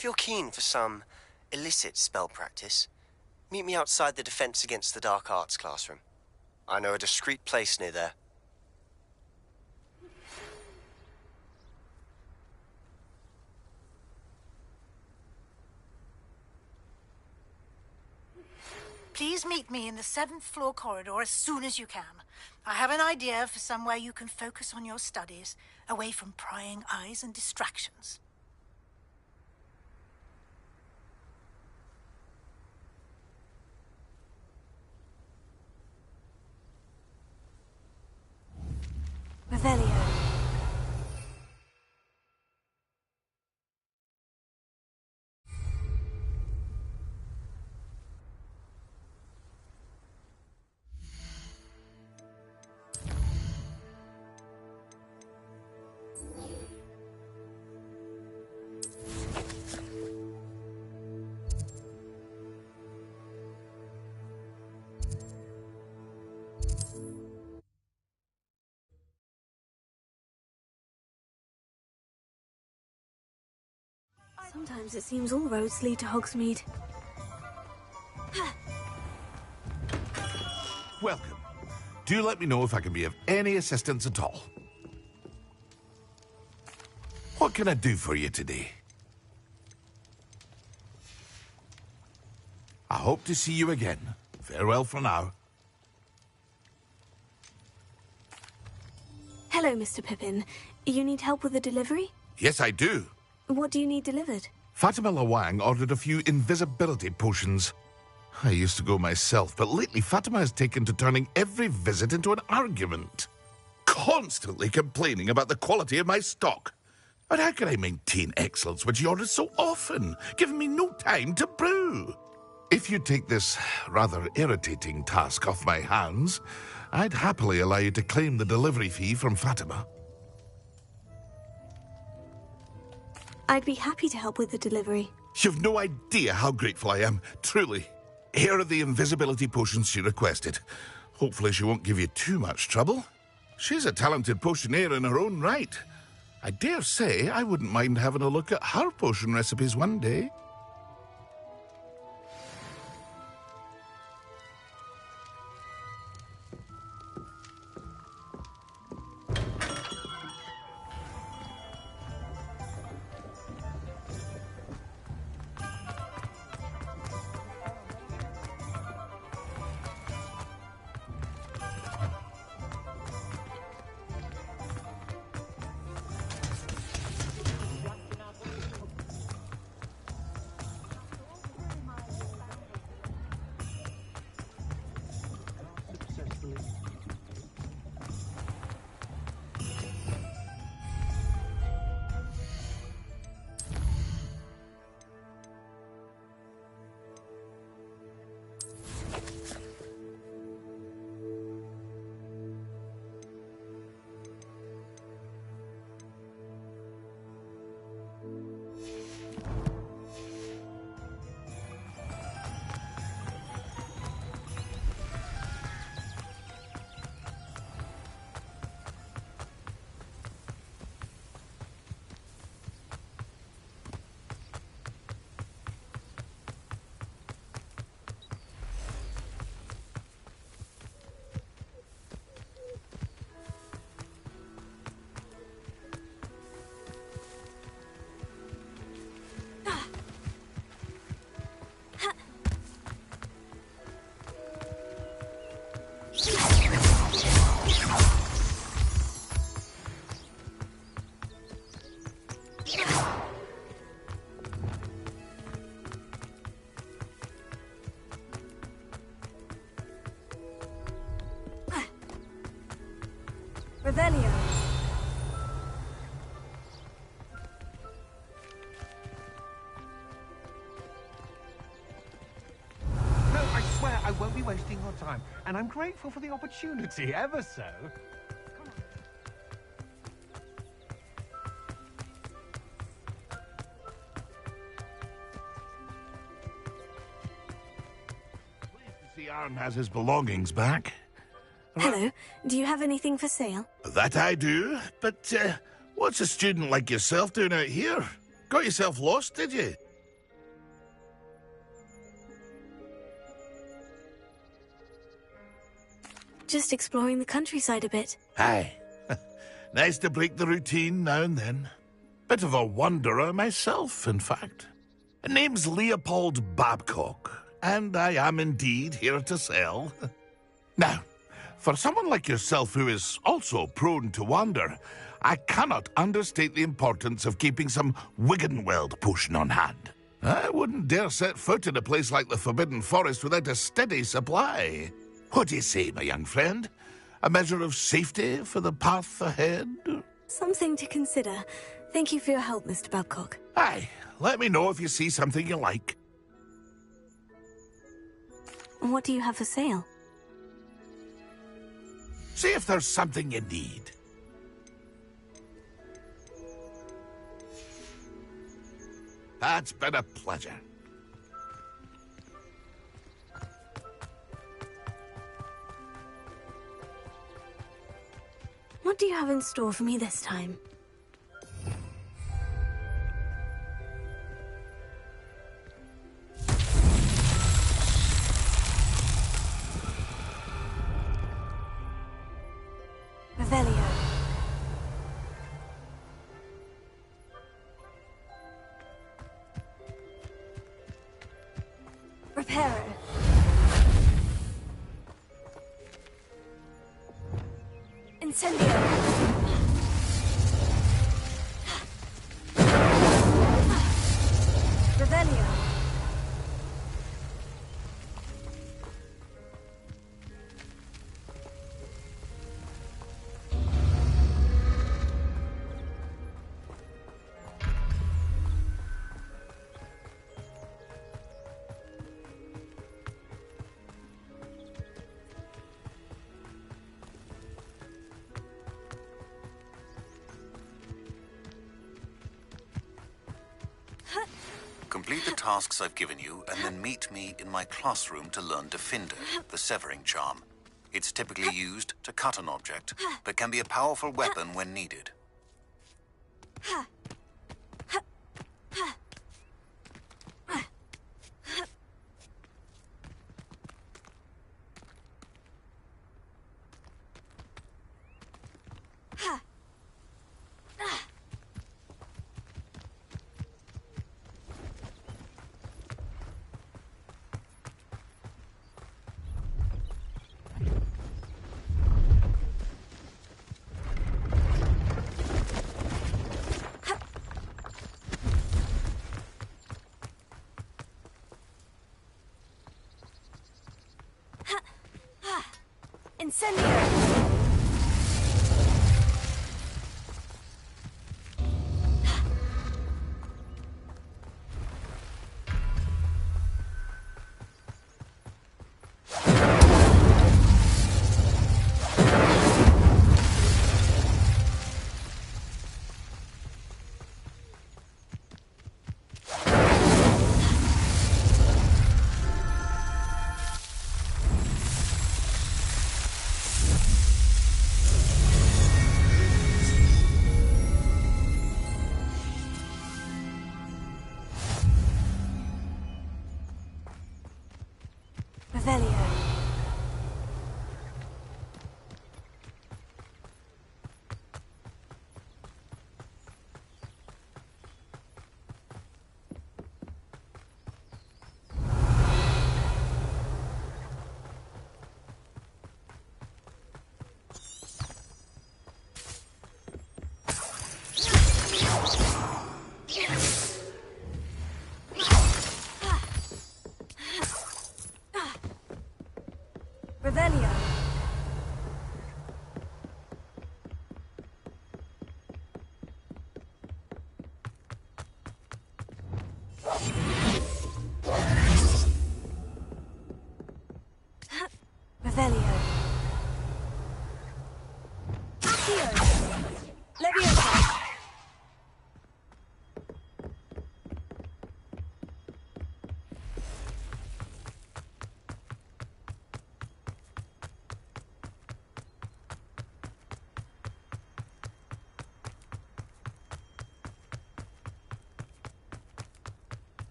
F: If you're keen for some illicit spell practice, meet me outside the Defense Against the Dark Arts classroom. I know a discreet place near there.
D: Please meet me in the 7th floor corridor as soon as you can. I have an idea for somewhere you can focus on your studies, away from prying eyes and distractions.
A: Revelio. Sometimes it seems all roads lead to Hogsmeade.
L: Welcome. Do let me know if I can be of any assistance at all. What can I do for you today? I hope to see you again. Farewell for now.
A: Hello, Mr. Pippin. You need help with a delivery?
L: Yes, I do.
A: What do you need delivered?
L: Fatima Lawang ordered a few invisibility potions. I used to go myself, but lately Fatima has taken to turning every visit into an argument. Constantly complaining about the quality of my stock. But how can I maintain excellence when she orders so often, giving me no time to brew? If you take this rather irritating task off my hands, I'd happily allow you to claim the delivery fee from Fatima.
A: I'd be happy to help with the delivery.
L: You've no idea how grateful I am, truly. Here are the invisibility potions she requested. Hopefully she won't give you too much trouble. She's a talented potioneer in her own right. I dare say I wouldn't mind having a look at her potion recipes one day.
A: Revelio.
U: No, I swear I won't be wasting your time, and I'm grateful for the opportunity, ever so.
L: See, Aaron has his belongings back.
A: Hello. Do you have anything for sale?
L: That I do, but what's a student like yourself doing out here? Got yourself lost, did you?
A: Just exploring the countryside a bit.
L: Aye. Nice to break the routine now and then. Bit of a wanderer myself, in fact. Name's Leopold Babcock, and I am indeed here to sell. Now, for someone like yourself who is also prone to wander, I cannot understate the importance of keeping some Wiggenweld potion on hand. I wouldn't dare set foot in a place like the Forbidden Forest without a steady supply. What do you say, my young friend? A measure of safety for the path ahead?
A: Something to consider. Thank you for your help, Mr. Babcock.
L: Aye, let me know if you see something you like.
A: What do you have for sale?
L: See if there's something you need. That's been a pleasure.
A: What do you have in store for me this time? Revelio. Reparo. Incendio. Revelio.
T: Complete the tasks I've given you, and then meet me in my classroom to learn Defender, the severing charm. It's typically used to cut an object, but can be a powerful weapon when needed.
A: Incendio!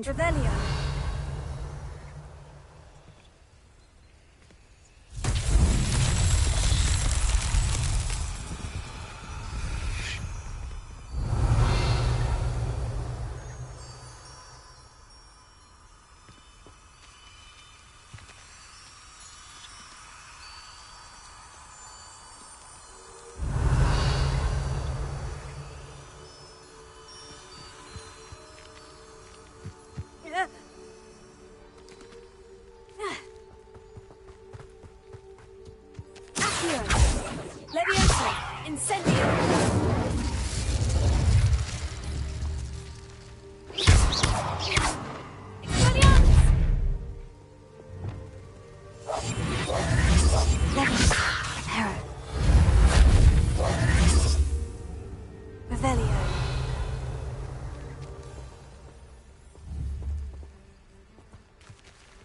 A: range. Revelio.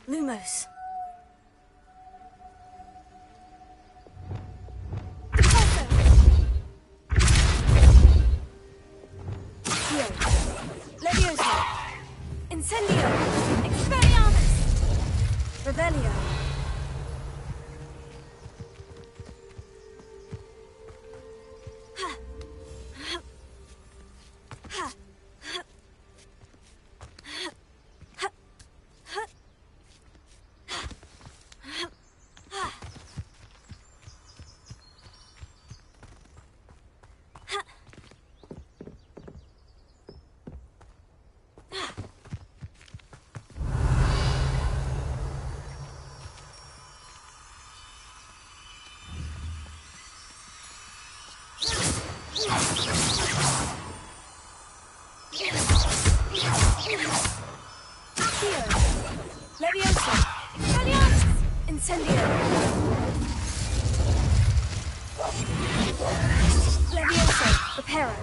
A: Lumos. Levioso. Incendio. Expelliarmus. Revelio. Levioso. Expelliarmus. Incendio. Levioso. Reparo.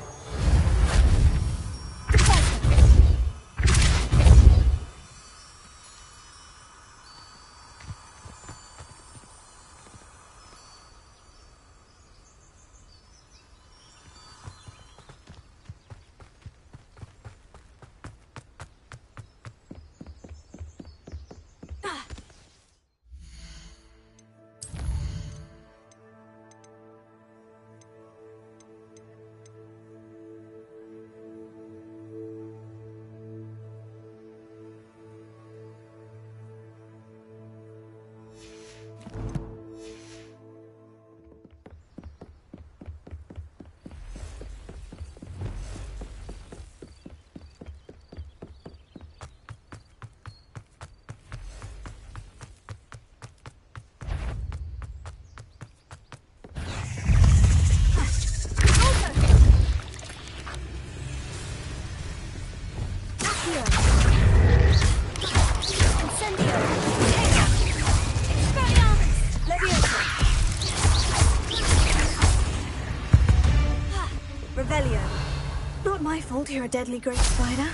A: Not my fault you're a deadly great spider.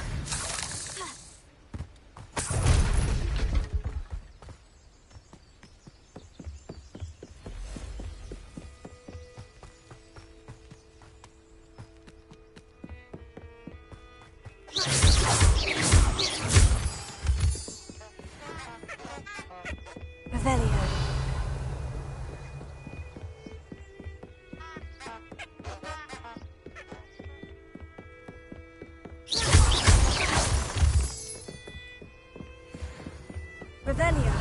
A: Revelio. Revelio.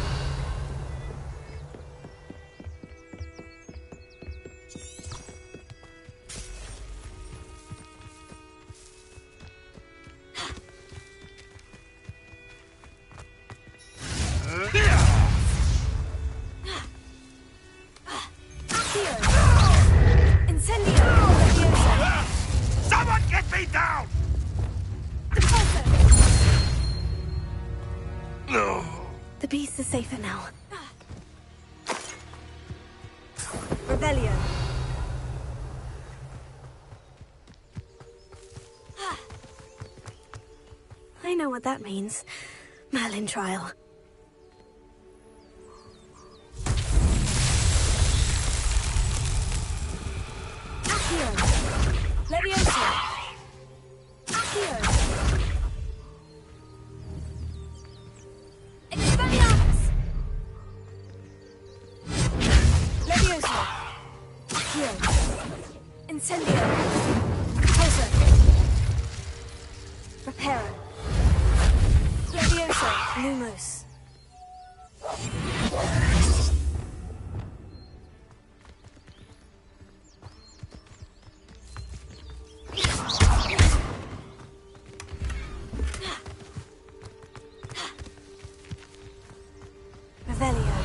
E: Someone get me down! No.
A: The beast is safer now. Revelio. I know what that means. Merlin trial. Levioso. Incendio. Closer. Reparo. Levioso. Lumos. Revelio.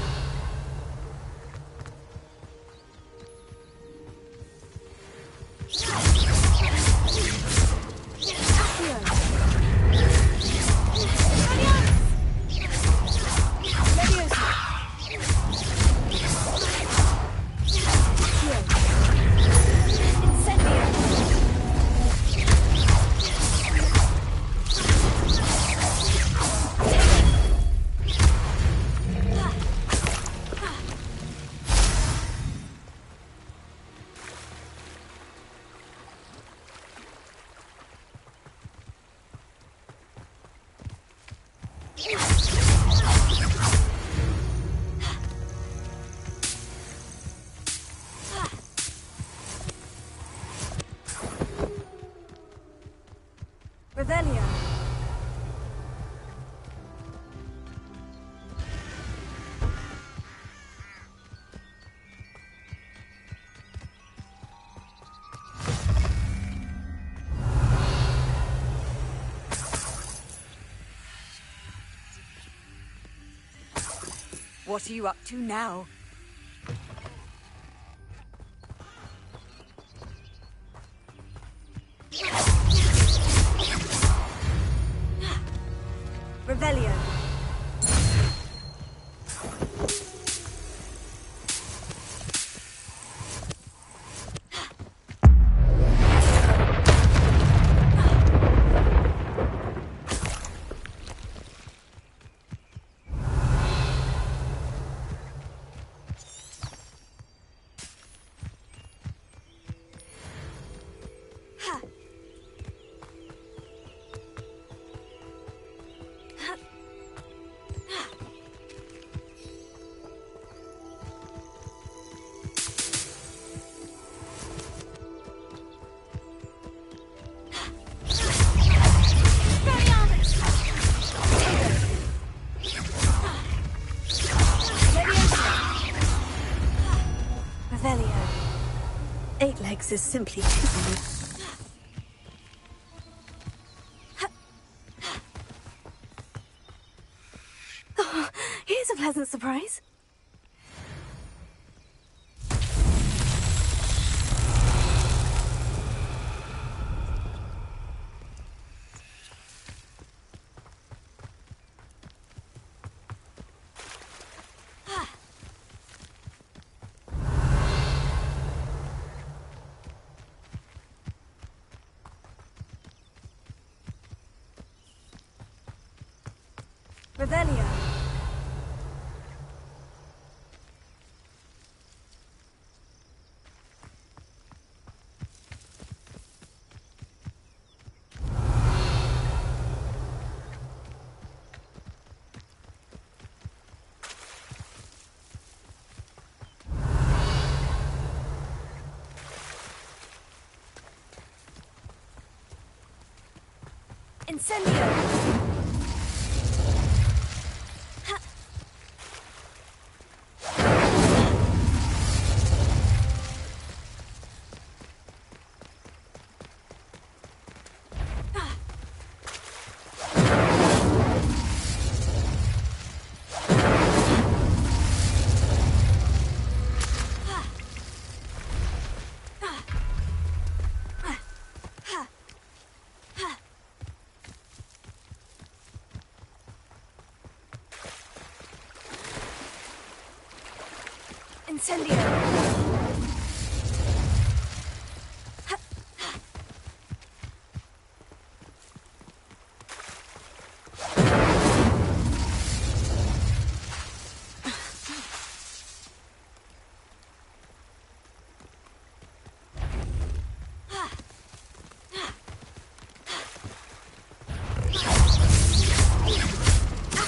A: Revelio.
K: What are you up to now?
A: Revelio. Revelio. 8 legs is simply too many. Oh, here's a pleasant surprise. Revelio. Incendio. Incendio.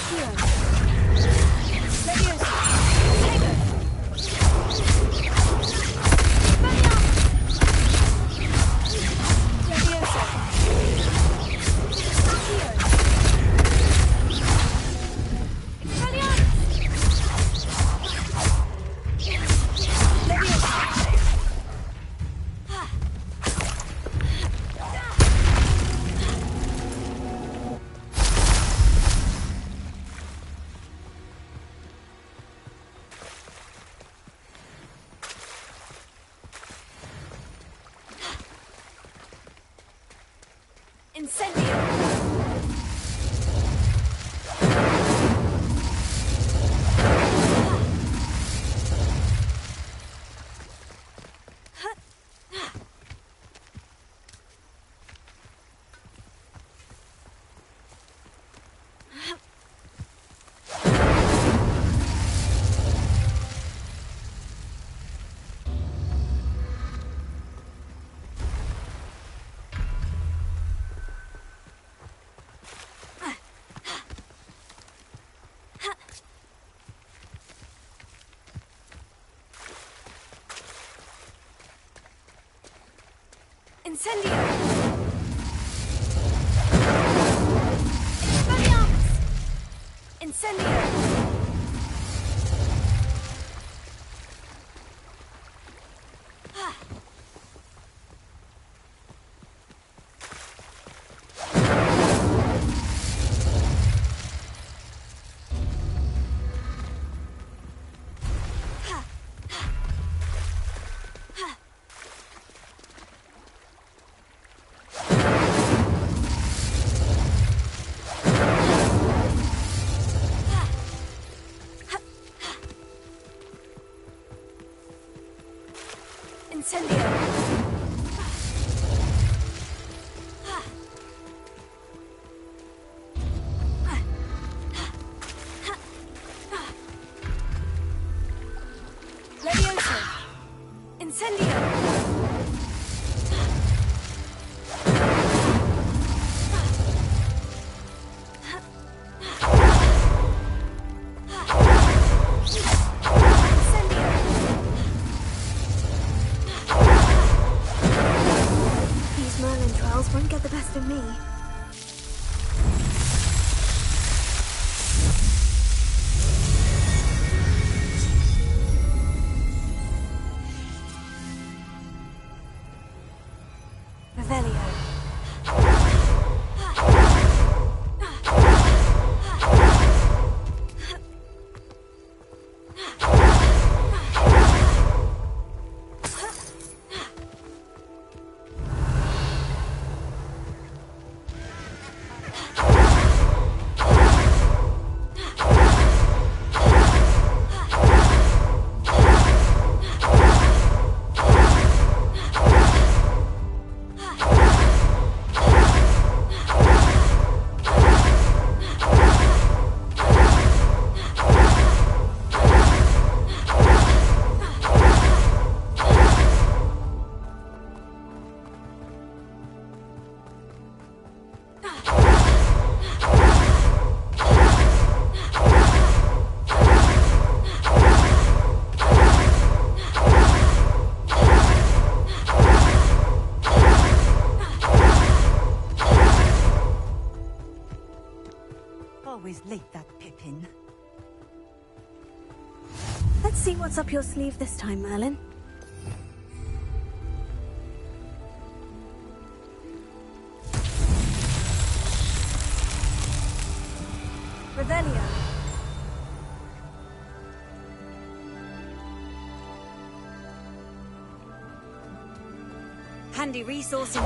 A: Accio. Levioso. Tego. Incendio! Incendio! Expelliarmus! Incendio! Won't get the best of me.
K: Always late, that Pippin.
A: Let's see what's up your sleeve this time, Merlin. Revelio.
K: Handy resource in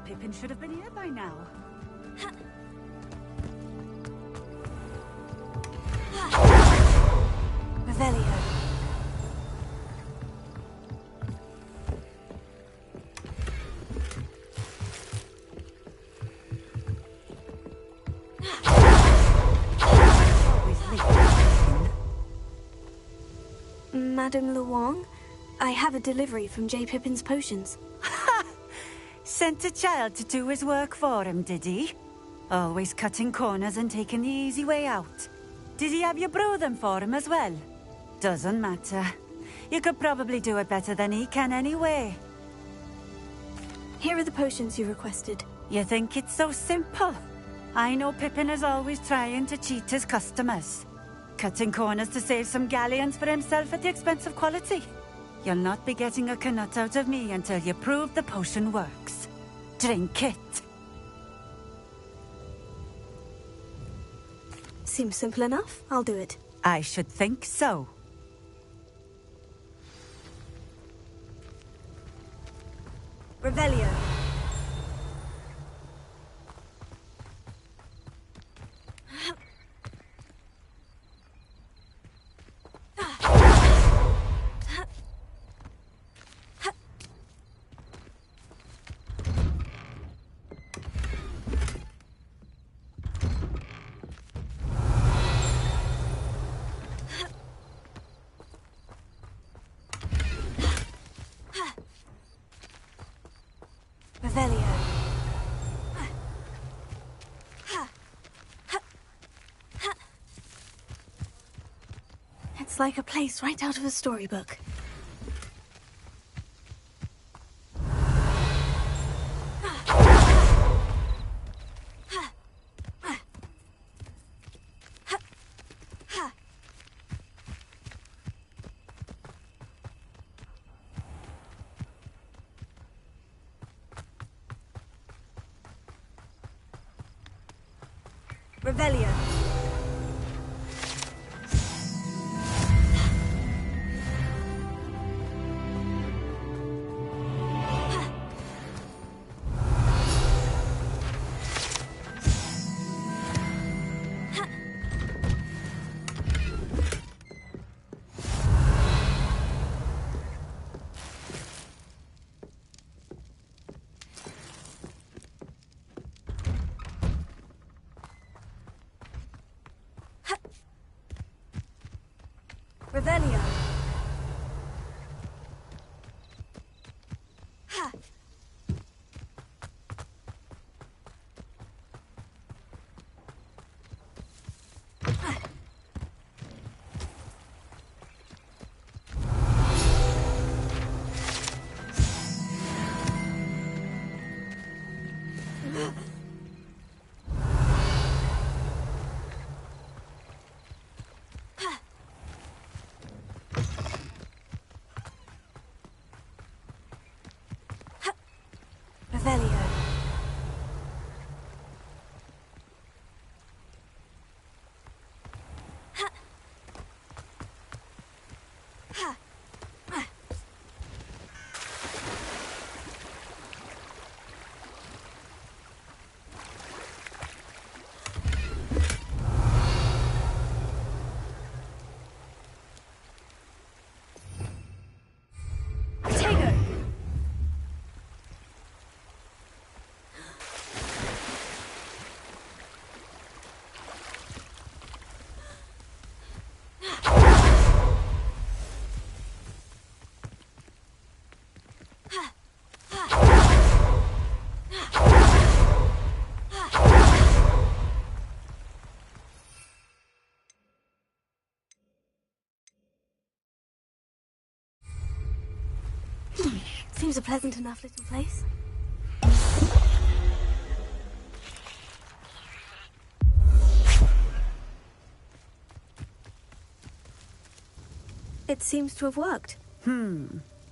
K: Pippin should have been here by now.
A: Revelio. Madame Luong, I have a delivery from J. Pippin's Potions.
K: Sent a child to do his work for him, did he?
N: Always cutting corners and taking the easy way out. Did he have you brew them for him as well? Doesn't matter. You could probably do it better than he can anyway.
A: Here are the potions you requested.
N: You think it's so simple? I know Pippin is always trying to cheat his customers. Cutting corners to save some galleons for himself at the expense of quality. You'll not be getting a canut out of me until you prove the potion works. Drink it.
A: Seems simple enough. I'll do it.
N: I should think so.
A: Revelio. It's like a place right out of a storybook. Revelio. Revelio. Ha. Revelio. Ha. Ha. Seems a pleasant enough little place. It seems to have worked.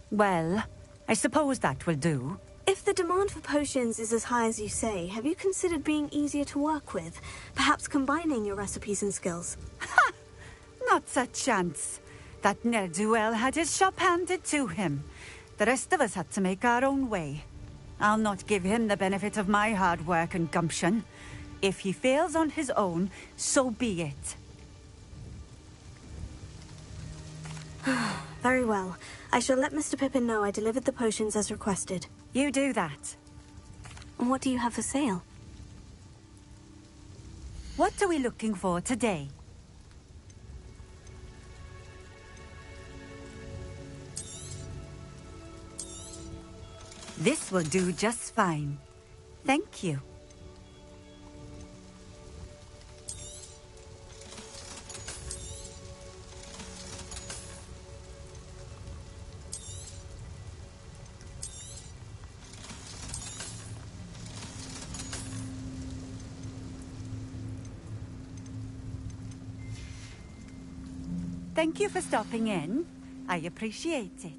N: Well, I suppose that will do.
A: If the demand for potions is as high as you say, have you considered being easier to work with? Perhaps combining your recipes and skills?
N: Ha! Not a chance. That ne'er-do-well had his shop handed to him. The rest of us had to make our own way. I'll not give him the benefit of my hard work and gumption. If he fails on his own, so be it.
A: Very well. I shall let Mr. Pippin know I delivered the potions as requested.
N: You do that.
A: And what do you have for sale?
N: What are we looking for today? This will do just fine. Thank you. Thank you for stopping in. I appreciate it.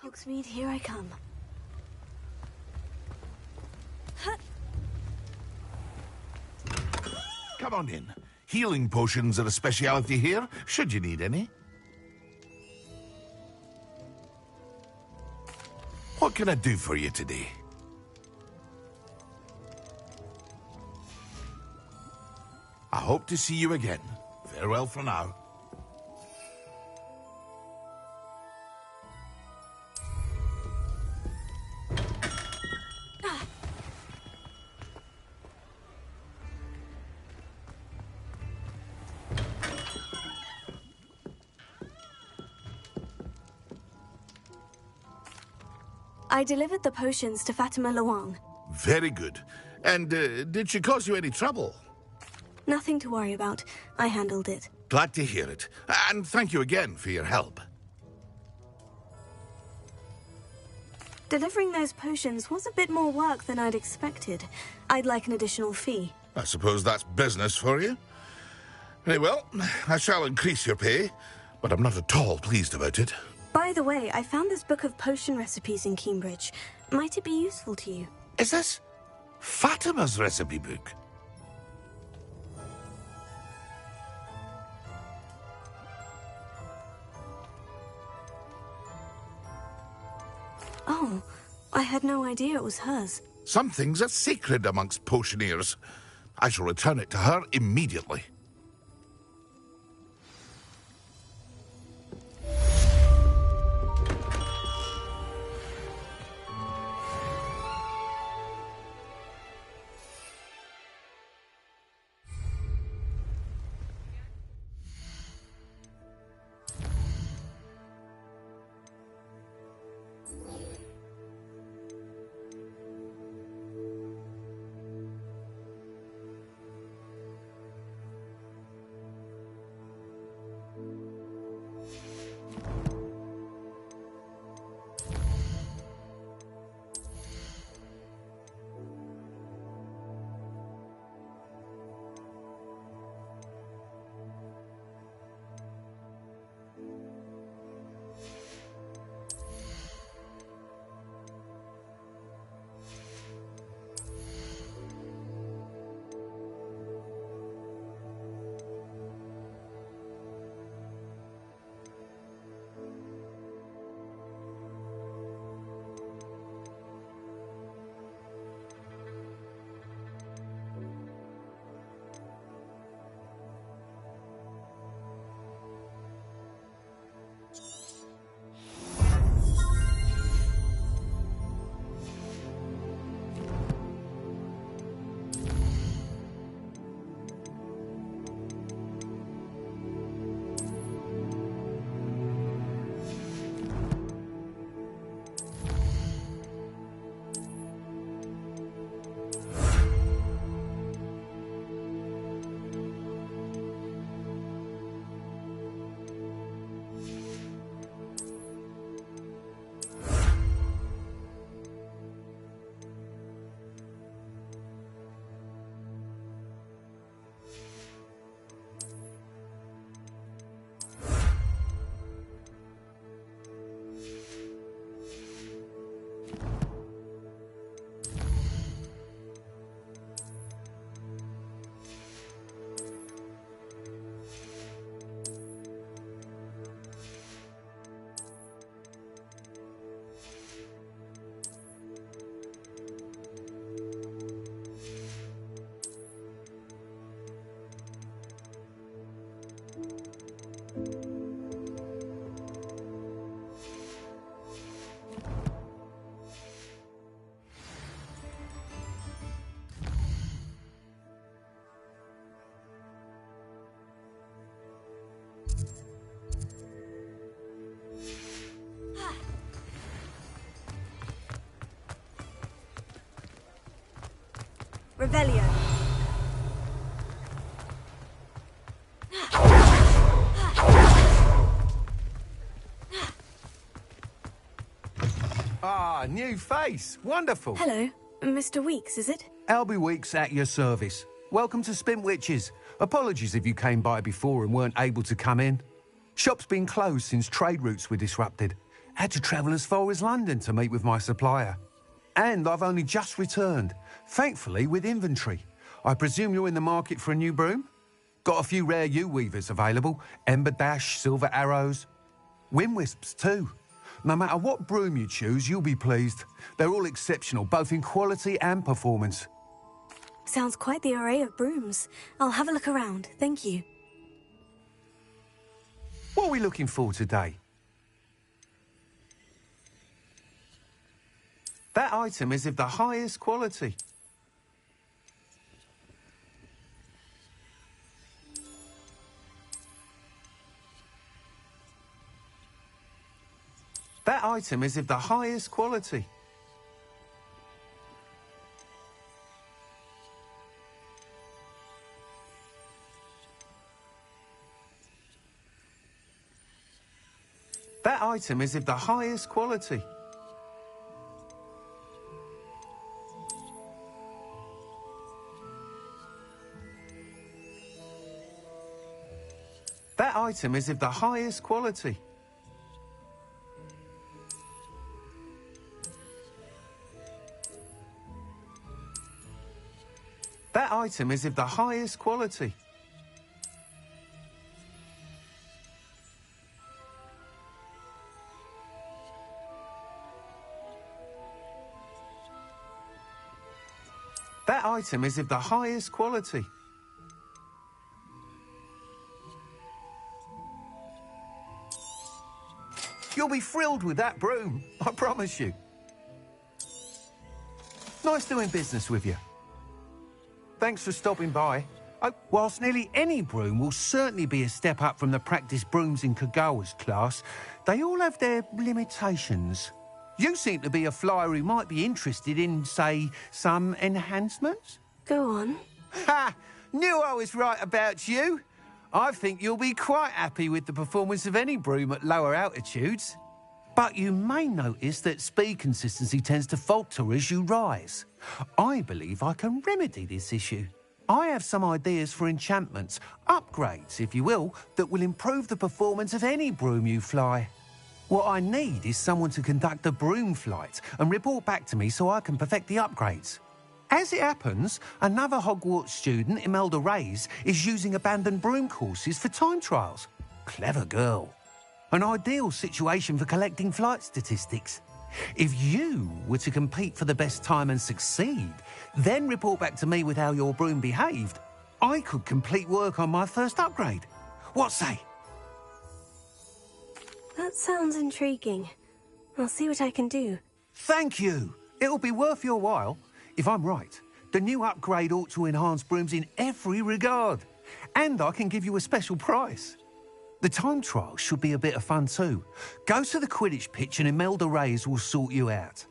A: Hogsmeade, here I come.
L: Come on in. Healing potions are a speciality here, should you need any. What can I do for you today? I hope to see you again. Farewell for now.
A: I delivered the potions to Fatima Luang.
L: Very good. And did she cause you any trouble?
A: Nothing to worry about. I handled it.
L: Glad to hear it. And thank you again for your help.
A: Delivering those potions was a bit more work than I'd expected. I'd like an additional fee.
L: I suppose that's business for you. Very well, I shall increase your pay, but I'm not at all pleased about it.
A: By the way, I found this book of potion recipes in Cambridge. Might it be useful to you?
L: Is this Fatima's recipe book?
A: Oh, I had no idea it was hers.
L: Some things are sacred amongst potioneers. I shall return it to her immediately.
K: Revelio.
P: Ah, new face. Wonderful.
A: Hello. Mr. Weeks, is it?
P: Albie Weeks at your service. Welcome to Spintwitches. Apologies if you came by before and weren't able to come in. Shop's been closed since trade routes were disrupted. Had to travel as far as London to meet with my supplier. And I've only just returned, thankfully with inventory. I presume you're in the market for a new broom? Got a few rare U-weavers available. Ember Dash, Silver Arrows. Wind Wisps too. No matter what broom you choose, you'll be pleased. They're all exceptional, both in quality and performance.
A: Sounds quite the array of brooms. I'll have a look around, thank you.
P: What are we looking for today? That item is of the highest quality. That item is of the highest quality. That item is of the highest quality. That item is of the highest quality. That item is of the highest quality. That item is of the highest quality. You'll be thrilled with that broom, I promise you. Nice doing business with you. Thanks for stopping by. Whilst nearly any broom will certainly be a step up from the practice brooms in Kagawa's class, they all have their limitations. You seem to be a flyer who might be interested in, say, some enhancements?
A: Go on.
P: Ha! Knew I was right about you. I think you'll be quite happy with the performance of any broom at lower altitudes. But you may notice that speed consistency tends to falter as you rise. I believe I can remedy this issue. I have some ideas for enchantments, upgrades, if you will, that will improve the performance of any broom you fly. What I need is someone to conduct a broom flight and report back to me so I can perfect the upgrades. As it happens, another Hogwarts student, Imelda Reyes, is using abandoned broom courses for time trials. Clever girl. An ideal situation for collecting flight statistics. If you were to compete for the best time and succeed, then report back to me with how your broom behaved, I could complete work on my first upgrade. What say?
A: That sounds intriguing. I'll see what I can do.
P: Thank you. It'll be worth your while. If I'm right, the new upgrade ought to enhance brooms in every regard. And I can give you a special price. The time trial should be a bit of fun too. Go to the Quidditch pitch and Imelda Reyes will sort you out.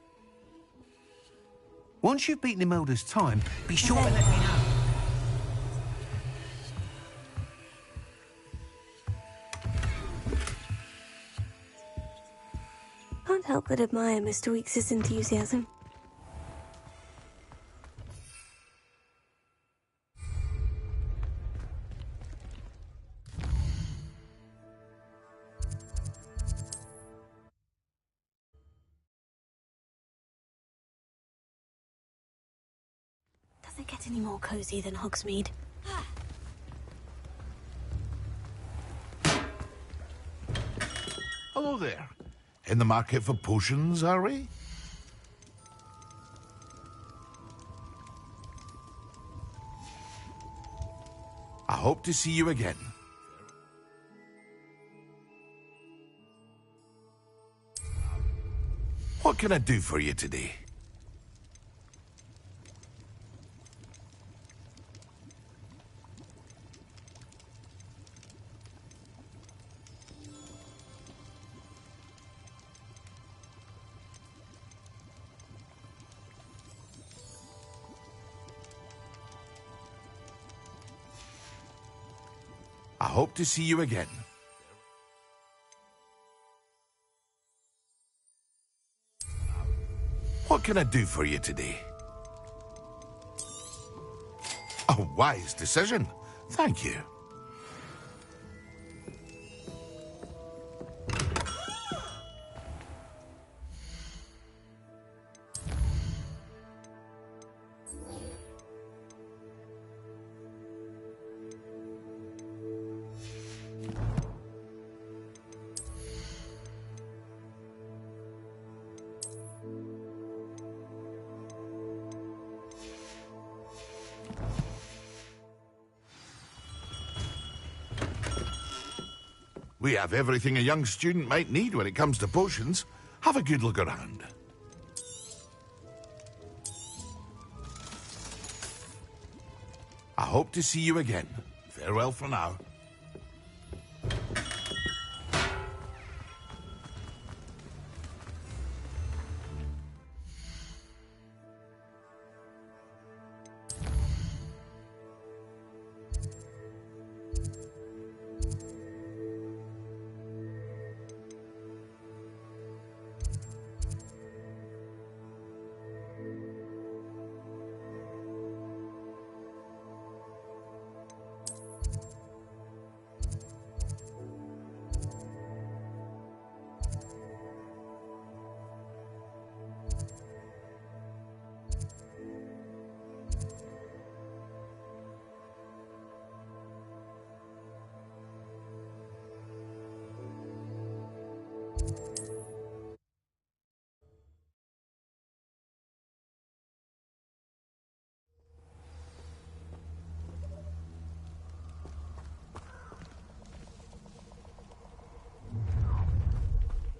P: Once you've beaten Imelda's time, be sure to let me know.
A: Can't help but admire Mr. Weeks' enthusiasm. Does it get any more cozy than Hogsmeade?
L: Hello there. In the market for potions, are we? I hope to see you again. What can I do for you today? I hope to see you again. What can I do for you today? A wise decision. Thank you. We have everything a young student might need when it comes to potions. Have a good look around. I hope to see you again. Farewell for now.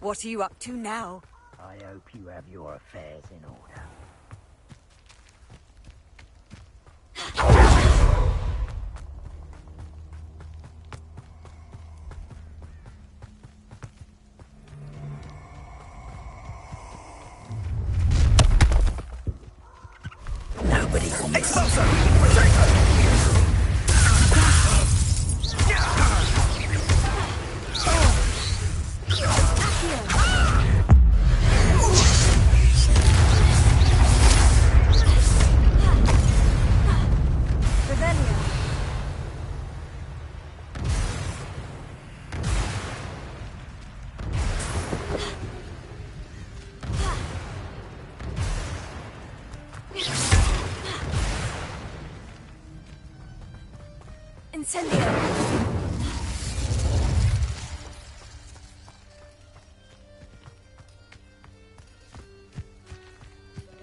K: What are you up to now?
S: I hope you have your affairs in order.
J: Nobody can miss.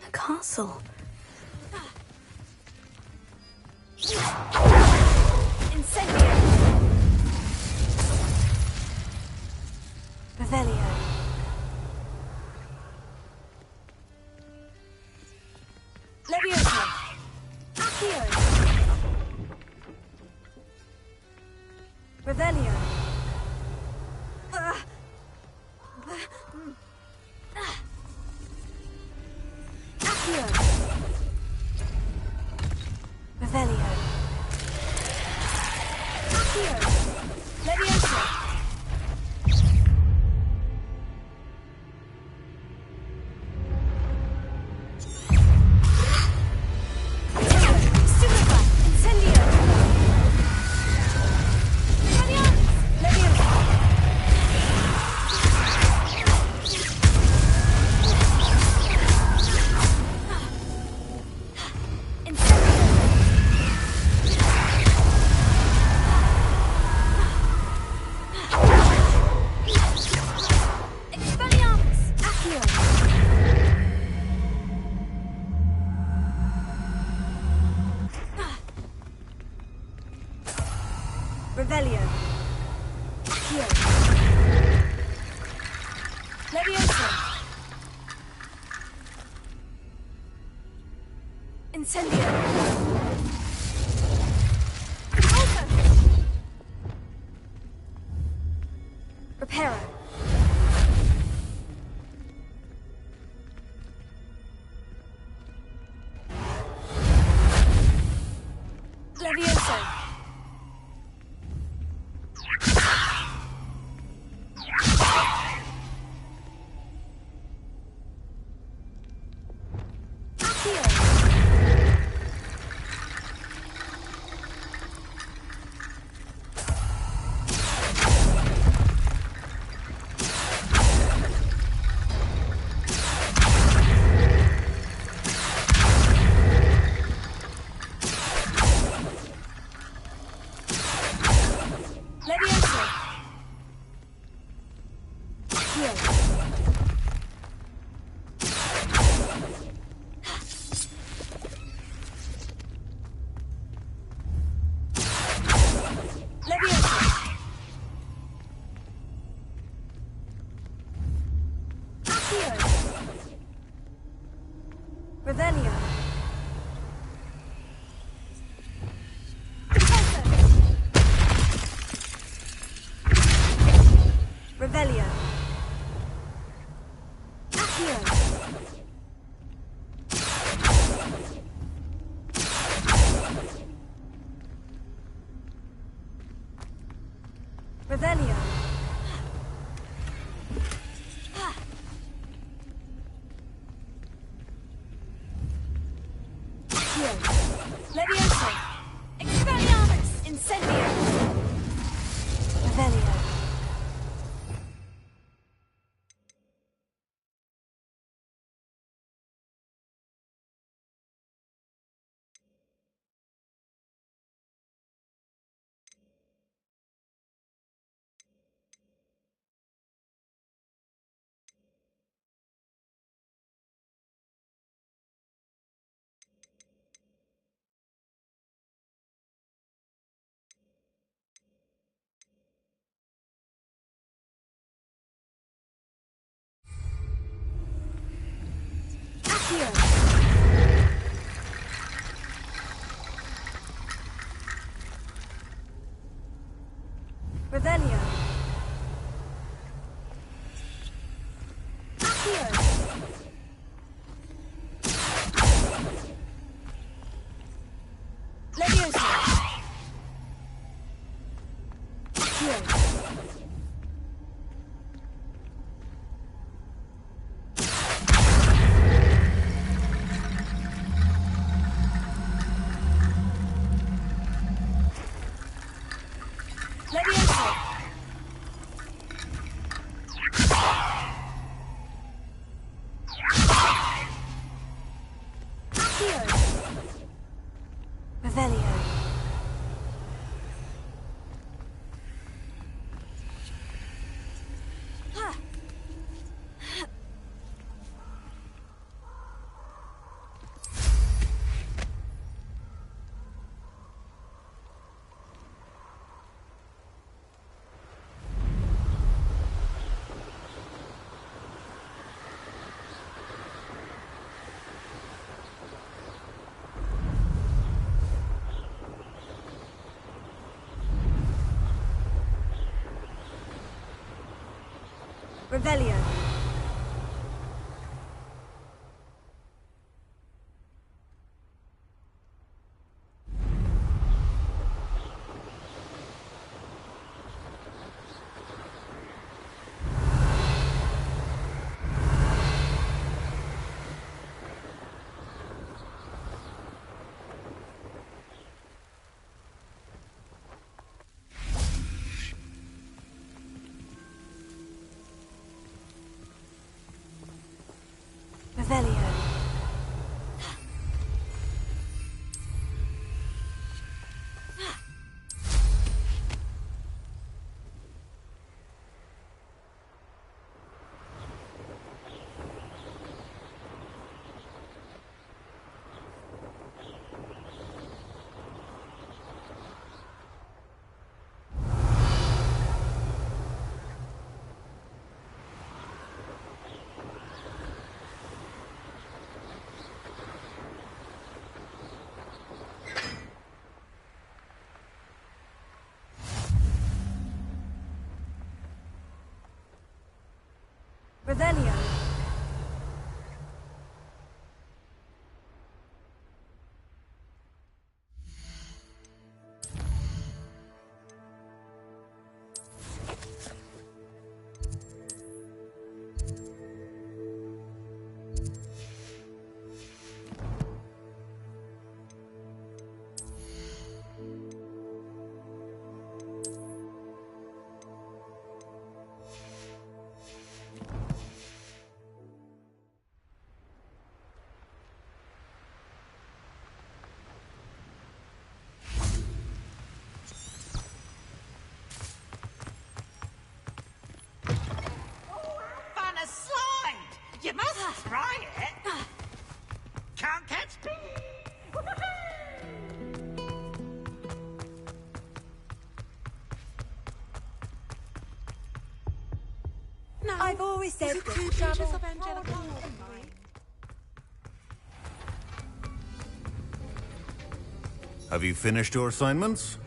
A: A castle.
K: Incendio! Revelio. Levioso. Accio. Revelio. Accio. Revelio. Accio. Levioso. Revelio. Accio. Levioso. Incendio. Alto. Reparo. Levioso. Leviosa! Accio! Revelio! Revelio! Accio! Revelio! Accio! Leviosa! Expelliarmus! Incendio! Revelio! Accio! Revelio! Accio! Leviosa! Accio! Leviosa! Accio! Revelio! Revelio! Revelio! Revelio! I've always said
I: Is it
K: that
I: 2
K: travel
I: pages of Angelica?
T: Have you finished your assignments?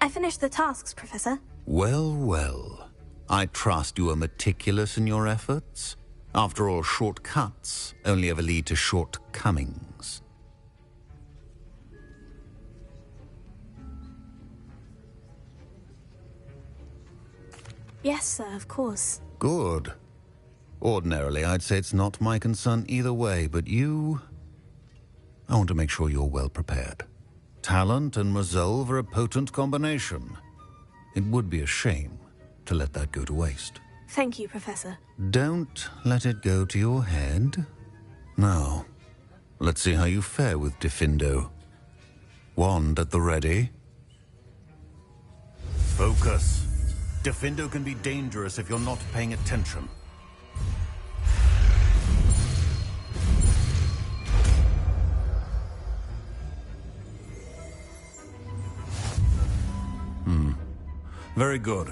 A: I finished the tasks, Professor.
T: Well, well. I trust you are meticulous in your efforts. After all, shortcuts only ever lead to shortcomings.
A: Yes, sir, of course.
T: Good. Ordinarily, I'd say it's not my concern either way, but you... I want to make sure you're well prepared. Talent and resolve are a potent combination. It would be a shame to let that go to waste.
A: Thank you, Professor.
T: Don't let it go to your head. Now, let's see how you fare with Diffindo. Wand at the ready. Focus. Diffindo can be dangerous if you're not paying attention. Very good.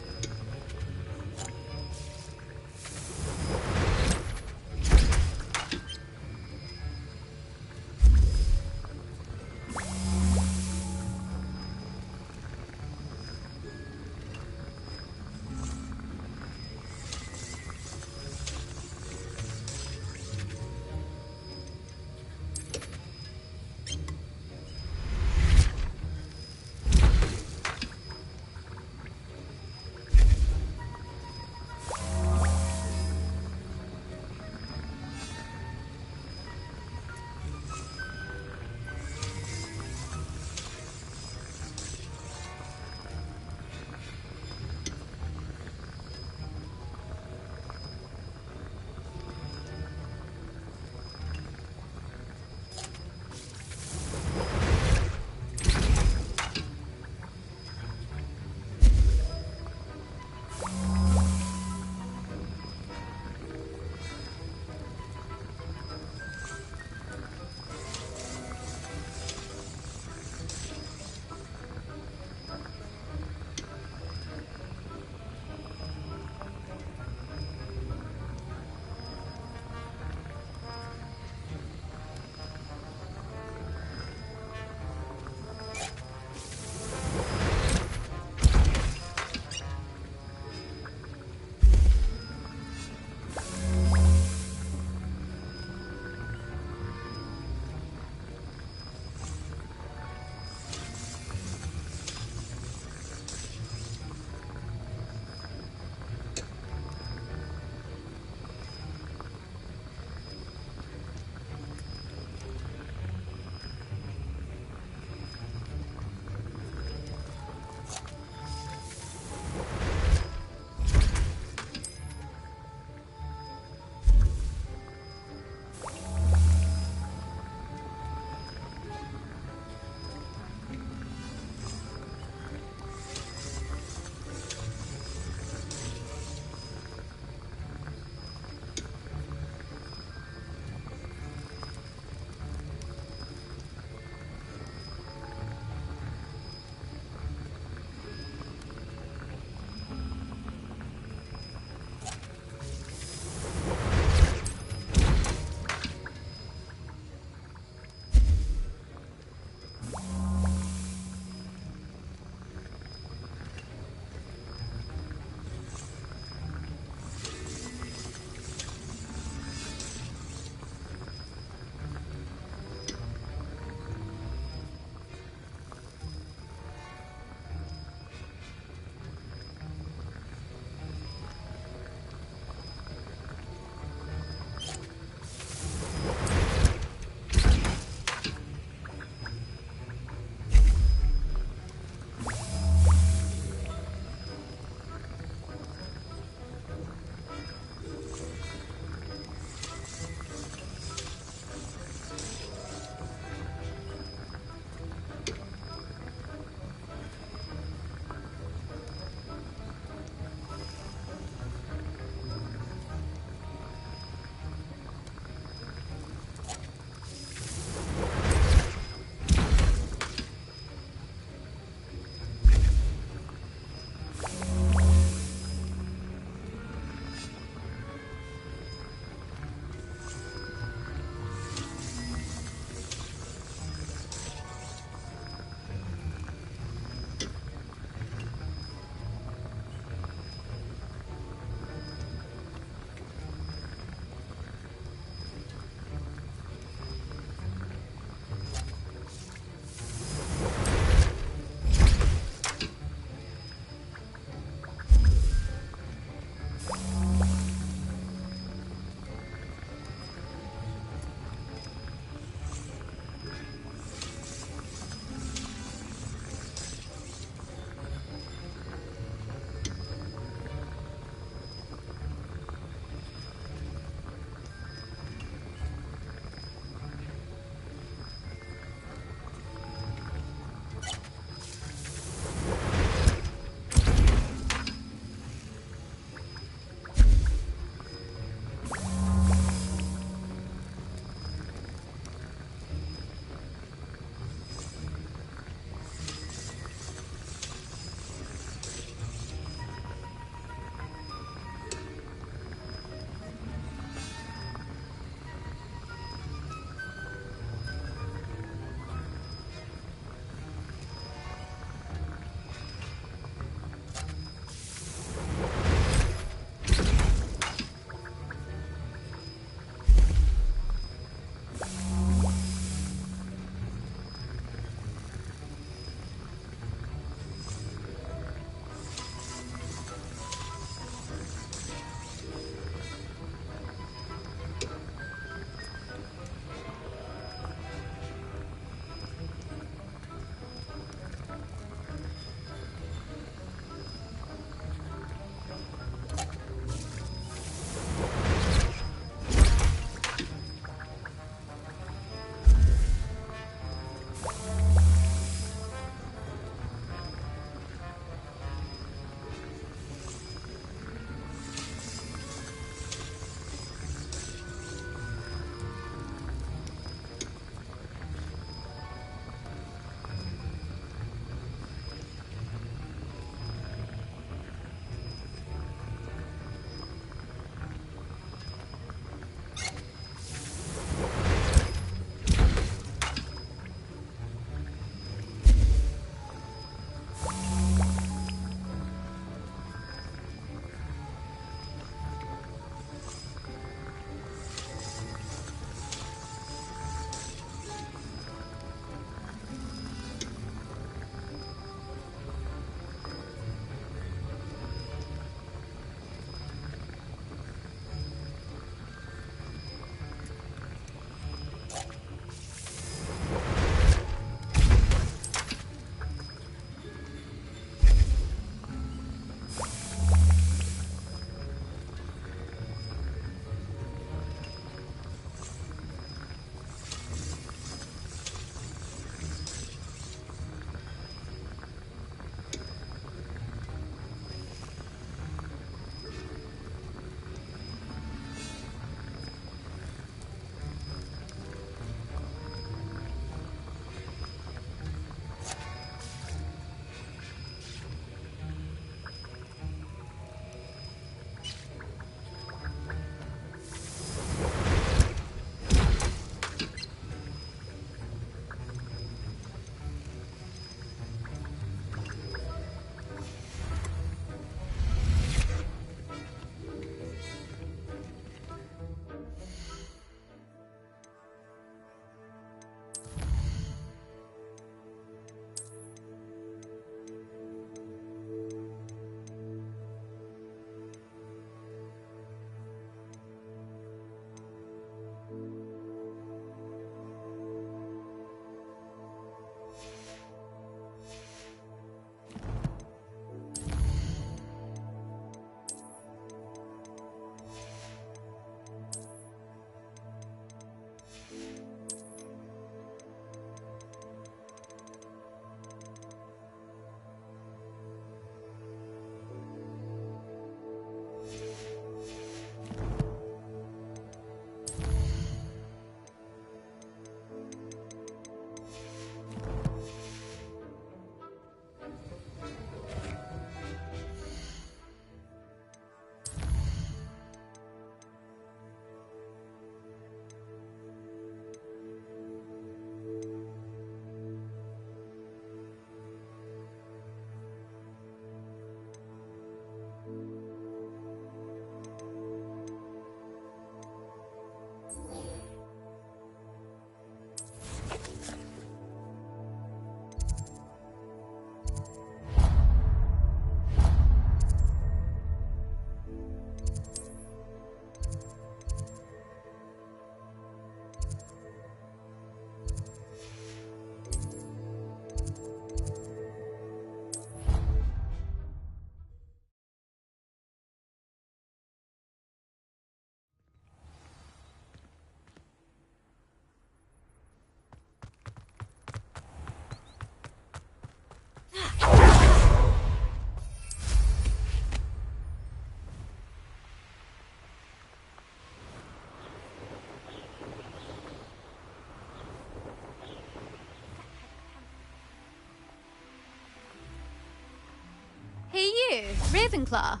M: you, Ravenclaw.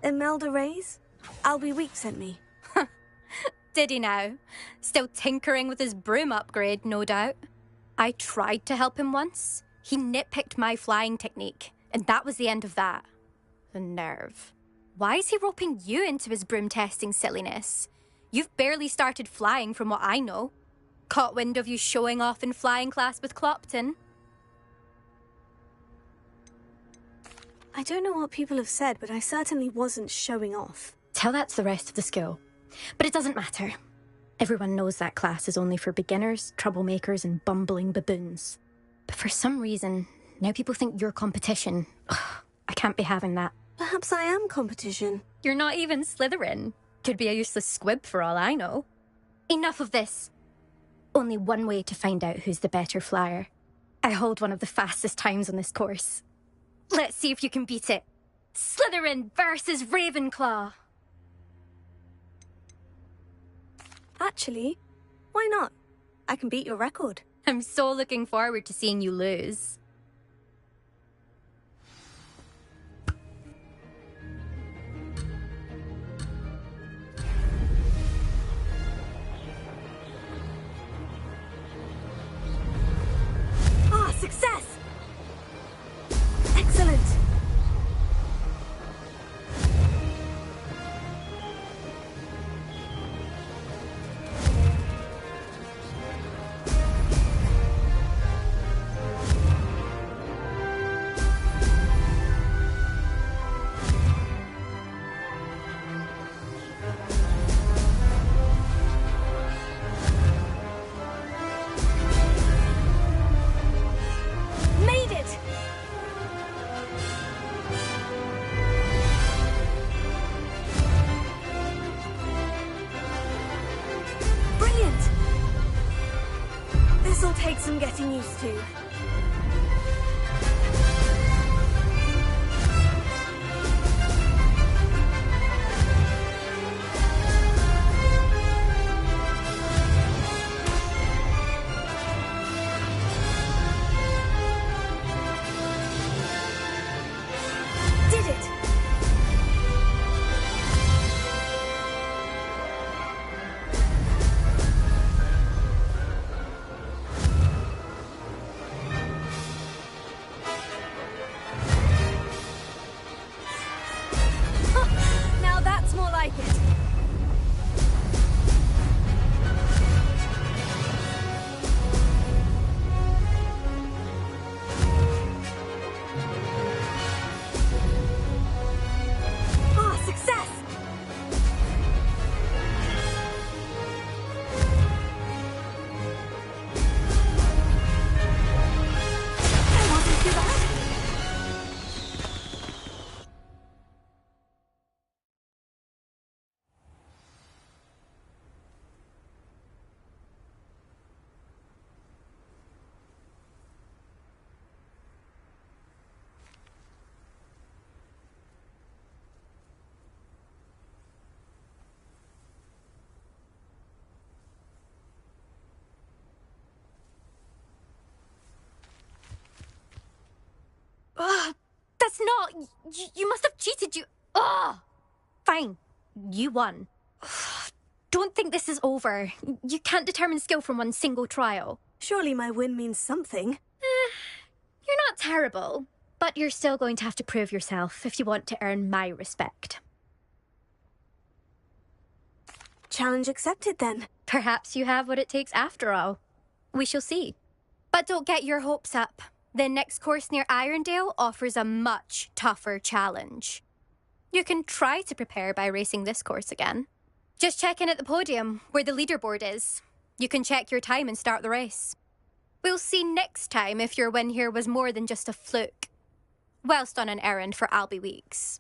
A: Imelda Reyes? Albie Week sent me.
Q: Did he now? Still tinkering with his broom upgrade, no doubt. I tried to help him once. He nitpicked my flying technique, and that was the end of that. The nerve. Why is he roping you into his broom testing silliness? You've barely started flying from what I know. Caught wind of you showing off in flying class with Clopton.
A: I don't know what people have said, but I certainly wasn't showing off.
Q: Tell that to the rest of the school. But it doesn't matter. Everyone knows that class is only for beginners, troublemakers, and bumbling baboons. But for some reason, now people think you're competition. Ugh, I can't be having that.
A: Perhaps I am competition.
Q: You're not even Slytherin. Could be a useless squib for all I know. Enough of this. Only one way to find out who's the better flyer. I hold one of the fastest times on this course. Let's see if you can beat it. Slytherin versus Ravenclaw.
A: Actually, why not? I can beat your record.
Q: I'm so looking forward to seeing you lose.
A: Ah, success! Excellent! Made it! Brilliant! This'll take some getting used to. Did it! Now that's more like it. Ah, success! That wasn't too bad.
Q: Ugh, that's not... You must have cheated, you... Ugh! Fine. You won. Ugh, don't think this is over. You can't determine skill from one single trial.
A: Surely my win means something.
Q: You're not terrible, but you're still going to have to prove yourself if you want to earn my respect.
A: Challenge accepted, then.
Q: Perhaps you have what it takes after all. We shall see. But don't get your hopes up. The next course near Irondale offers a much tougher challenge. You can try to prepare by racing this course again. Just check in at the podium, where the leaderboard is. You can check your time and start the race. We'll see next time if your win here was more than just a fluke, whilst on an errand for Albie Weeks.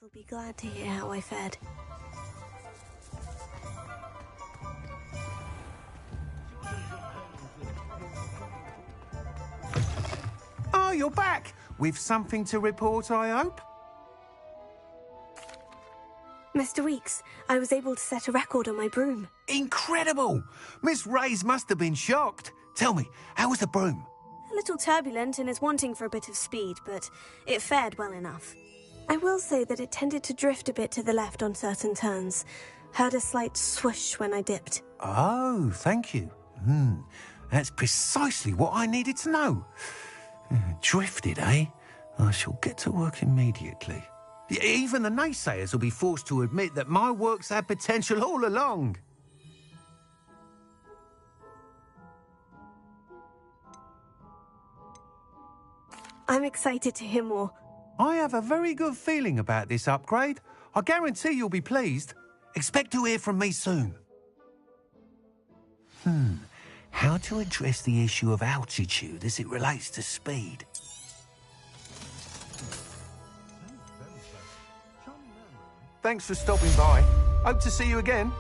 A: will be glad to hear how I fared.
P: Oh, you're back! With something to report, I hope?
A: Mr. Weeks, I was able to set a record on my broom.
P: Incredible! Miss Reyes must have been shocked. Tell me, how was the broom?
A: A little turbulent and is wanting for a bit of speed, but it fared well enough. I will say that it tended to drift a bit to the left on certain turns. Heard a slight swoosh when I dipped.
P: Oh, thank you. That's precisely what I needed to know. Drifted, eh? I shall get to work immediately. Even the naysayers will be forced to admit that my work's had potential all along.
A: I'm excited to hear more.
P: I have a very good feeling about this upgrade. I guarantee you'll be pleased. Expect to hear from me soon. How to address the issue of altitude as it relates to speed? Thanks for stopping by. Hope to see you again.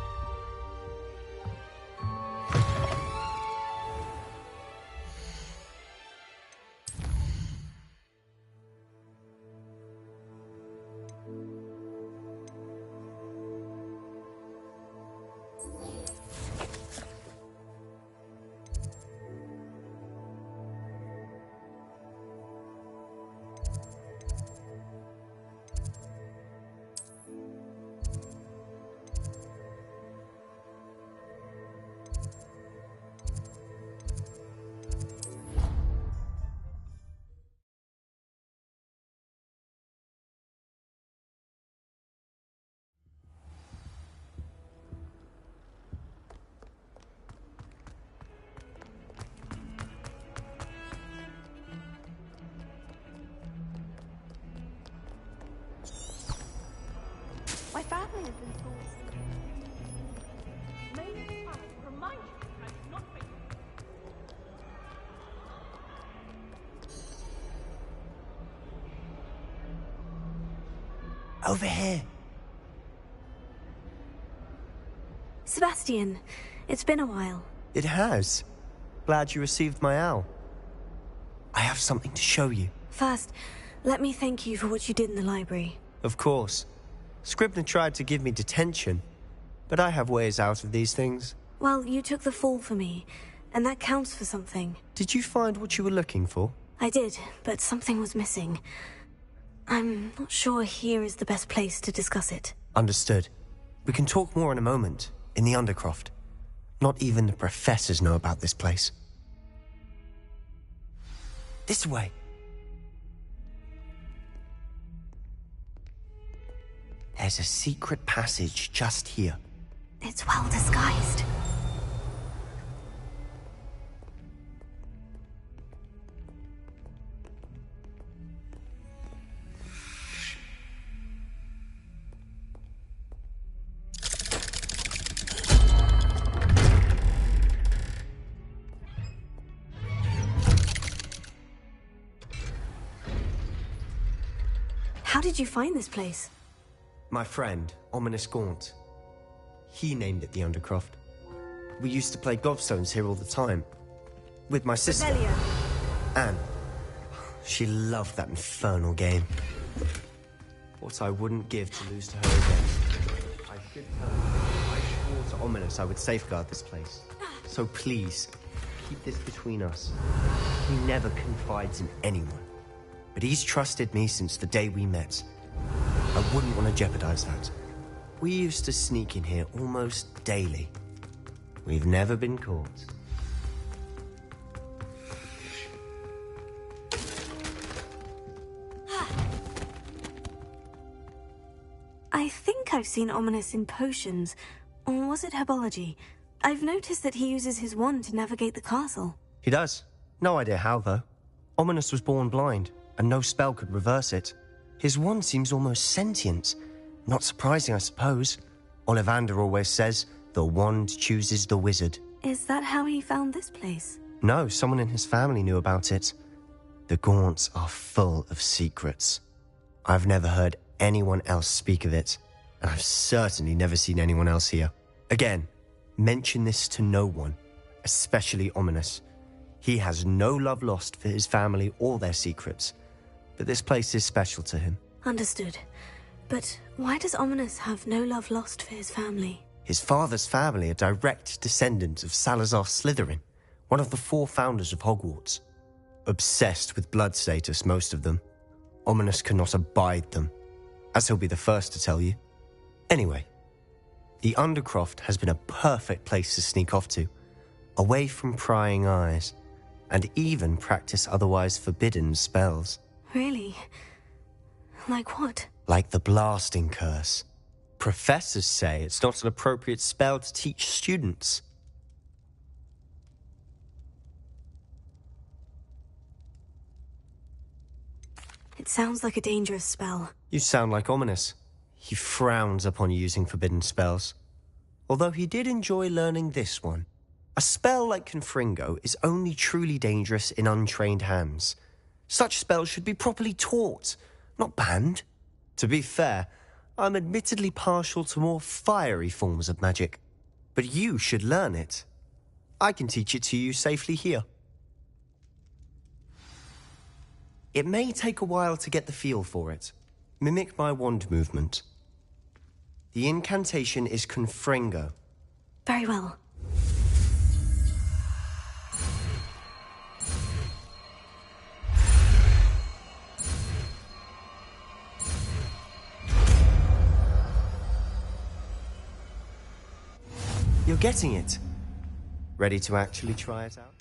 A: My family has been told.
F: Over here.
A: Sebastian, it's been a while.
F: It has. Glad you received my owl. I have something to show you.
A: First, let me thank you for what you did in the library.
F: Of course. Scribner tried to give me detention, but I have ways out of these things.
A: Well, you took the fall for me, and that counts for something.
F: Did you find what you were looking for?
A: I did, but something was missing. I'm not sure here is the best place to discuss it.
F: Understood. We can talk more in a moment, in the Undercroft. Not even the professors know about this place. This way. There's a secret passage just here.
A: It's well disguised. How did you find this place?
F: My friend, Ominous Gaunt. He named it the Undercroft. We used to play gobstones here all the time. With my sister,
A: Rebellion.
F: Anne. She loved that infernal game. What I wouldn't give to lose to her again. I should tell you, I swore to Ominous I would safeguard this place. So please, keep this between us. He never confides in anyone. But he's trusted me since the day we met. I wouldn't want to jeopardize that. We used to sneak in here almost daily. We've never been caught.
A: I think I've seen Ominous in potions. Or was it herbology? I've noticed that he uses his wand to navigate the castle.
F: He does. No idea how, though. Ominous was born blind, and no spell could reverse it. His wand seems almost sentient. Not surprising, I suppose. Ollivander always says, the wand chooses the wizard.
A: Is that how he found this place?
F: No, someone in his family knew about it. The Gaunts are full of secrets. I've never heard anyone else speak of it, and I've certainly never seen anyone else here. Again, mention this to no one, especially Ominous. He has no love lost for his family or their secrets, but this place is special to him.
A: Understood. But why does Ominous have no love lost for his family?
F: His father's family are direct descendants of Salazar Slytherin, one of the 4 founders of Hogwarts. Obsessed with blood status, most of them. Ominous cannot abide them, as he'll be the first to tell you. Anyway, the Undercroft has been a perfect place to sneak off to, away from prying eyes, and even practice otherwise forbidden spells.
A: Really? Like what?
F: Like the blasting curse. Professors say it's not an appropriate spell to teach students.
A: It sounds like a dangerous spell.
F: You sound like Ominous. He frowns upon using forbidden spells. Although he did enjoy learning this one. A spell like Confringo is only truly dangerous in untrained hands. Such spells should be properly taught, not banned. To be fair, I'm admittedly partial to more fiery forms of magic. But you should learn it. I can teach it to you safely here. It may take a while to get the feel for it. Mimic my wand movement. The incantation is Confringo.
A: Very well.
F: You're getting it. Ready to actually try it out?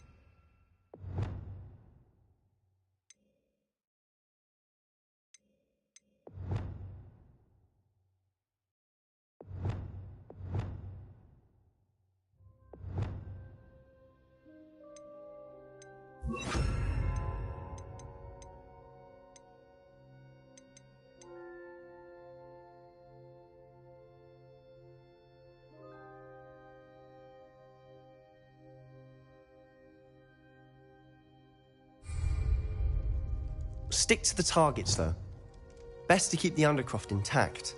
F: Stick to the targets, though. Best to keep the Undercroft intact.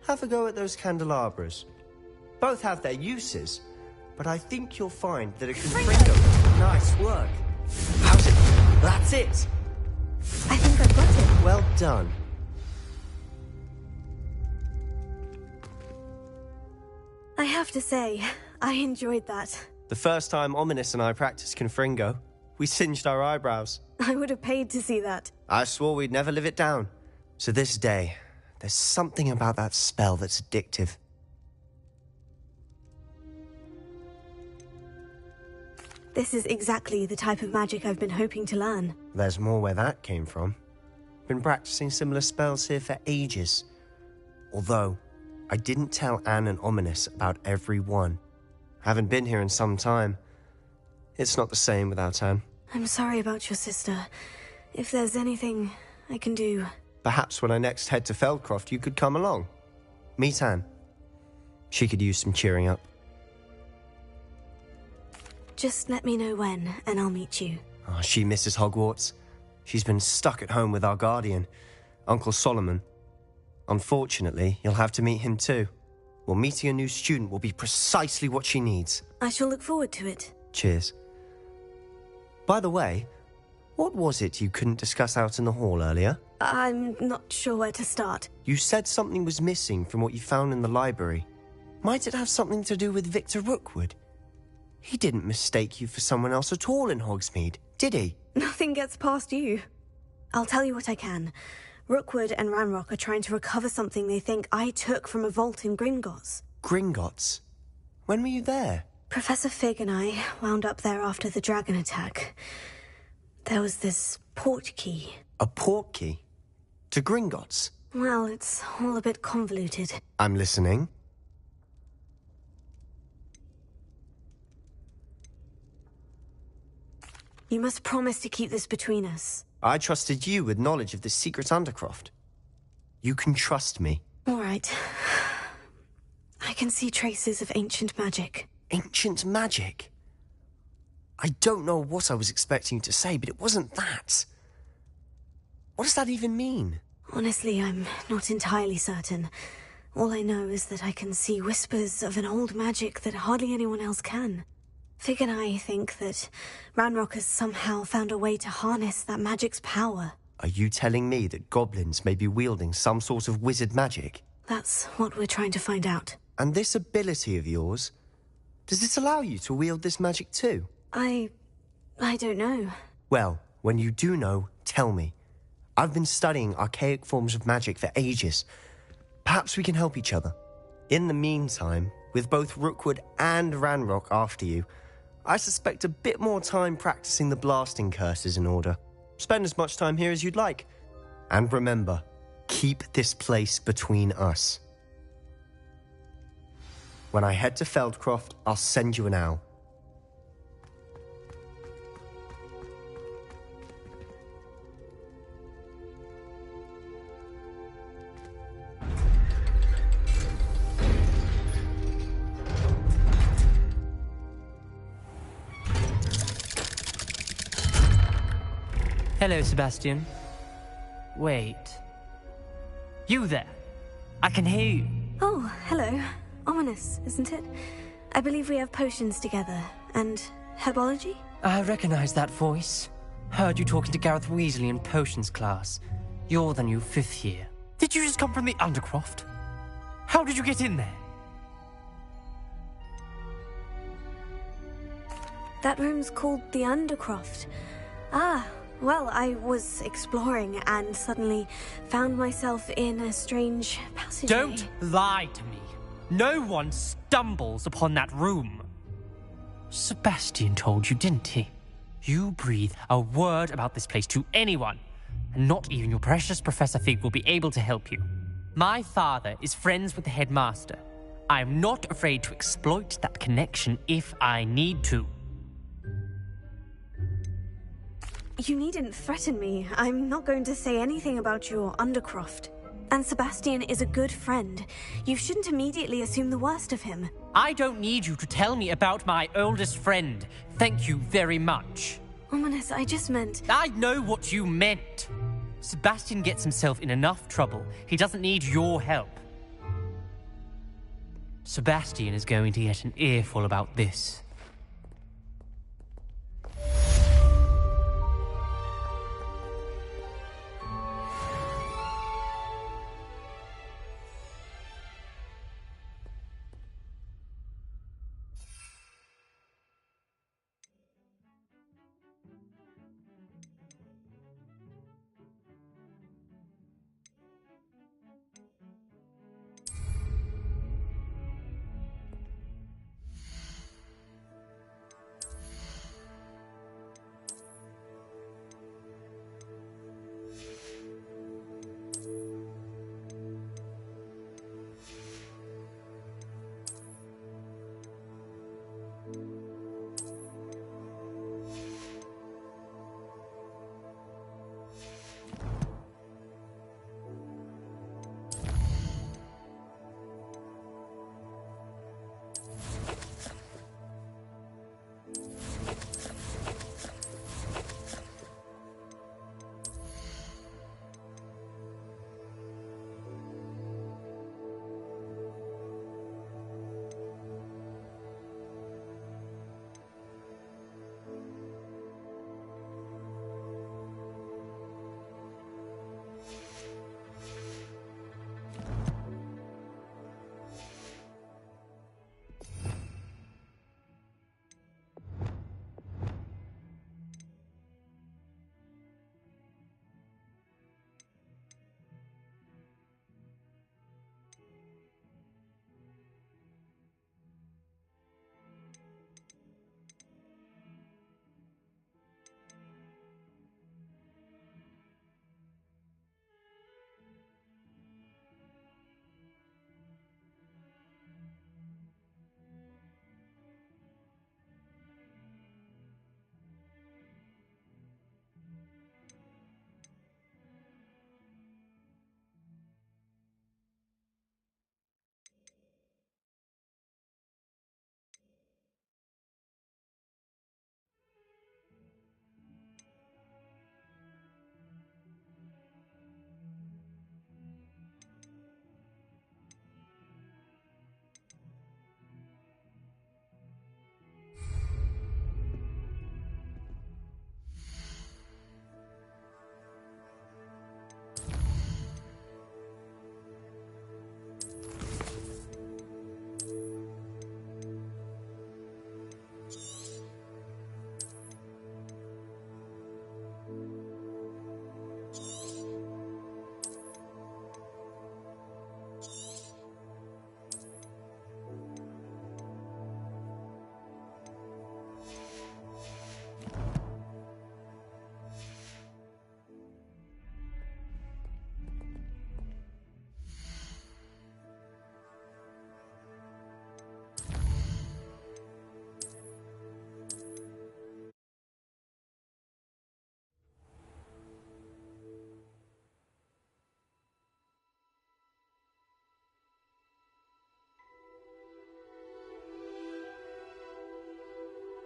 F: Have a go at those candelabras. Both have their uses, but I think you'll find that a Confringo... Nice work. How's it? That's it!
A: I think I've got it.
F: Well done.
A: I have to say, I enjoyed that.
F: The first time Ominous and I practiced Confringo, we singed our eyebrows.
A: I would have paid to see that.
F: I swore we'd never live it down. To this day, there's something about that spell that's addictive.
A: This is exactly the type of magic I've been hoping to learn.
F: There's more where that came from. Been practicing similar spells here for ages. Although, I didn't tell Anne and Ominous about every one. Haven't been here in some time. It's not the same without Anne.
A: I'm sorry about your sister. If there's anything I can do...
F: Perhaps when I next head to Feldcroft, you could come along. Meet Anne. She could use some cheering up.
A: Just let me know when, and I'll meet you.
F: Oh, she misses Hogwarts. She's been stuck at home with our guardian, Uncle Solomon. Unfortunately, you'll have to meet him too. Well, meeting a new student will be precisely what she needs.
A: I shall look forward to it.
F: Cheers. By the way, what was it you couldn't discuss out in the hall earlier?
A: I'm not sure where to start.
F: You said something was missing from what you found in the library. Might it have something to do with Victor Rookwood? He didn't mistake you for someone else at all in Hogsmeade, did he?
A: Nothing gets past you. I'll tell you what I can. Rookwood and Ranrock are trying to recover something they think I took from a vault in Gringotts.
F: Gringotts? When were you there?
A: Professor Fig and I wound up there after the dragon attack. There was this port key.
F: A port key? To Gringotts?
A: Well, it's all a bit convoluted.
F: I'm listening.
A: You must promise to keep this between us.
F: I trusted you with knowledge of the secret Undercroft. You can trust me.
A: All right. I can see traces of ancient magic.
F: Ancient magic? I don't know what I was expecting you to say, but it wasn't that. What does that even mean?
A: Honestly, I'm not entirely certain. All I know is that I can see whispers of an old magic that hardly anyone else can. Fig and I think that Ranrock has somehow found a way to harness that magic's power.
F: Are you telling me that goblins may be wielding some sort of wizard magic?
A: That's what we're trying to find out.
F: And this ability of yours, does it allow you to wield this magic too?
A: I don't know.
F: Well, when you do know, tell me. I've been studying archaic forms of magic for ages. Perhaps we can help each other. In the meantime, with both Rookwood and Ranrock after you, I suspect a bit more time practicing the blasting curse is in order. Spend as much time here as you'd like. And remember, keep this place between us. When I head to Feldcroft, I'll send you an owl.
H: Hello, Sebastian. Wait. You there? I can hear you.
A: Oh, hello. Ominous, isn't it? I believe we have potions together. And herbology?
H: I recognize that voice. Heard you talking to Gareth Weasley in potions class. You're the new 5th year. Did you just come from the Undercroft? How did you get in there?
A: That room's called the Undercroft. Ah, well, I was exploring and suddenly found myself in a strange passageway.
H: Don't lie to me. No one stumbles upon that room. Sebastian told you, didn't he? You breathe a word about this place to anyone, and not even your precious Professor Fig will be able to help you. My father is friends with the headmaster. I am not afraid to exploit that connection if I need to.
A: You needn't threaten me. I'm not going to say anything about your Undercroft. And Sebastian is a good friend. You shouldn't immediately assume the worst of him.
H: I don't need you to tell me about my oldest friend. Thank you very much.
A: Ominous, I just meant...
H: I know what you meant. Sebastian gets himself in enough trouble. He doesn't need your help. Sebastian is going to get an earful about this.